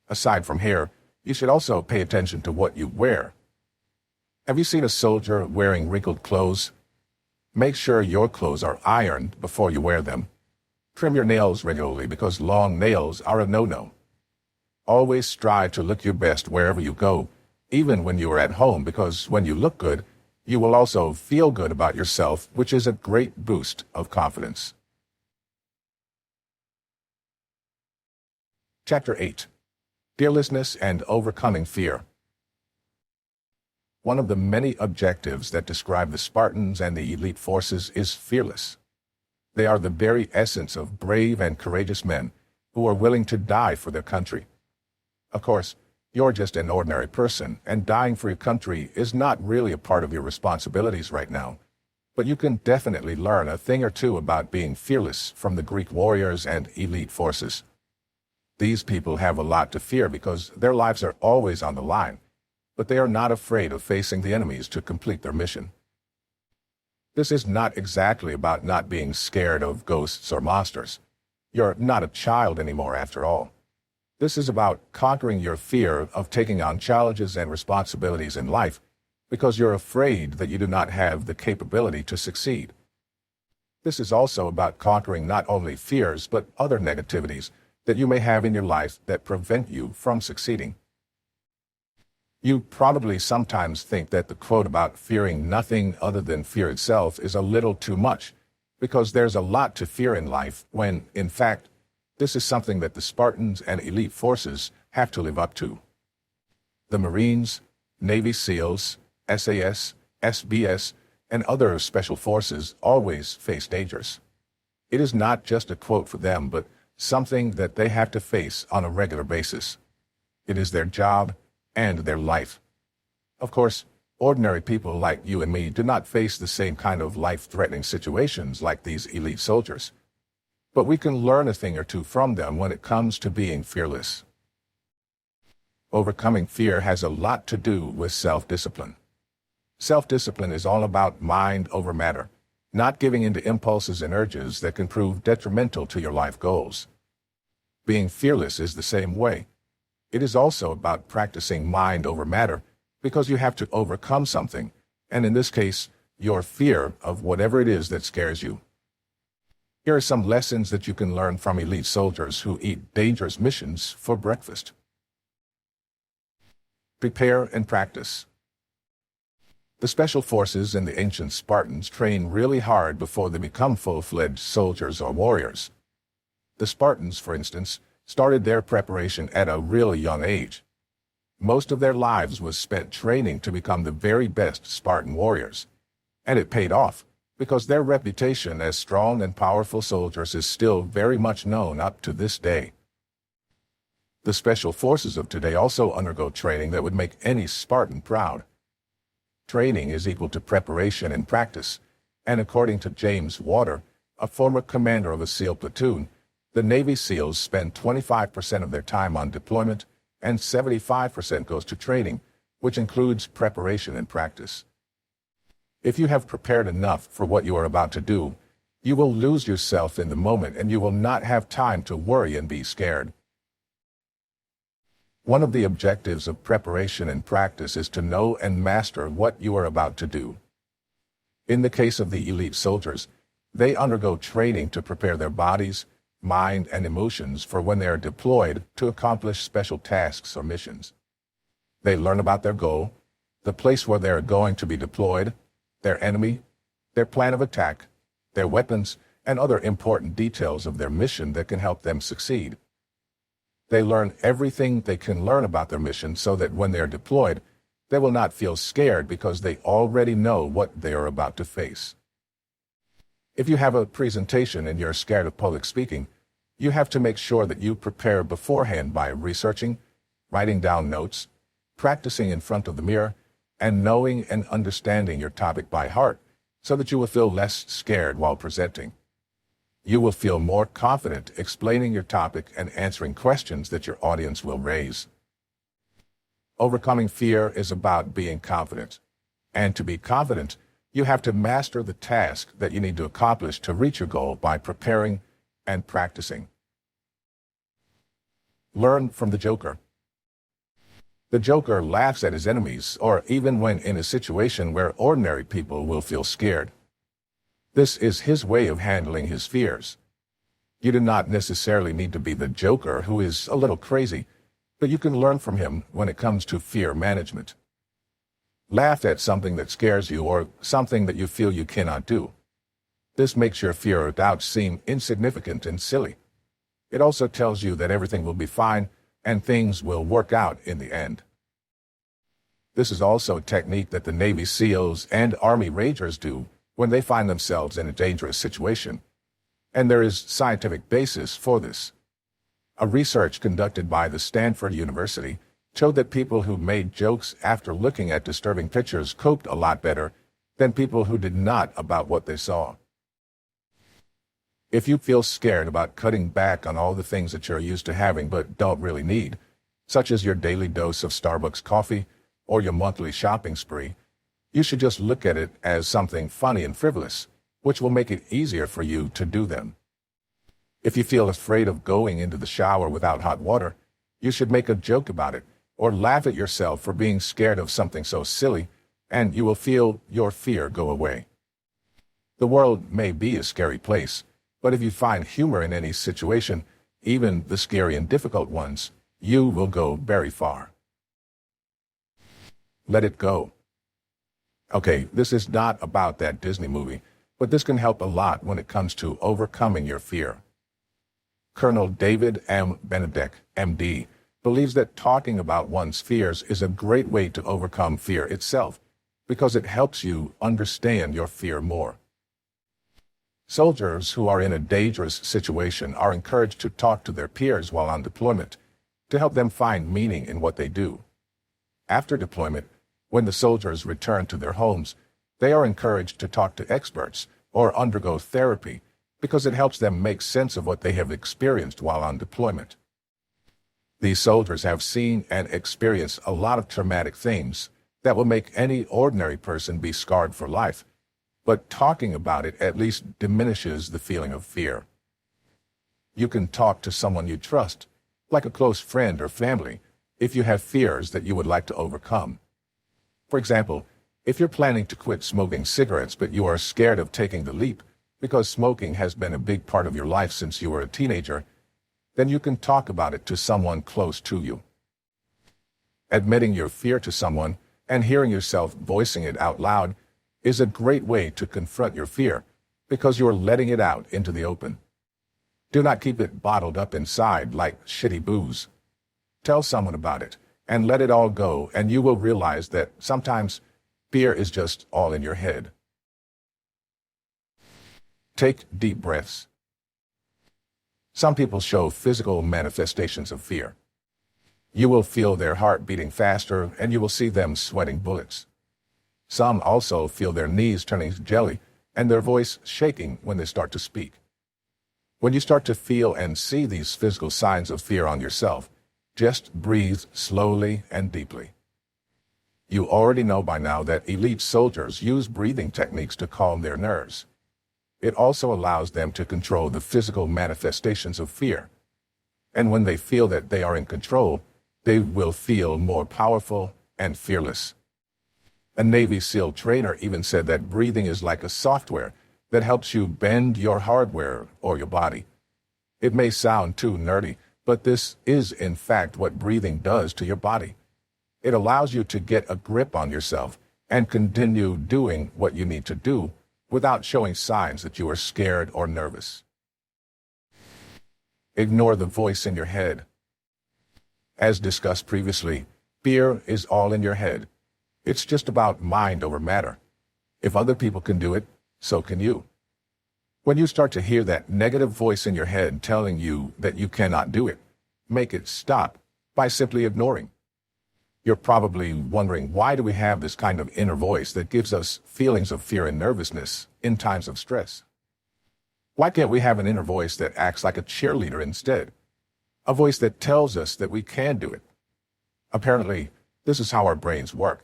Aside from hair, you should also pay attention to what you wear. Have you seen a soldier wearing wrinkled clothes? Make sure your clothes are ironed before you wear them. Trim your nails regularly because long nails are a no-no. Always strive to look your best wherever you go, even when you are at home, because when you look good, you will also feel good about yourself, which is a great boost of confidence. Chapter 8. Fearlessness and Overcoming Fear. One of the many objectives that describe the Spartans and the elite forces is fearless. They are the very essence of brave and courageous men who are willing to die for their country. Of course, you're just an ordinary person, and dying for your country is not really a part of your responsibilities right now. But you can definitely learn a thing or two about being fearless from the Greek warriors and elite forces. These people have a lot to fear because their lives are always on the line, but they are not afraid of facing the enemies to complete their mission. This is not exactly about not being scared of ghosts or monsters. You're not a child anymore after all. This is about conquering your fear of taking on challenges and responsibilities in life because you're afraid that you do not have the capability to succeed. This is also about conquering not only fears but other negativities that you may have in your life that prevent you from succeeding. You probably sometimes think that the quote about fearing nothing other than fear itself is a little too much, because there's a lot to fear in life when, in fact, this is something that the Spartans and elite forces have to live up to. The Marines, Navy SEALs, SAS, SBS, and other special forces always face dangers. It is not just a quote for them, but something that they have to face on a regular basis. It is their job and their life. Of course, ordinary people like you and me do not face the same kind of life-threatening situations like these elite soldiers. But we can learn a thing or two from them when it comes to being fearless. Overcoming fear has a lot to do with self-discipline. Self-discipline is all about mind over matter, not giving in to impulses and urges that can prove detrimental to your life goals. Being fearless is the same way. It is also about practicing mind over matter because you have to overcome something, and in this case, your fear of whatever it is that scares you. Here are some lessons that you can learn from elite soldiers who eat dangerous missions for breakfast. Prepare and practice. The special forces and the ancient Spartans train really hard before they become full-fledged soldiers or warriors. The Spartans, for instance, started their preparation at a really young age. Most of their lives was spent training to become the very best Spartan warriors. And it paid off, because their reputation as strong and powerful soldiers is still very much known up to this day. The special forces of today also undergo training that would make any Spartan proud. Training is equal to preparation and practice, and according to James Water, a former commander of a SEAL platoon, the Navy SEALs spend 25% of their time on deployment and 75% goes to training, which includes preparation and practice. If you have prepared enough for what you are about to do, you will lose yourself in the moment and you will not have time to worry and be scared. One of the objectives of preparation and practice is to know and master what you are about to do. In the case of the elite soldiers, they undergo training to prepare their bodies, mind, and emotions for when they are deployed to accomplish special tasks or missions. They learn about their goal, the place where they are going to be deployed, their enemy, their plan of attack, their weapons, and other important details of their mission that can help them succeed. They learn everything they can learn about their mission so that when they are deployed, they will not feel scared because they already know what they are about to face. If you have a presentation and you're scared of public speaking, you have to make sure that you prepare beforehand by researching, writing down notes, practicing in front of the mirror, and knowing and understanding your topic by heart so that you will feel less scared while presenting. You will feel more confident explaining your topic and answering questions that your audience will raise. Overcoming fear is about being confident. And to be confident, you have to master the task that you need to accomplish to reach your goal by preparing and practicing. Learn from the Joker. The Joker laughs at his enemies, or even when in a situation where ordinary people will feel scared. This is his way of handling his fears. You do not necessarily need to be the Joker, who is a little crazy, but you can learn from him when it comes to fear management. Laugh at something that scares you or something that you feel you cannot do. This makes your fear or doubt seem insignificant and silly. It also tells you that everything will be fine and things will work out in the end. This is also a technique that the Navy SEALs and Army Rangers do when they find themselves in a dangerous situation. And there is scientific basis for this. A research conducted by the Stanford University showed that people who made jokes after looking at disturbing pictures coped a lot better than people who did not about what they saw. If you feel scared about cutting back on all the things that you're used to having but don't really need, such as your daily dose of Starbucks coffee or your monthly shopping spree, you should just look at it as something funny and frivolous, which will make it easier for you to do them. If you feel afraid of going into the shower without hot water, you should make a joke about it or laugh at yourself for being scared of something so silly, and you will feel your fear go away. The world may be a scary place, but if you find humor in any situation, even the scary and difficult ones, you will go very far. Let it go. Okay, this is not about that Disney movie, but this can help a lot when it comes to overcoming your fear. Colonel David M. Benedek, MD, believes that talking about one's fears is a great way to overcome fear itself, because it helps you understand your fear more. Soldiers who are in a dangerous situation are encouraged to talk to their peers while on deployment to help them find meaning in what they do. After deployment, when the soldiers return to their homes, they are encouraged to talk to experts or undergo therapy because it helps them make sense of what they have experienced while on deployment. These soldiers have seen and experienced a lot of traumatic things that will make any ordinary person be scarred for life, but talking about it at least diminishes the feeling of fear. You can talk to someone you trust, like a close friend or family, if you have fears that you would like to overcome. For example, if you're planning to quit smoking cigarettes but you are scared of taking the leap because smoking has been a big part of your life since you were a teenager, then you can talk about it to someone close to you. Admitting your fear to someone and hearing yourself voicing it out loud is a great way to confront your fear because you're letting it out into the open. Do not keep it bottled up inside like shitty booze. Tell someone about it and let it all go, and you will realize that sometimes fear is just all in your head. Take deep breaths. Some people show physical manifestations of fear. You will feel their heart beating faster, and you will see them sweating bullets. Some also feel their knees turning jelly and their voice shaking when they start to speak. When you start to feel and see these physical signs of fear on yourself, just breathe slowly and deeply. You already know by now that elite soldiers use breathing techniques to calm their nerves. It also allows them to control the physical manifestations of fear. And when they feel that they are in control, they will feel more powerful and fearless. A Navy SEAL trainer even said that breathing is like a software that helps you bend your hardware or your body. It may sound too nerdy, but this is in fact what breathing does to your body. It allows you to get a grip on yourself and continue doing what you need to do without showing signs that you are scared or nervous. Ignore the voice in your head. As discussed previously, fear is all in your head. It's just about mind over matter. If other people can do it, so can you. When you start to hear that negative voice in your head telling you that you cannot do it, make it stop by simply ignoring. You're probably wondering, why do we have this kind of inner voice that gives us feelings of fear and nervousness in times of stress? Why can't we have an inner voice that acts like a cheerleader instead? A voice that tells us that we can do it. Apparently, this is how our brains work.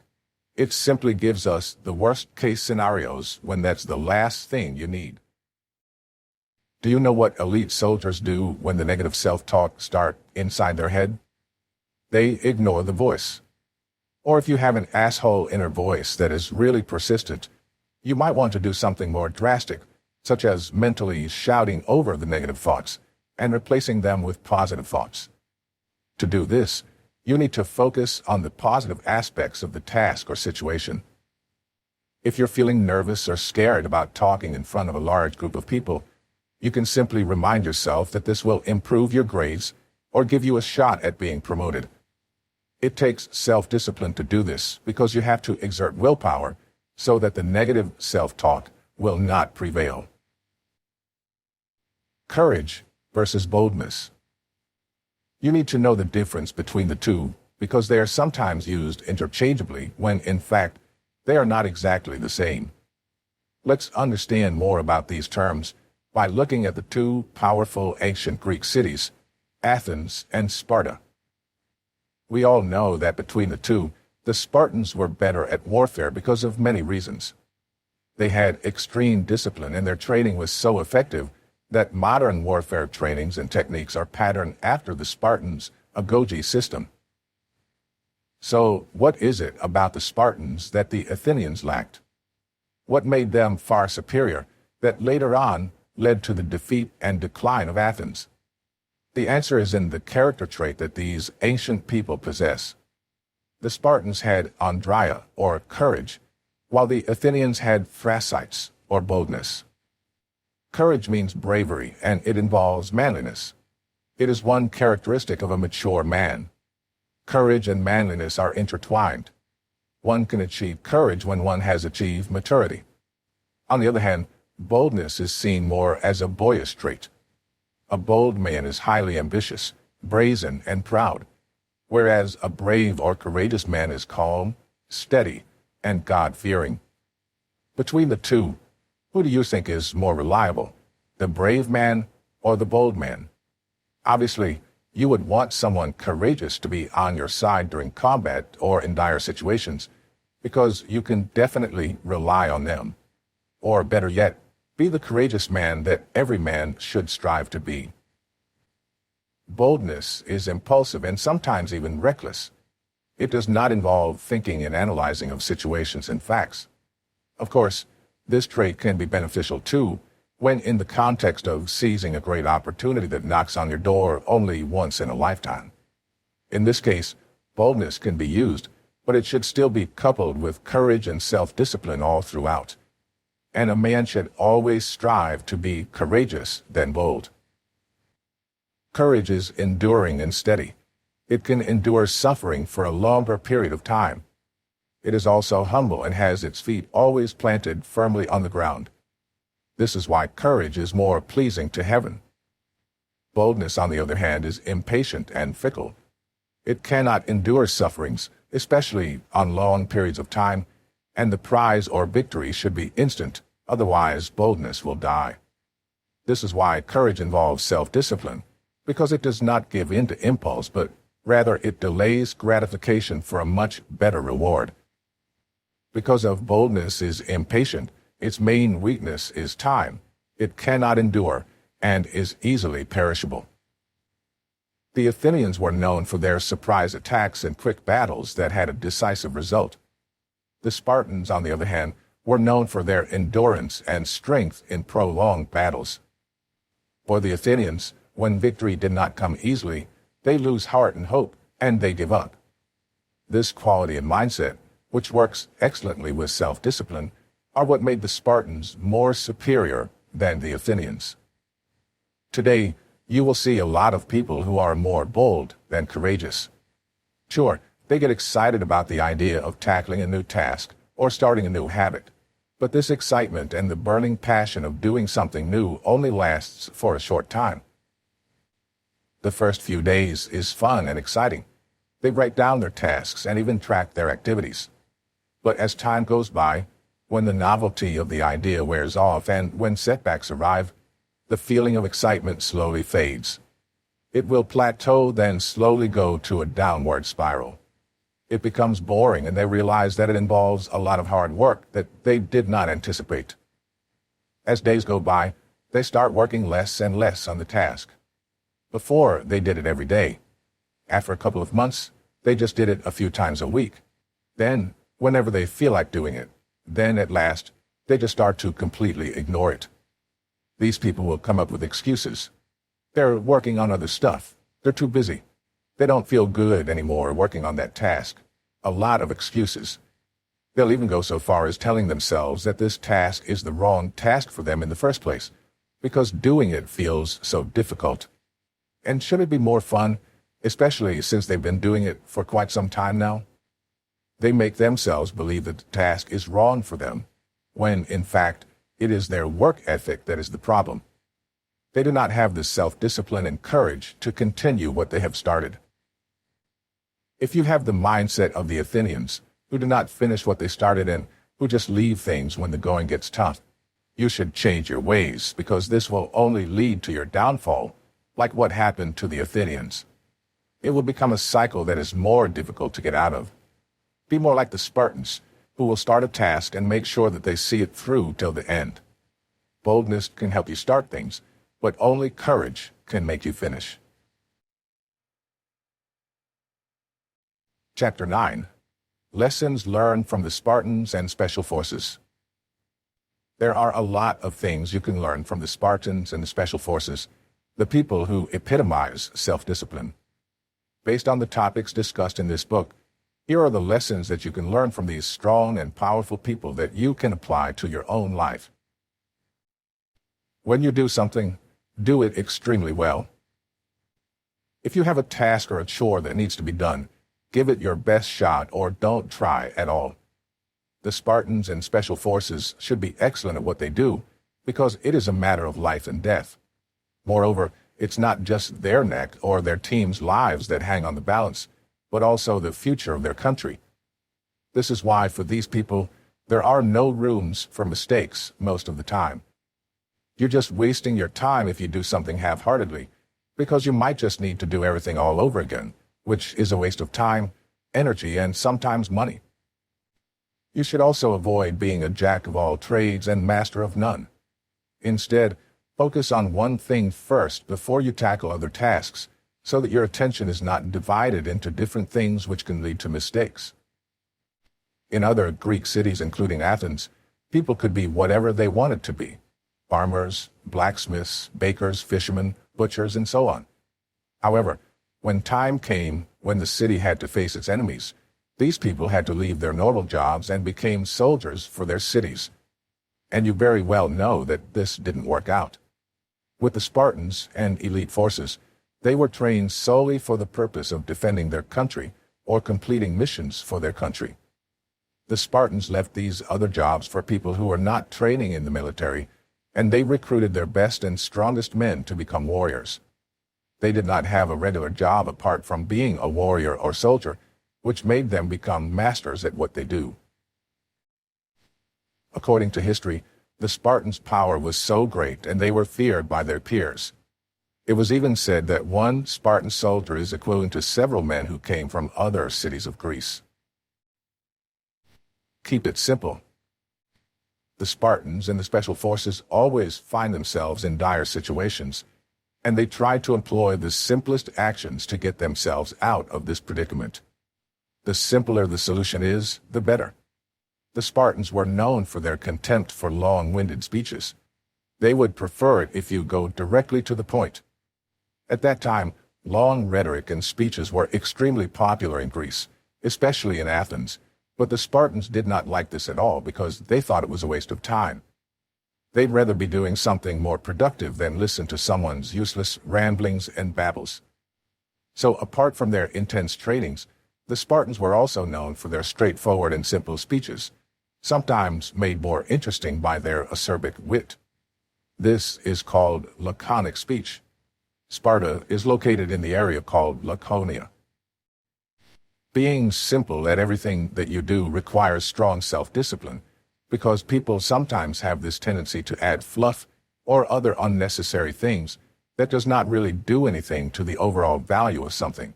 It simply gives us the worst-case scenarios when that's the last thing you need. Do you know what elite soldiers do when the negative self-talk starts inside their head? They ignore the voice. Or if you have an asshole inner voice that is really persistent, you might want to do something more drastic, such as mentally shouting over the negative thoughts and replacing them with positive thoughts. To do this, you need to focus on the positive aspects of the task or situation. If you're feeling nervous or scared about talking in front of a large group of people, you can simply remind yourself that this will improve your grades or give you a shot at being promoted. It takes self-discipline to do this because you have to exert willpower so that the negative self-talk will not prevail. Courage versus boldness. You need to know the difference between the two because they are sometimes used interchangeably when, in fact, they are not exactly the same. Let's understand more about these terms by looking at the two powerful ancient Greek cities, Athens and Sparta. We all know that between the two, the Spartans were better at warfare because of many reasons. They had extreme discipline and their training was so effective that modern warfare trainings and techniques are patterned after the Spartans' undefeated system. So, what is it about the Spartans that the Athenians lacked? What made them far superior that later on led to the defeat and decline of Athens? The answer is in the character trait that these ancient people possess. The Spartans had andria, or courage, while the Athenians had thrasites, or boldness. Courage means bravery, and it involves manliness. It is one characteristic of a mature man. Courage and manliness are intertwined. One can achieve courage when one has achieved maturity. On the other hand, boldness is seen more as a boyish trait. A bold man is highly ambitious, brazen, and proud, whereas a brave or courageous man is calm, steady, and God-fearing. Between the two, who do you think is more reliable, the brave man or the bold man? Obviously, you would want someone courageous to be on your side during combat or in dire situations, because you can definitely rely on them. Or better yet, be the courageous man that every man should strive to be. Boldness is impulsive and sometimes even reckless. It does not involve thinking and analyzing of situations and facts. Of course, this trait can be beneficial too, when in the context of seizing a great opportunity that knocks on your door only once in a lifetime. In this case, boldness can be used, but it should still be coupled with courage and self-discipline all throughout. And a man should always strive to be courageous than bold. Courage is enduring and steady. It can endure suffering for a longer period of time. It is also humble and has its feet always planted firmly on the ground. This is why courage is more pleasing to heaven. Boldness, on the other hand, is impatient and fickle. It cannot endure sufferings, especially on long periods of time, and the prize or victory should be instant, otherwise boldness will die. This is why courage involves self-discipline, because it does not give in to impulse, but rather it delays gratification for a much better reward. Because of boldness is impatient, its main weakness is time. It cannot endure and is easily perishable. The Athenians were known for their surprise attacks and quick battles that had a decisive result. The Spartans, on the other hand, were known for their endurance and strength in prolonged battles. For the Athenians, when victory did not come easily, they lose heart and hope, and they give up. This quality and mindset, which works excellently with self-discipline, are what made the Spartans more superior than the Athenians. Today, you will see a lot of people who are more bold than courageous. Sure, they get excited about the idea of tackling a new task or starting a new habit, but this excitement and the burning passion of doing something new only lasts for a short time. The first few days is fun and exciting. They write down their tasks and even track their activities. But as time goes by, when the novelty of the idea wears off and when setbacks arrive, the feeling of excitement slowly fades. It will plateau, then slowly go to a downward spiral. It becomes boring, and they realize that it involves a lot of hard work that they did not anticipate. As days go by, they start working less and less on the task. Before, they did it every day. After a couple of months, they just did it a few times a week. Then, whenever they feel like doing it, then at last, they just start to completely ignore it. These people will come up with excuses. They're working on other stuff. They're too busy. They don't feel good anymore working on that task. A lot of excuses. They'll even go so far as telling themselves that this task is the wrong task for them in the first place, because doing it feels so difficult. And should it be more fun, especially since they've been doing it for quite some time now? They make themselves believe that the task is wrong for them, when, in fact, it is their work ethic that is the problem. They do not have the self-discipline and courage to continue what they have started. If you have the mindset of the Athenians, who do not finish what they started and who just leave things when the going gets tough, you should change your ways, because this will only lead to your downfall, like what happened to the Athenians. It will become a cycle that is more difficult to get out of. Be more like the Spartans, who will start a task and make sure that they see it through till the end. Boldness can help you start things, but only courage can make you finish. Chapter 9. Lessons learned from the Spartans and Special Forces. There are a lot of things you can learn from the Spartans and the Special Forces, the people who epitomize self-discipline. Based on the topics discussed in this book, here are the lessons that you can learn from these strong and powerful people that you can apply to your own life. When you do something, do it extremely well. If you have a task or a chore that needs to be done, give it your best shot or don't try at all. The Spartans and Special Forces should be excellent at what they do, because it is a matter of life and death. Moreover, it's not just their neck or their team's lives that hang on the balance, but also the future of their country. This is why, for these people, there are no rooms for mistakes most of the time. You're just wasting your time if you do something half-heartedly, because you might just need to do everything all over again, which is a waste of time, energy, and sometimes money. You should also avoid being a jack of all trades and master of none. Instead, focus on one thing first before you tackle other tasks, so that your attention is not divided into different things which can lead to mistakes. In other Greek cities, including Athens, people could be whatever they wanted to be: farmers, blacksmiths, bakers, fishermen, butchers, and so on. However, when time came when the city had to face its enemies, these people had to leave their normal jobs and became soldiers for their cities. And you very well know that this didn't work out. With the Spartans and elite forces, they were trained solely for the purpose of defending their country or completing missions for their country. The Spartans left these other jobs for people who were not training in the military, and they recruited their best and strongest men to become warriors. They did not have a regular job apart from being a warrior or soldier, which made them become masters at what they do. According to history, the Spartans' power was so great and they were feared by their peers. It was even said that one Spartan soldier is equivalent to several men who came from other cities of Greece. keep it simple. The Spartans and the Special Forces always find themselves in dire situations, and they try to employ the simplest actions to get themselves out of this predicament. The simpler the solution is, the better. The Spartans were known for their contempt for long-winded speeches. They would prefer it if you go directly to the point. At that time, long rhetoric and speeches were extremely popular in Greece, especially in Athens, but the Spartans did not like this at all because they thought it was a waste of time. They'd rather be doing something more productive than listen to someone's useless ramblings and babbles. So apart from their intense trainings, the Spartans were also known for their straightforward and simple speeches, sometimes made more interesting by their acerbic wit. This is called laconic speech. Sparta is located in the area called Laconia. Being simple at everything that you do requires strong self-discipline, because people sometimes have this tendency to add fluff or other unnecessary things that does not really do anything to the overall value of something.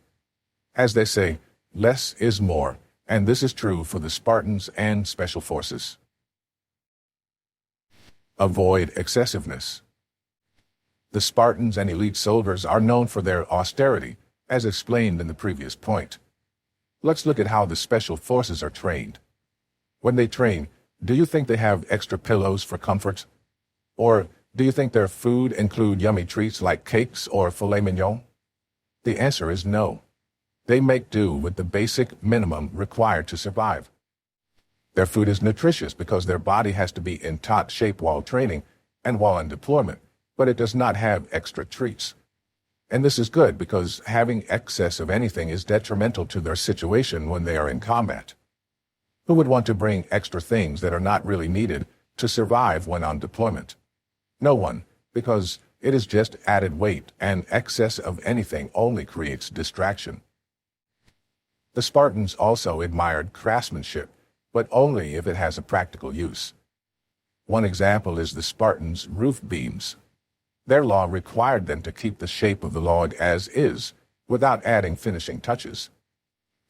As they say, less is more, and this is true for the Spartans and Special Forces. Avoid excessiveness. The Spartans and elite soldiers are known for their austerity, as explained in the previous point. Let's look at how the Special Forces are trained. When they train, do you think they have extra pillows for comfort? Or do you think their food include yummy treats like cakes or filet mignon? The answer is no. They make do with the basic minimum required to survive. Their food is nutritious because their body has to be in top shape while training and while on deployment, but it does not have extra treats. And this is good because having excess of anything is detrimental to their situation when they are in combat. Who would want to bring extra things that are not really needed to survive when on deployment? No one, because it is just added weight, and excess of anything only creates distraction. The Spartans also admired craftsmanship, but only if it has a practical use. One example is the Spartans' roof beams. Their law required them to keep the shape of the log as is, without adding finishing touches.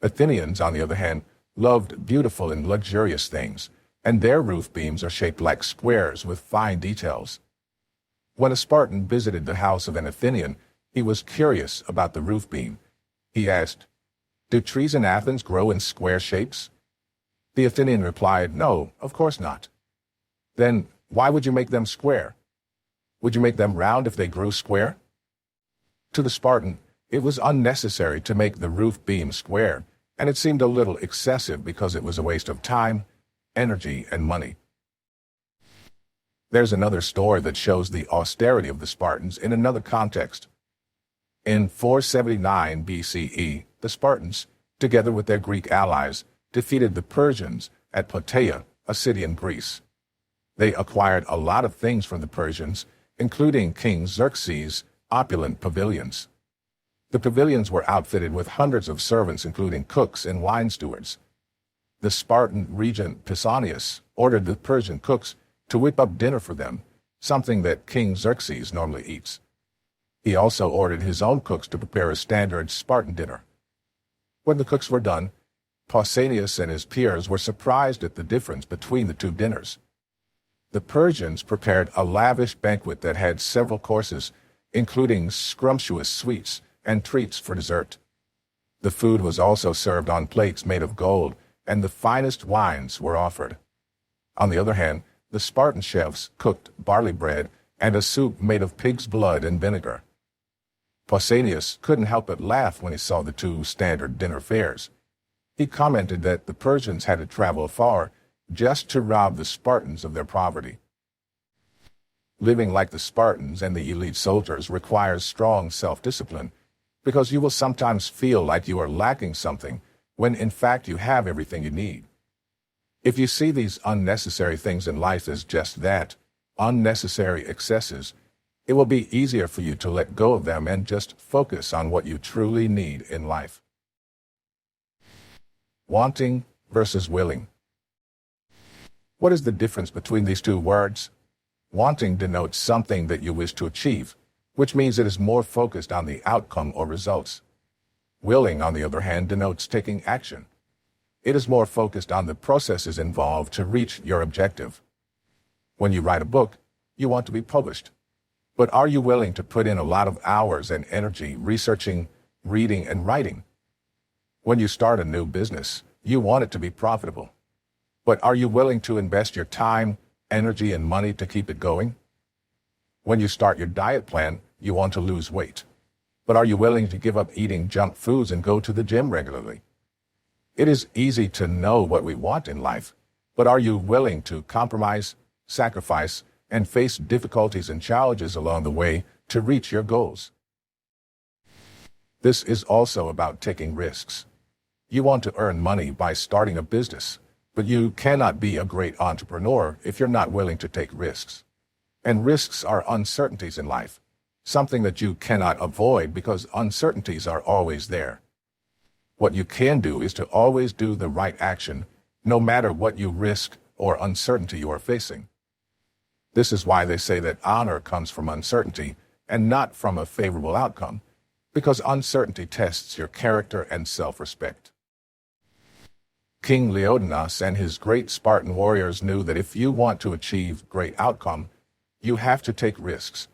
Athenians, on the other hand, loved beautiful and luxurious things, and their roof beams are shaped like squares with fine details. When a Spartan visited the house of an Athenian, he was curious about the roof beam. He asked, "Do trees in Athens grow in square shapes?" The Athenian replied, "No, of course not." "Then why would you make them square? Would you make them round if they grew square?" To the Spartan, it was unnecessary to make the roof beam square, and it seemed a little excessive because it was a waste of time, energy, and money. There's another story that shows the austerity of the Spartans in another context. In 479 BCE, the Spartans, together with their Greek allies, defeated the Persians at Plataea, a city in Greece. They acquired a lot of things from the Persians, including King Xerxes' opulent pavilions. The pavilions were outfitted with hundreds of servants, including cooks and wine stewards. The Spartan regent Pausanias ordered the Persian cooks to whip up dinner for them, something that King Xerxes normally eats. He also ordered his own cooks to prepare a standard Spartan dinner. When the cooks were done, Pausanias and his peers were surprised at the difference between the two dinners. The Persians prepared a lavish banquet that had several courses, including scrumptious sweets and treats for dessert. The food was also served on plates made of gold, and the finest wines were offered. On the other hand, the Spartan chefs cooked barley bread and a soup made of pig's blood and vinegar. Pausanias couldn't help but laugh when he saw the two standard dinner fares. He commented that the Persians had to travel far just to rob the Spartans of their poverty. Living like the Spartans and the elite soldiers requires strong self-discipline, because you will sometimes feel like you are lacking something when in fact you have everything you need. If you see these unnecessary things in life as just that, unnecessary excesses, it will be easier for you to let go of them and just focus on what you truly need in life. Wanting versus willing. What is the difference between these two words? Wanting denotes something that you wish to achieve, which means it is more focused on the outcome or results. Willing, on the other hand, denotes taking action. It is more focused on the processes involved to reach your objective. When you write a book, you want to be published. But are you willing to put in a lot of hours and energy researching, reading, and writing? When you start a new business, you want it to be profitable. But are you willing to invest your time, energy, and money to keep it going? When you start your diet plan, you want to lose weight. But are you willing to give up eating junk foods and go to the gym regularly? It is easy to know what we want in life, but are you willing to compromise, sacrifice, and face difficulties and challenges along the way to reach your goals? This is also about taking risks. You want to earn money by starting a business, but you cannot be a great entrepreneur if you're not willing to take risks. And risks are uncertainties in life, something that you cannot avoid because uncertainties are always there. What you can do is to always do the right action, no matter what you risk or uncertainty you are facing. This is why they say that honor comes from uncertainty and not from a favorable outcome, because uncertainty tests your character and self-respect. King Leonidas and his great Spartan warriors knew that if you want to achieve great outcome, you have to take risks.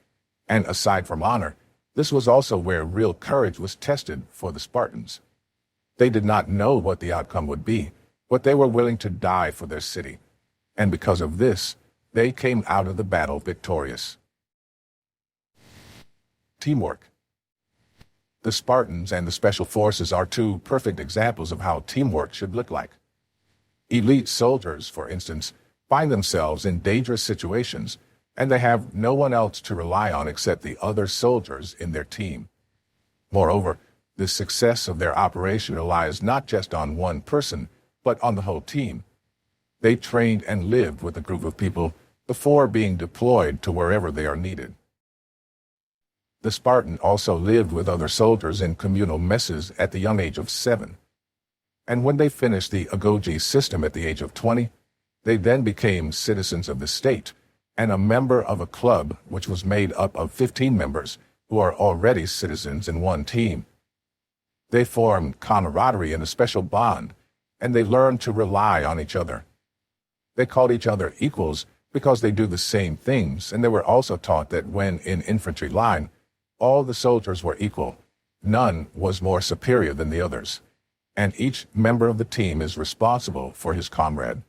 And aside from honor, this was also where real courage was tested for the Spartans. They did not know what the outcome would be, but they were willing to die for their city. And because of this, they came out of the battle victorious. Teamwork. The Spartans and the Special Forces are two perfect examples of how teamwork should look like. Elite soldiers, for instance, find themselves in dangerous situations, and they have no one else to rely on except the other soldiers in their team. Moreover, the success of their operation relies not just on one person, but on the whole team. They trained and lived with a group of people before being deployed to wherever they are needed. The Spartan also lived with other soldiers in communal messes at the young age of 7. And when they finished the undefeated system at the age of 20, they then became citizens of the state and a member of a club which was made up of 15 members who are already citizens in one team. They formed camaraderie and a special bond, and they learned to rely on each other. They called each other equals because they do the same things, and they were also taught that when in infantry line, all the soldiers were equal. None was more superior than the others, and each member of the team is responsible for his comrade.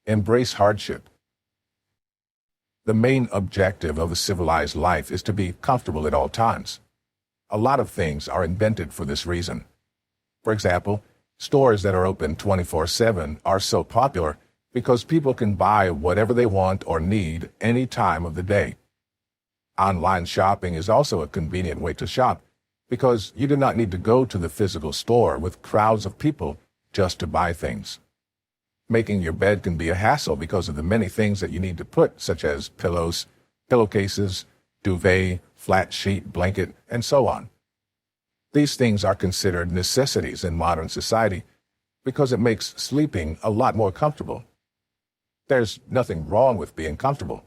Embrace hardship. The main objective of a civilized life is to be comfortable at all times. A lot of things are invented for this reason. For example, stores that are open 24/7 are so popular because people can buy whatever they want or need any time of the day. Online shopping is also a convenient way to shop because you do not need to go to the physical store with crowds of people just to buy things. Making your bed can be a hassle because of the many things that you need to put, such as pillows, pillowcases, duvet, flat sheet, blanket, and so on. These things are considered necessities in modern society because it makes sleeping a lot more comfortable. There's nothing wrong with being comfortable.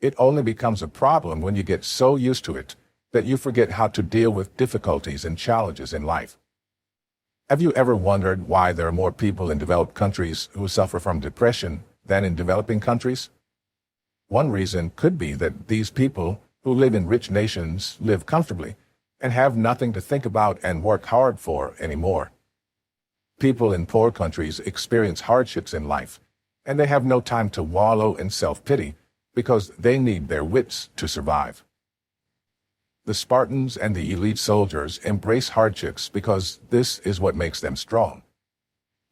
It only becomes a problem when you get so used to it that you forget how to deal with difficulties and challenges in life. Have you ever wondered why there are more people in developed countries who suffer from depression than in developing countries? One reason could be that these people who live in rich nations live comfortably and have nothing to think about and work hard for anymore. People in poor countries experience hardships in life, and they have no time to wallow in self-pity because they need their wits to survive. The Spartans and the elite soldiers embrace hardships because this is what makes them strong.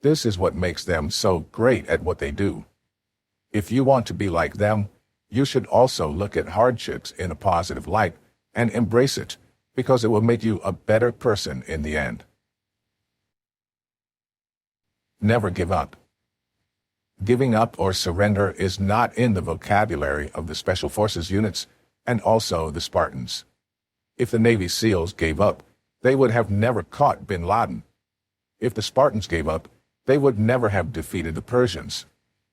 This is what makes them so great at what they do. If you want to be like them, you should also look at hardships in a positive light and embrace it because it will make you a better person in the end. Never give up. Giving up or surrender is not in the vocabulary of the Special Forces units and also the Spartans. If the Navy SEALs gave up, they would have never caught bin Laden. If the Spartans gave up, they would never have defeated the Persians.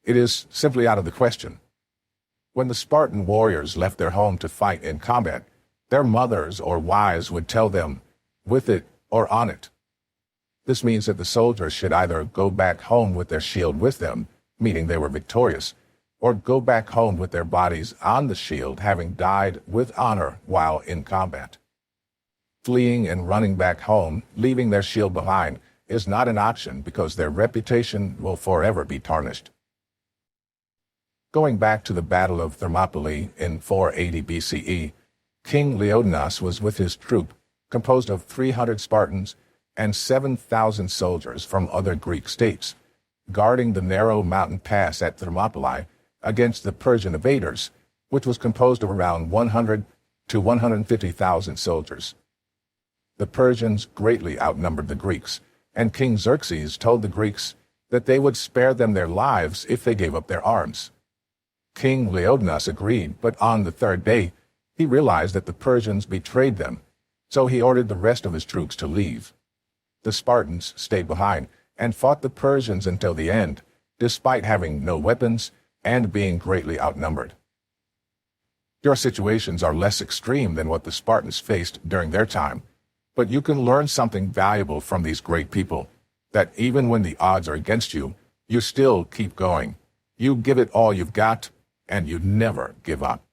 It is simply out of the question. When the Spartan warriors left their home to fight in combat, their mothers or wives would tell them, "With it or on it." This means that the soldiers should either go back home with their shield with them, meaning they were victorious, or go back home with their bodies on the shield, having died with honor while in combat. Fleeing and running back home, leaving their shield behind, is not an option because their reputation will forever be tarnished. Going back to the Battle of Thermopylae in 480 BCE, King Leonidas was with his troop, composed of 300 Spartans and 7,000 soldiers from other Greek states, guarding the narrow mountain pass at Thermopylae against the Persian invaders, which was composed of around 100 to 150,000 soldiers. The Persians greatly outnumbered the Greeks, and King Xerxes told the Greeks that they would spare them their lives if they gave up their arms. King Leonidas agreed, but on the third day, he realized that the Persians betrayed them, so he ordered the rest of his troops to leave. The Spartans stayed behind and fought the Persians until the end, despite having no weapons and being greatly outnumbered. Your situations are less extreme than what the Spartans faced during their time, but you can learn something valuable from these great people, that even when the odds are against you, you still keep going. You give it all you've got, and you never give up.